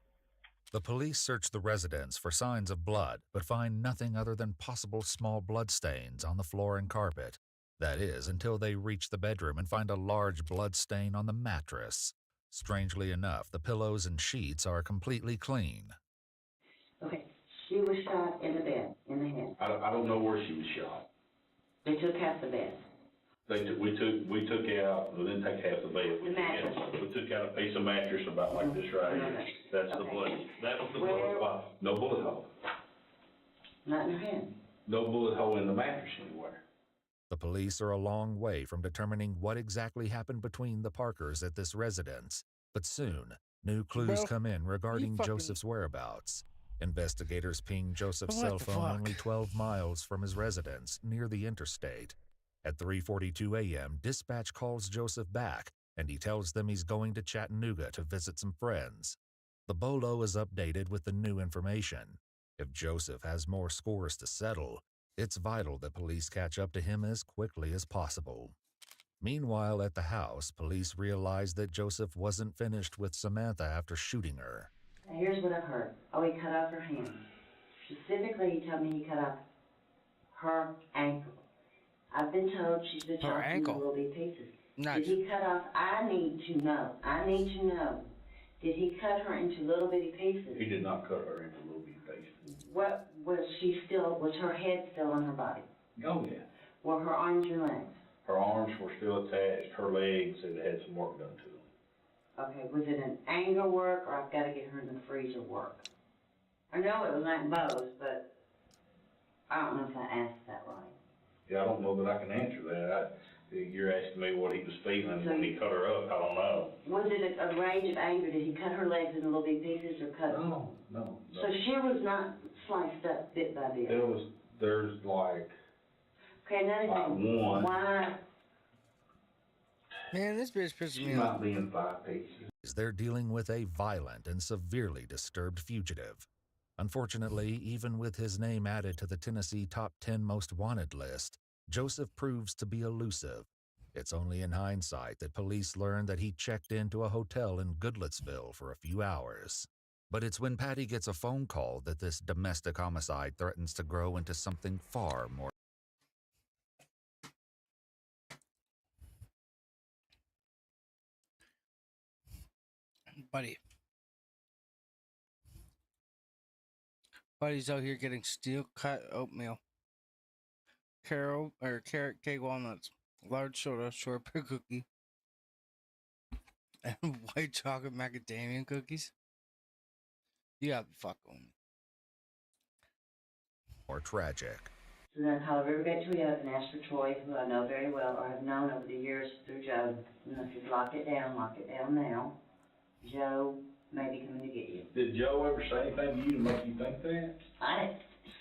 The police search the residence for signs of blood, but find nothing other than possible small bloodstains on the floor and carpet. That is, until they reach the bedroom and find a large blood stain on the mattress. Strangely enough, the pillows and sheets are completely clean. Okay, she was shot in the bed, in the head. I don't know where she was shot. They took half the bed. We took out, we didn't take half the bed. We took out a piece of mattress about like this right here. That's the bullet. That was the bullet spot. No bullet hole. Not in your hand. No bullet hole in the mattress anywhere. The police are a long way from determining what exactly happened between the Parkers at this residence, but soon, new clues come in regarding Joseph's whereabouts. Investigators ping Joseph's cell phone only 12 miles from his residence, near the interstate. At 3:42 a.m., dispatch calls Joseph back, and he tells them he's going to Chattanooga to visit some friends. The BOLO is updated with the new information. If Joseph has more scores to settle, it's vital that police catch up to him as quickly as possible. Meanwhile, at the house, police realize that Joseph wasn't finished with Samantha after shooting her. Now here's what I've heard. Oh, he cut off her hand. Specifically, he told me he cut off her ankle. I've been told she's been shot into little bitty pieces. Did he cut off? I need to know. Did he cut her into little bitty pieces? He did not cut her into little bitty pieces. What was her head still on her body? Oh, yeah. Were her arms and legs? Her arms were still attached. Her legs had some work done to them. Okay, was it an anger work or I've got to get her in the freezer work? I know it was like both, but I don't know if I asked that right. Yeah, I don't know that I can answer that. You're asking me what he was feeling when he cut her up. I don't know. Was it a rage of anger? Did he cut her legs into little big pieces or cut? No. So she was not sliced up bit by bit? There's like... Okay, another thing. One. Why? Man, this bitch pisses me She might be in 5 pieces. They're dealing with a violent and severely disturbed fugitive. Unfortunately, even with his name added to the Tennessee Top 10 Most Wanted list, Joseph proves to be elusive. It's only in hindsight that police learn that he checked into a hotel in Goodlettsville for a few hours. But it's when Patty gets a phone call that this domestic homicide threatens to grow into something far more. Buddy's out here getting steel cut oatmeal, carrot cake walnuts, large soda, shortbread cookie, and white chocolate macadamia cookies. You gotta be fucking with me. More tragic. So then I called Rivergate Toyota and asked for Troy, who I know very well or have known over the years through Joe. And I said, lock it down now. Joe may be coming to get you. Did Joe ever say anything to you to make you think that?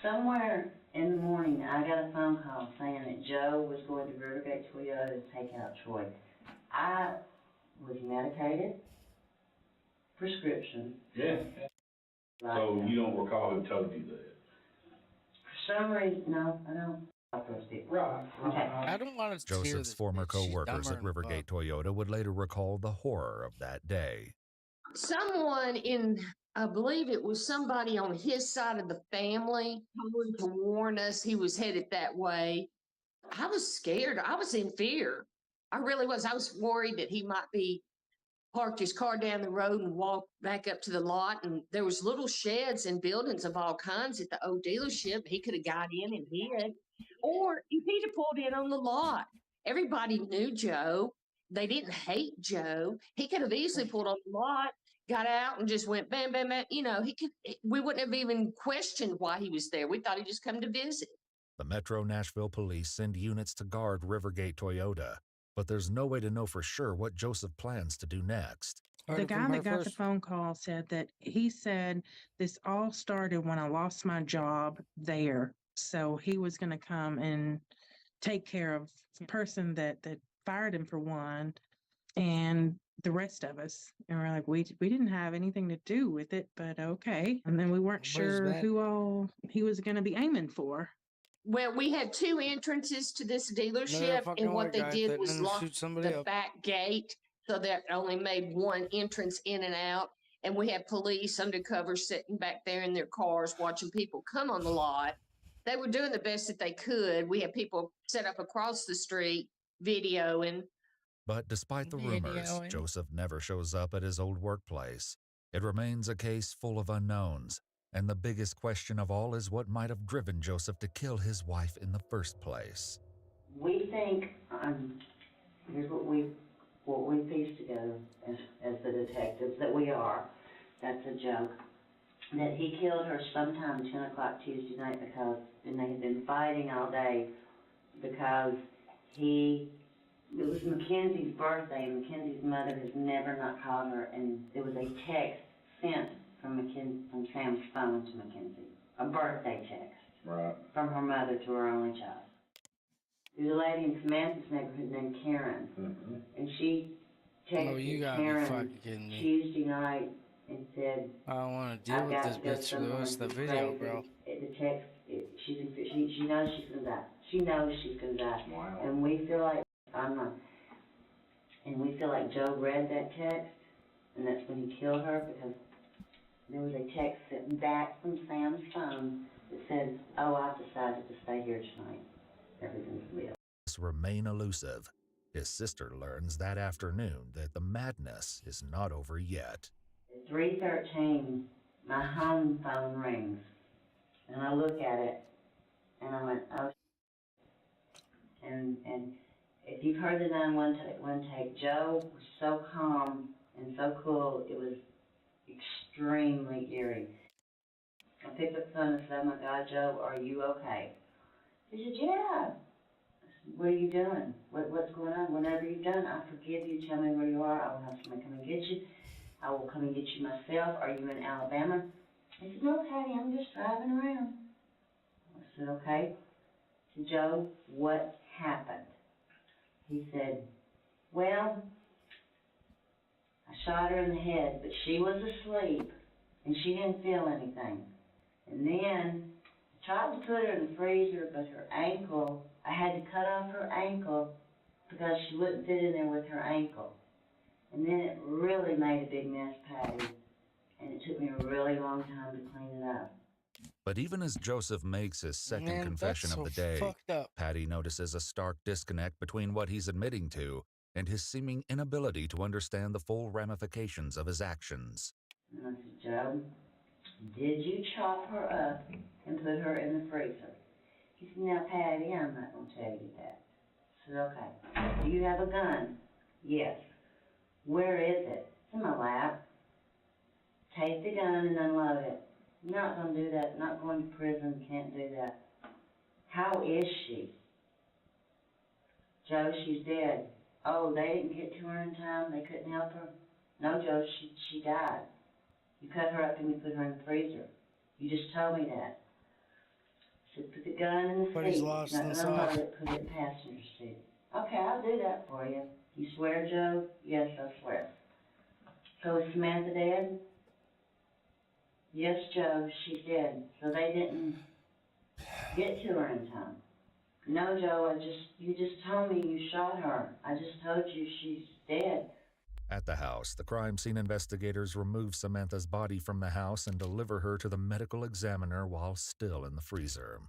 Somewhere in the morning, I got a phone call saying that Joe was going to Rivergate Toyota to take out Troy. I was medicated, prescription. Yeah. So you don't recall who told you that? For some reason, no, I don't. Right. Okay. I don't want to hear Joseph's this former bitch. She's co-workers dumber at Rivergate Toyota would later recall the horror of that day. Someone I believe it was somebody on his side of the family told to warn us he was headed that way. I was scared. I was in fear. I really was. I was worried that he might be parked his car down the road and walked back up to the lot. And there was little sheds and buildings of all kinds at the old dealership. He could have got in and hid. Or if he'd have pulled in on the lot. Everybody knew Joe. They didn't hate Joe. He could have easily pulled on the lot, got out and just went bam, bam, bam. You know, we wouldn't have even questioned why he was there. We thought he'd just come to visit. The Metro Nashville police send units to guard Rivergate Toyota, but there's no way to know for sure what Joseph plans to do next. The guy that got the phone call said that he said this all started when I lost my job there. So he was going to come and take care of the person that fired him for one, and the rest of us. And we're like, we didn't have anything to do with it, but okay. And then we weren't sure who all he was going to be aiming for. Well, we had 2 entrances to this dealership, and what they did was lock the back gate, so that only made 1 entrance in and out. And we had police undercover sitting back there in their cars watching people come on the lot. They were doing the best that they could. We had people set up across the street videoing. But despite the rumors, Joseph never shows up at his old workplace. It remains a case full of unknowns, and the biggest question of all is what might have driven Joseph to kill his wife in the first place. We think here's what we pieced together as the detectives that we are. That's a joke. That he killed her sometime 10 o'clock Tuesday night and they had been fighting all day because it was Mackenzie's birthday, and Mackenzie's mother has never not called her, and there was a text sent from Sam's phone to Mackenzie, a birthday text. Right. From her mother to her only child. There's a lady in Samantha's neighborhood named Karen, and she texted Karen Tuesday night and said, I don't want to deal with this bitch for the rest of the video, bro. The text, she knows she's gonna die. She knows she's gonna die. Wow. And we feel like Joe read that text, and that's when he killed her, because there was a text sent back from Sam's phone that said, "Oh, I've decided to stay here tonight. Everything's real." Remain elusive. His sister learns that afternoon that the madness is not over yet. At 3:13, my home phone rings, and I look at it, and I went, "Oh." And if you've heard the 911 tape, Joe was so calm and so cool, it was extremely eerie. I picked up the phone and said, "Oh my God, Joe, are you okay?" He said, "Yeah." I said, "What are you doing? What's going on? Whatever you've done, I forgive you. Tell me where you are. I will have somebody come and get you. I will come and get you myself. Are you in Alabama?" He said, "No, Patty, I'm just driving around." I said, "Okay." I said, "Joe, what happened?" He said, "Well, I shot her in the head, but she was asleep, and she didn't feel anything. And then I tried to put her in the freezer, but her ankle, I had to cut off her ankle because she wouldn't fit in there with her ankle. And then it really made a big mess, Patty, and it took me a really long time to clean it up." But even as Joseph makes his second confession of the day, Patty notices a stark disconnect between what he's admitting to and his seeming inability to understand the full ramifications of his actions. And I said, "Joe, did you chop her up and put her in the freezer?" He said, "Now, Patty, I'm not going to tell you that." I said, "Okay. Do you have a gun?" "Yes." "Where is it?" "It's in my lap." "Take the gun and unload it." "I'm not going to do that. Not going to prison. Can't do that." "How is she?" "Joe, she's dead." "Oh, they didn't get to her in time? They couldn't help her?" "No, Joe, she died. You cut her up and you put her in the freezer. You just told me that." I said, "Put the gun in the seat. But he's lost Not in gonna unload it, put it in the passenger seat." "Okay, I'll do that for you." "You swear, Joe?" "Yes, I swear." "So is Samantha dead?" "Yes, Joe, she's dead. So they didn't get to her in time?" "No, Joe, you just told me you shot her. I just told you she's dead." At the house, the crime scene investigators remove Samantha's body from the house and deliver her to the medical examiner while still in the freezer.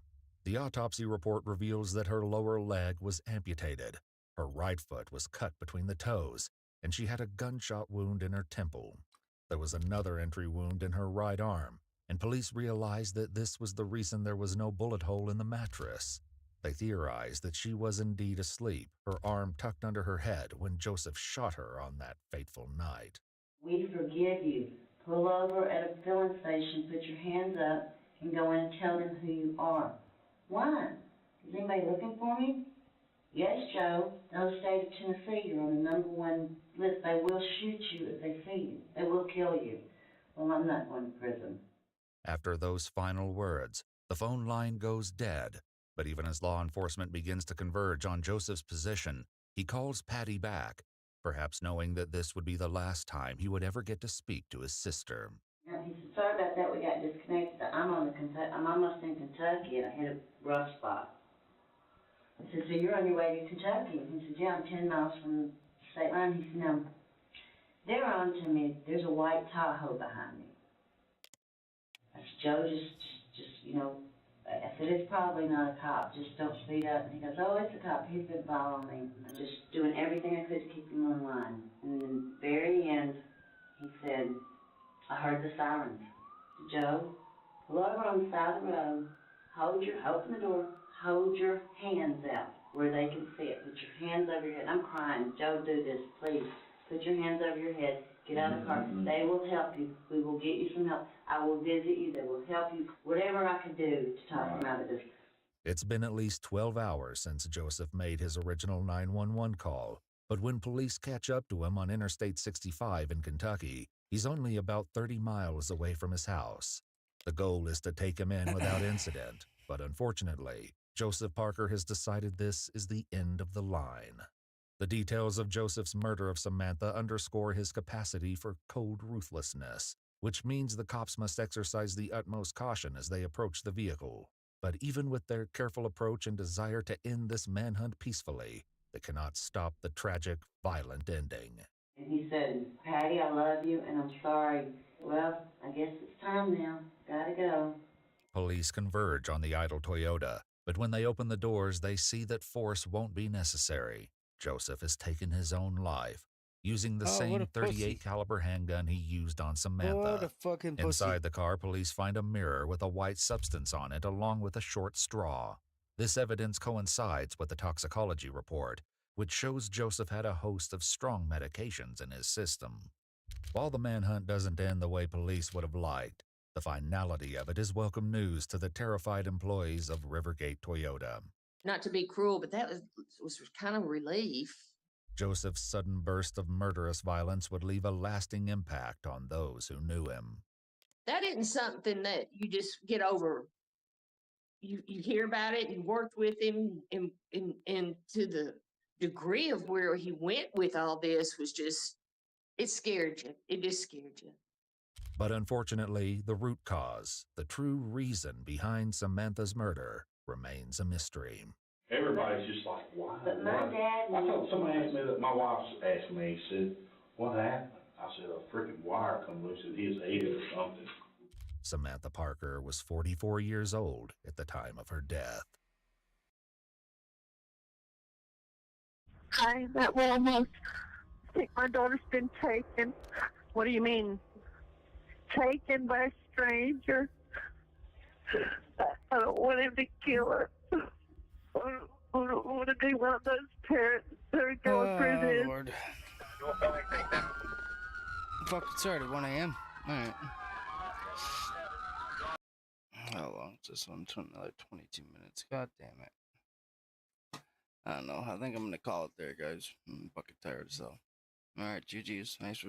The autopsy report reveals that her lower leg was amputated, her right foot was cut between the toes, and she had a gunshot wound in her temple. There was another entry wound in her right arm, and police realized that this was the reason there was no bullet hole in the mattress. They theorized that she was indeed asleep, her arm tucked under her head when Joseph shot her on that fateful night. "We forgive you. Pull over at a filling station, put your hands up, and go in and tell them who you are." "Why? Is anybody looking for me?" "Yes, Joe. The state of Tennessee, you're on the #1 list. They will shoot you if they see you. They will kill you." "Well, I'm not going to prison." After those final words, the phone line goes dead. But even as law enforcement begins to converge on Joseph's position, he calls Patty back, perhaps knowing that this would be the last time he would ever get to speak to his sister. Yeah, he said, "Sorry about that. We got disconnected. I'm almost in Kentucky, and I hit a rough spot." I said, "So you're on your way to Kentucky?" He said, "Yeah, I'm 10 miles from the state line." He said, "No, they're on to me. There's a white Tahoe behind me." I said, "Joe, just, I said, "It's probably not a cop. Just don't speed up." And he goes, "Oh, it's a cop. He's been following me. I'm just doing everything I could to keep him on line." And in the very end, he said, "I heard the sirens. Joe, pull over on the side of the road. Open the door. Hold your hands out. where they can see it. Put your hands over your head. I'm crying. Joe, do this, please. Put your hands over your head. Get out of the car. They will help you. We will get you some help. I will visit you. They will help you. Whatever I can do to talk them out of this. It's been at least 12 hours since Joseph made his original 911 call, but when police catch up to him on Interstate 65 in Kentucky, he's only about 30 miles away from his house. The goal is to take him in without incident, but unfortunately, Joseph Parker has decided this is the end of the line. The details of Joseph's murder of Samantha underscore his capacity for cold ruthlessness, which means the cops must exercise the utmost caution as they approach the vehicle. But even with their careful approach and desire to end this manhunt peacefully, they cannot stop the tragic, violent ending. And he said, Patty, I love you, and I'm sorry. Well, I guess it's time now. Gotta go. Police converge on the idle Toyota, but when they open the doors, they see that force won't be necessary. Joseph has taken his own life, using the same .38 caliber handgun he used on Samantha. What a fucking pussy. Inside the car, police find a mirror with a white substance on it along with a short straw. This evidence coincides with the toxicology report, which shows Joseph had a host of strong medications in his system. While the manhunt doesn't end the way police would have liked, the finality of it is welcome news to the terrified employees of Rivergate Toyota. Not to be cruel, but that was kind of relief. Joseph's sudden burst of murderous violence would leave a lasting impact on those who knew him. That isn't something that you just get over. You hear about it, you worked with him, and to the degree of where he went with all this was just, it scared you. It just scared you. But unfortunately, the root cause, the true reason behind Samantha's murder, remains a mystery. Everybody's just like, why? But my dad... I thought somebody asked me that, my wife asked me, said, what happened? I said, a freaking wire come loose in his head or something. Samantha Parker was 44 years old at the time of her death. I'm at Walmart. I think my daughter's been taken. What do you mean? Taken by a stranger. I don't want him to kill her. I don't want to be one of those parents that are going through this. Lord. Fuck, it's already 1 a.m. Alright. How long is this one? Another 22 minutes. God damn it. I don't know. I think I'm going to call it there, guys. I'm fucking tired, so. Alright, GG's. Thanks for